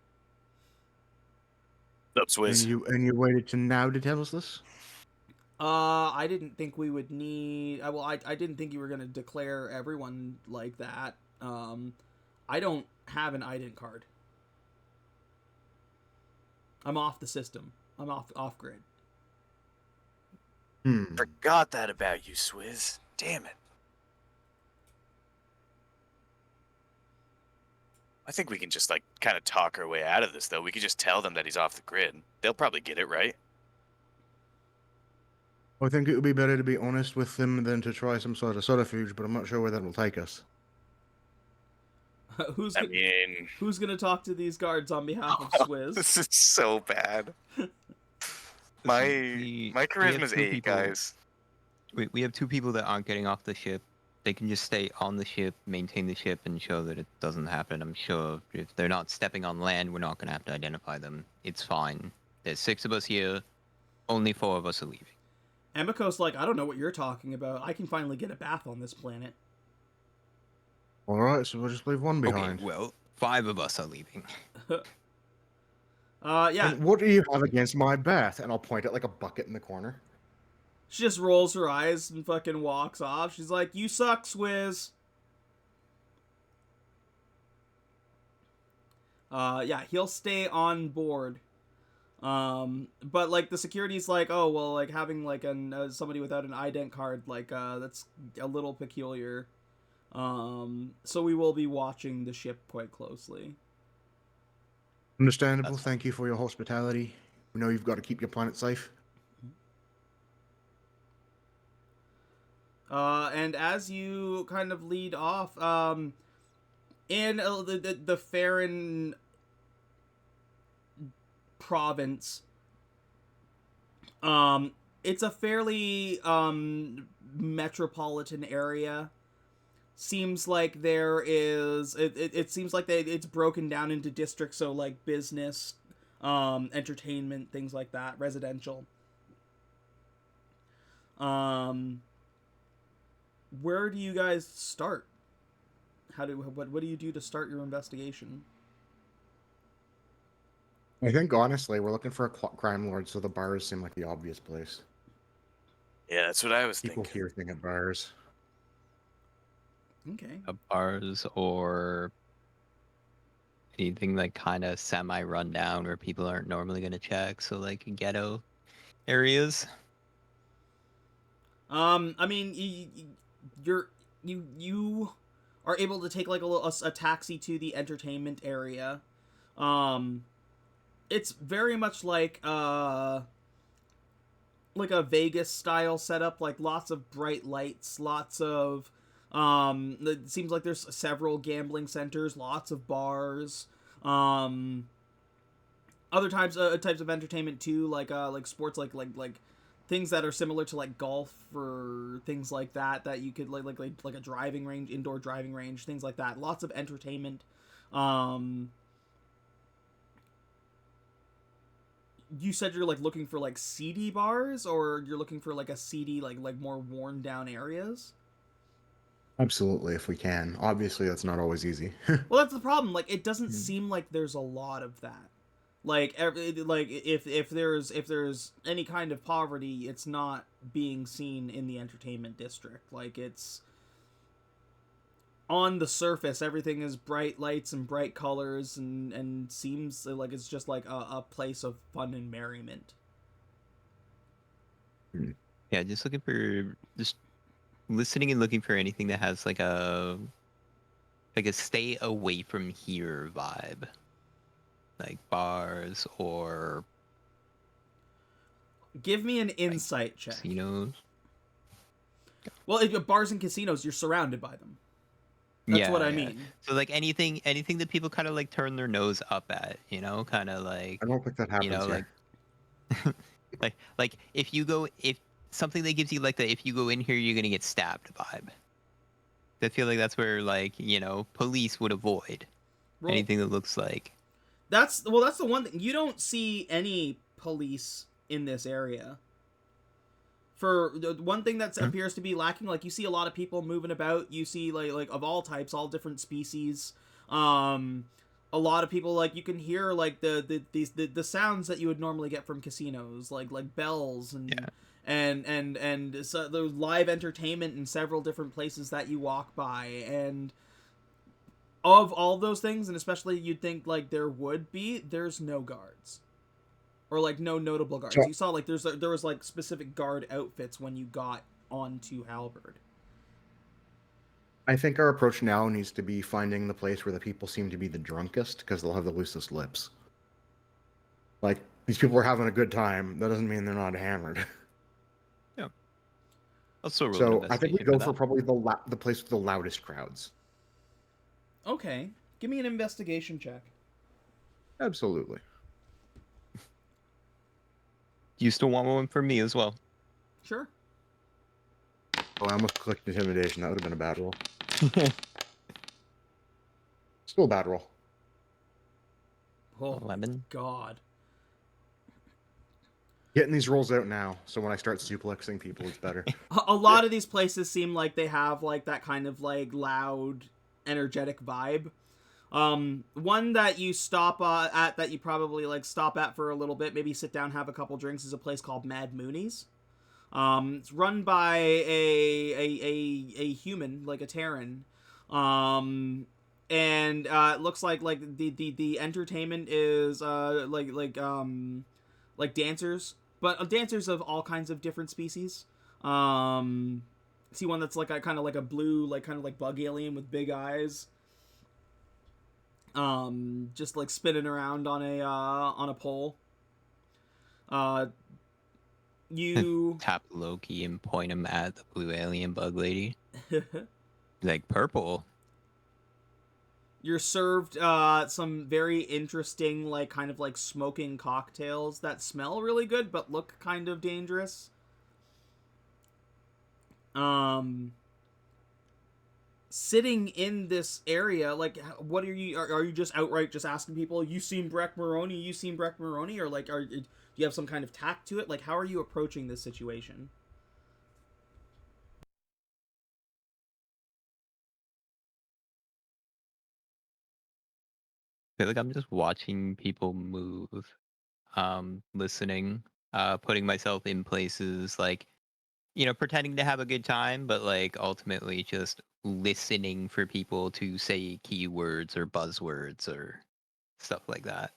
Up, Swizz. And you waited to now to tell us this? I didn't think we would need. I didn't think you were gonna declare everyone like that. I don't have an ident card. I'm off the system. I'm off grid. Forgot that about you, Swizz. Damn it. I think we can just, like, kind of talk our way out of this, though. We could just tell them that he's off the grid. They'll probably get it, right? I think it would be better to be honest with them than to try some sort of subterfuge, but I'm not sure where that will take us. Who's I mean... who's gonna talk to these guards on behalf of Swizz? This is so bad. My charisma's 8, guys. We have 2 people that aren't getting off the ship. They can just stay on the ship, maintain the ship, and show that it doesn't happen. I'm sure if they're not stepping on land, we're not going to have to identify them. It's fine. There's 6 of us here. Only 4 of us are leaving. Emiko's like, I don't know what you're talking about. I can finally get a bath on this planet. Alright, so we'll just leave one behind. Okay, well, 5 of us are leaving. Yeah. And what do you have against my bath? And I'll point at like a bucket in the corner. She just rolls her eyes and fucking walks off. She's like, you suck, Swizz. Yeah, he'll stay on board. But like the security's like, oh, well, like having like somebody without an ident card, like, that's a little peculiar. So we will be watching the ship quite closely. Understandable. Thank you for your hospitality. We know you've got to keep your planet safe. And as you kind of lead off, in the Farron province, it's a fairly metropolitan area. Seems like there is it seems like it's broken down into districts, so like business, entertainment, things like that, residential. Where do you guys start? What do you do to start your investigation? I think honestly, we're looking for a crime lord, so the bars seem like the obvious place. Yeah, that's what I was People thinking. here think of bars. Okay. Bars or anything like kind of semi-run down where people aren't normally going to check, so like ghetto areas. I mean, you are able to take like a taxi to the entertainment area. It's very much like a Vegas style setup, like lots of bright lights, lots of it seems like there's several gambling centers, lots of bars, other types of entertainment too, like sports, like things that are similar to like golf or things like that you could like a driving range, indoor driving range, things like that. Lots of entertainment. You said you're like looking for like seedy bars, or you're looking for like a seedy like more worn down areas? Absolutely, if we can. Obviously, that's not always easy. Well, that's the problem. Like, it doesn't seem like there's a lot of that. Like, if there's any kind of poverty, it's not being seen in the entertainment district. Like, it's on the surface, everything is bright lights and bright colors, and seems like it's just like a place of fun and merriment. Yeah, just looking for listening and looking for anything that has like a stay away from here vibe, like bars or give me an insight check. casinos. Well, if bars and casinos, you're surrounded by them. That's what I mean. So like anything that people kind of like turn their nose up at, you know, kind of like, I don't think that you happens know, here. like if something that gives you like the if you go in here you're gonna get stabbed vibe. I feel like that's where like, you know, police would avoid Roll. anything that looks like. That's the one thing. You don't see any police in this area. For the one thing that appears to be lacking, like you see a lot of people moving about. You see like of all types, all different species. A lot of people, like you can hear like the sounds that you would normally get from casinos, like bells and and so there's live entertainment in several different places that you walk by. And of all those things, and especially you'd think like there would be, there's no guards. Or like no notable guards. So- You saw like there was like specific guard outfits when you got onto Halberd. I think our approach now needs to be finding the place where the people seem to be the drunkest, because they'll have the loosest lips. Like, these people are having a good time. That doesn't mean they're not hammered. Also, So I think we go for probably the place with the loudest crowds. Okay, give me an investigation check. Absolutely. You still want one for me as well? Sure. Oh, I almost clicked intimidation. That would have been a bad roll. Still a bad roll. Oh 11. God. Getting these rolls out now, so when I start suplexing people, it's better. A lot of these places seem like they have like that kind of like loud, energetic vibe. One that you stop at, that you probably like stop at for a little bit, maybe sit down, have a couple drinks, is a place called Mad Mooney's. It's run by a human, like a Terran. And it looks like the entertainment is like dancers, but dancers of all kinds of different species. See one that's like a kind of like a blue, like kind of like bug alien with big eyes. Just like spinning around on a pole. You Tap Loki and point him at the blue alien bug lady. Like purple. You're served some very interesting, like kind of like smoking cocktails that smell really good but look kind of dangerous. Sitting in this area, like, what are you just outright just asking people, you seen Breck Maroney, or like, do you have some kind of tact to it? Like, how are you approaching this situation? I feel like I'm just watching people move, listening, putting myself in places like, you know, pretending to have a good time, but like ultimately just listening for people to say keywords or buzzwords or stuff like that.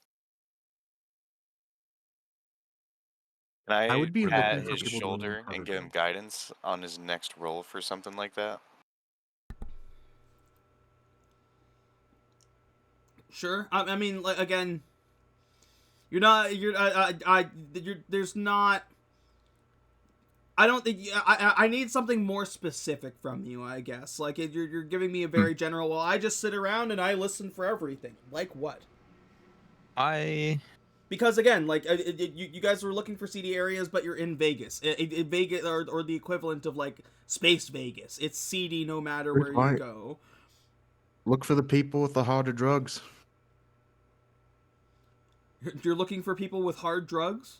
Can I would be pat looking for his people to shoulder learn how and to give him drink. guidance on his next roll for something like that? Sure. I mean, like, again, there's not. I don't think I need something more specific from you, I guess. Like, you're giving me a very general, well, I just sit around and I listen for everything. Like what? Because again, like, you guys are looking for seedy areas, but you're in Vegas. Vegas, or the equivalent of like Space Vegas. It's seedy no matter where you go. Look for the people with the harder drugs. You're looking for people with hard drugs?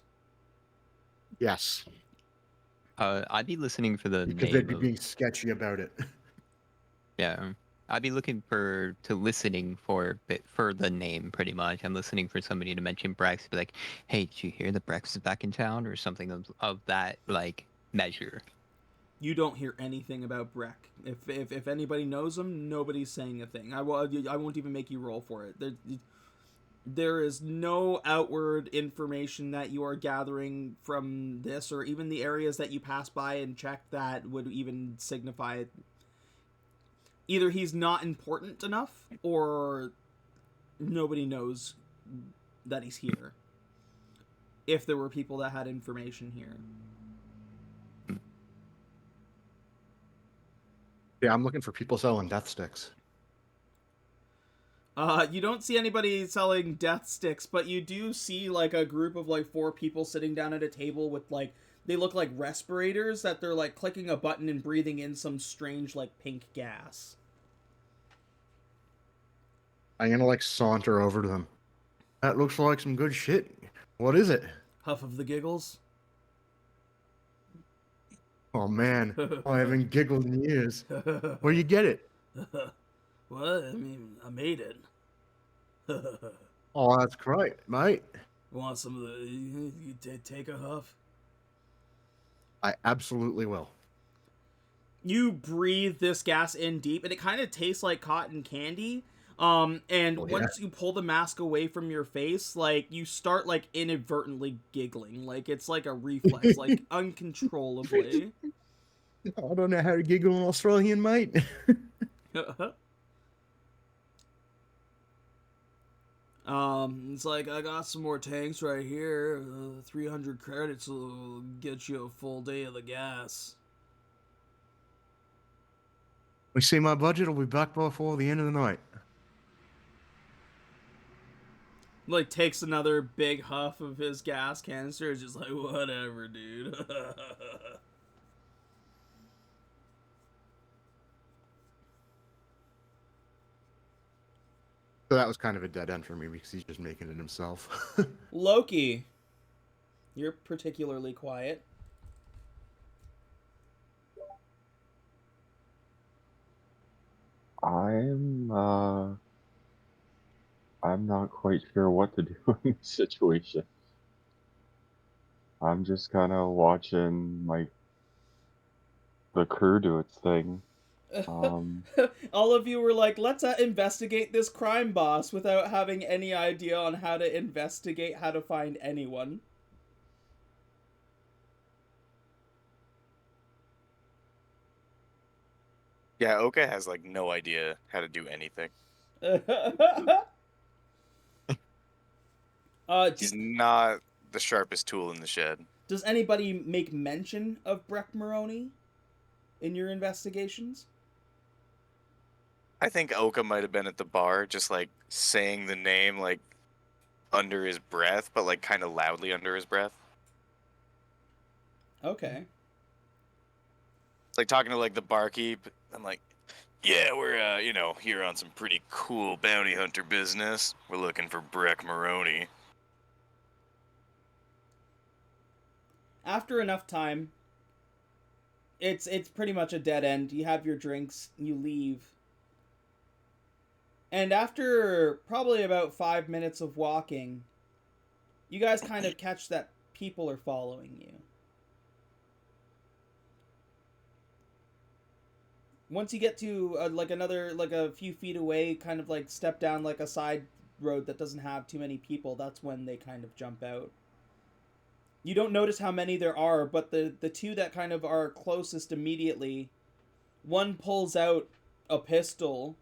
Yes. I'd be listening for the Because name they'd be of, being sketchy about it. yeah. I'd be looking listening for the name pretty much. I'm listening for somebody to mention Brex, be like, hey, did you hear that Brex is back in town, or something of that like measure. You don't hear anything about Breck. If anybody knows him, nobody's saying a thing. I won't even make you roll for it. There is no outward information that you are gathering from this, or even the areas that you pass by and check, that would even signify it. Either he's not important enough, or nobody knows that he's here. If there were people that had information here. Yeah, I'm looking for people selling death sticks. You don't see anybody selling death sticks, but you do see like a group of like 4 people sitting down at a table with like, they look like respirators that they're like clicking a button and breathing in some strange like pink gas. I'm gonna like saunter over to them. That looks like some good shit. What is it? Huff of the giggles. Oh man, I haven't giggled in years. Where you get it? What? I mean, I made it. Oh, that's great, mate. Want some of the? You take a huff. I absolutely will. You breathe this gas in deep, and it kind of tastes like cotton candy. And Oh, yeah. once you pull the mask away from your face, like you start like inadvertently giggling, like it's like a reflex, like uncontrollably. I don't know how to giggle in Australian, mate. It's like, I got some more tanks right here. 300 credits will get you a full day of the gas. We see my budget will be back before the end of the night. Like, takes another big huff of his gas canister. It's just like, whatever, dude. So that was kind of a dead end for me because he's just making it himself. Loki, you're particularly quiet. I'm not quite sure what to do in this situation. I'm just kind of watching like the crew do its thing. All of you were like, let's investigate this crime boss without having any idea on how to investigate how to find anyone. Yeah, Oka has like no idea how to do anything. He's not the sharpest tool in the shed. Does anybody make mention of Breck Maroney in your investigations? I think Oka might have been at the bar, just like saying the name like under his breath, but like kind of loudly under his breath. Okay. It's like talking to like the barkeep. I'm like, yeah, we're here on some pretty cool bounty hunter business. We're looking for Breck Maroney. After enough time, it's pretty much a dead end. You have your drinks, you leave. And after probably about 5 minutes of walking, you guys kind of catch that people are following you. Once you get to a few feet away, kind of like step down like a side road that doesn't have too many people, that's when they kind of jump out. You don't notice how many there are, but the 2 that kind of are closest immediately, one pulls out a pistol,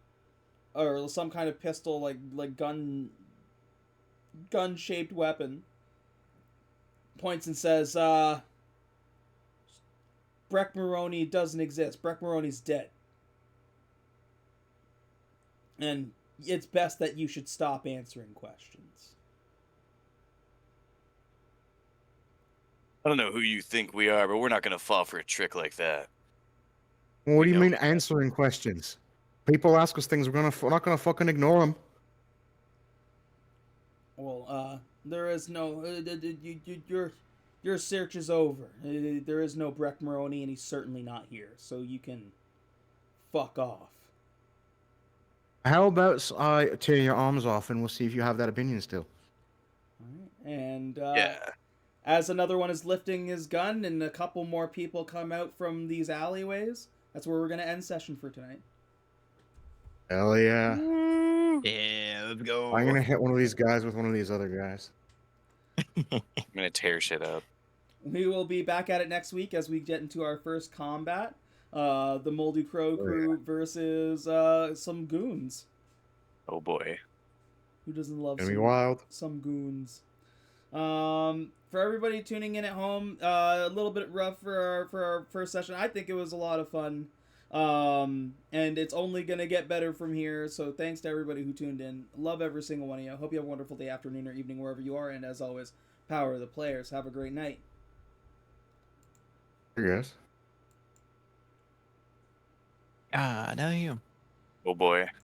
or some kind of pistol, like gun-shaped weapon, points and says, Breck Maroney doesn't exist. Breck Maroney's dead. And it's best that you should stop answering questions. I don't know who you think we are, but we're not gonna fall for a trick like that. What do you know mean that. answering questions? People ask us things, we're not gonna fucking ignore them. Well, there is no... your search is over. There is no Breck Maroney, and he's certainly not here. So you can fuck off. How about I tear your arms off and we'll see if you have that opinion still. All right. And Yeah. as another one is lifting his gun and a couple more people come out from these alleyways, that's where we're going to end session for tonight. Hell yeah. Yeah, let's go. I'm gonna hit one of these guys with one of these other guys. I'm gonna tear shit up. We will be back at it next week as we get into our first combat. The Moldy Crow crew versus some goons. Oh boy. Who doesn't love Gonna be wild. some goons? For everybody tuning in at home, a little bit rough for our first session. I think it was a lot of fun. And it's only gonna get better from here. So thanks to everybody who tuned in. Love every single one of you. Hope you have a wonderful day, afternoon, or evening wherever you are. And as always, power of the players. Have a great night. Yes. Ah, now you. Oh boy.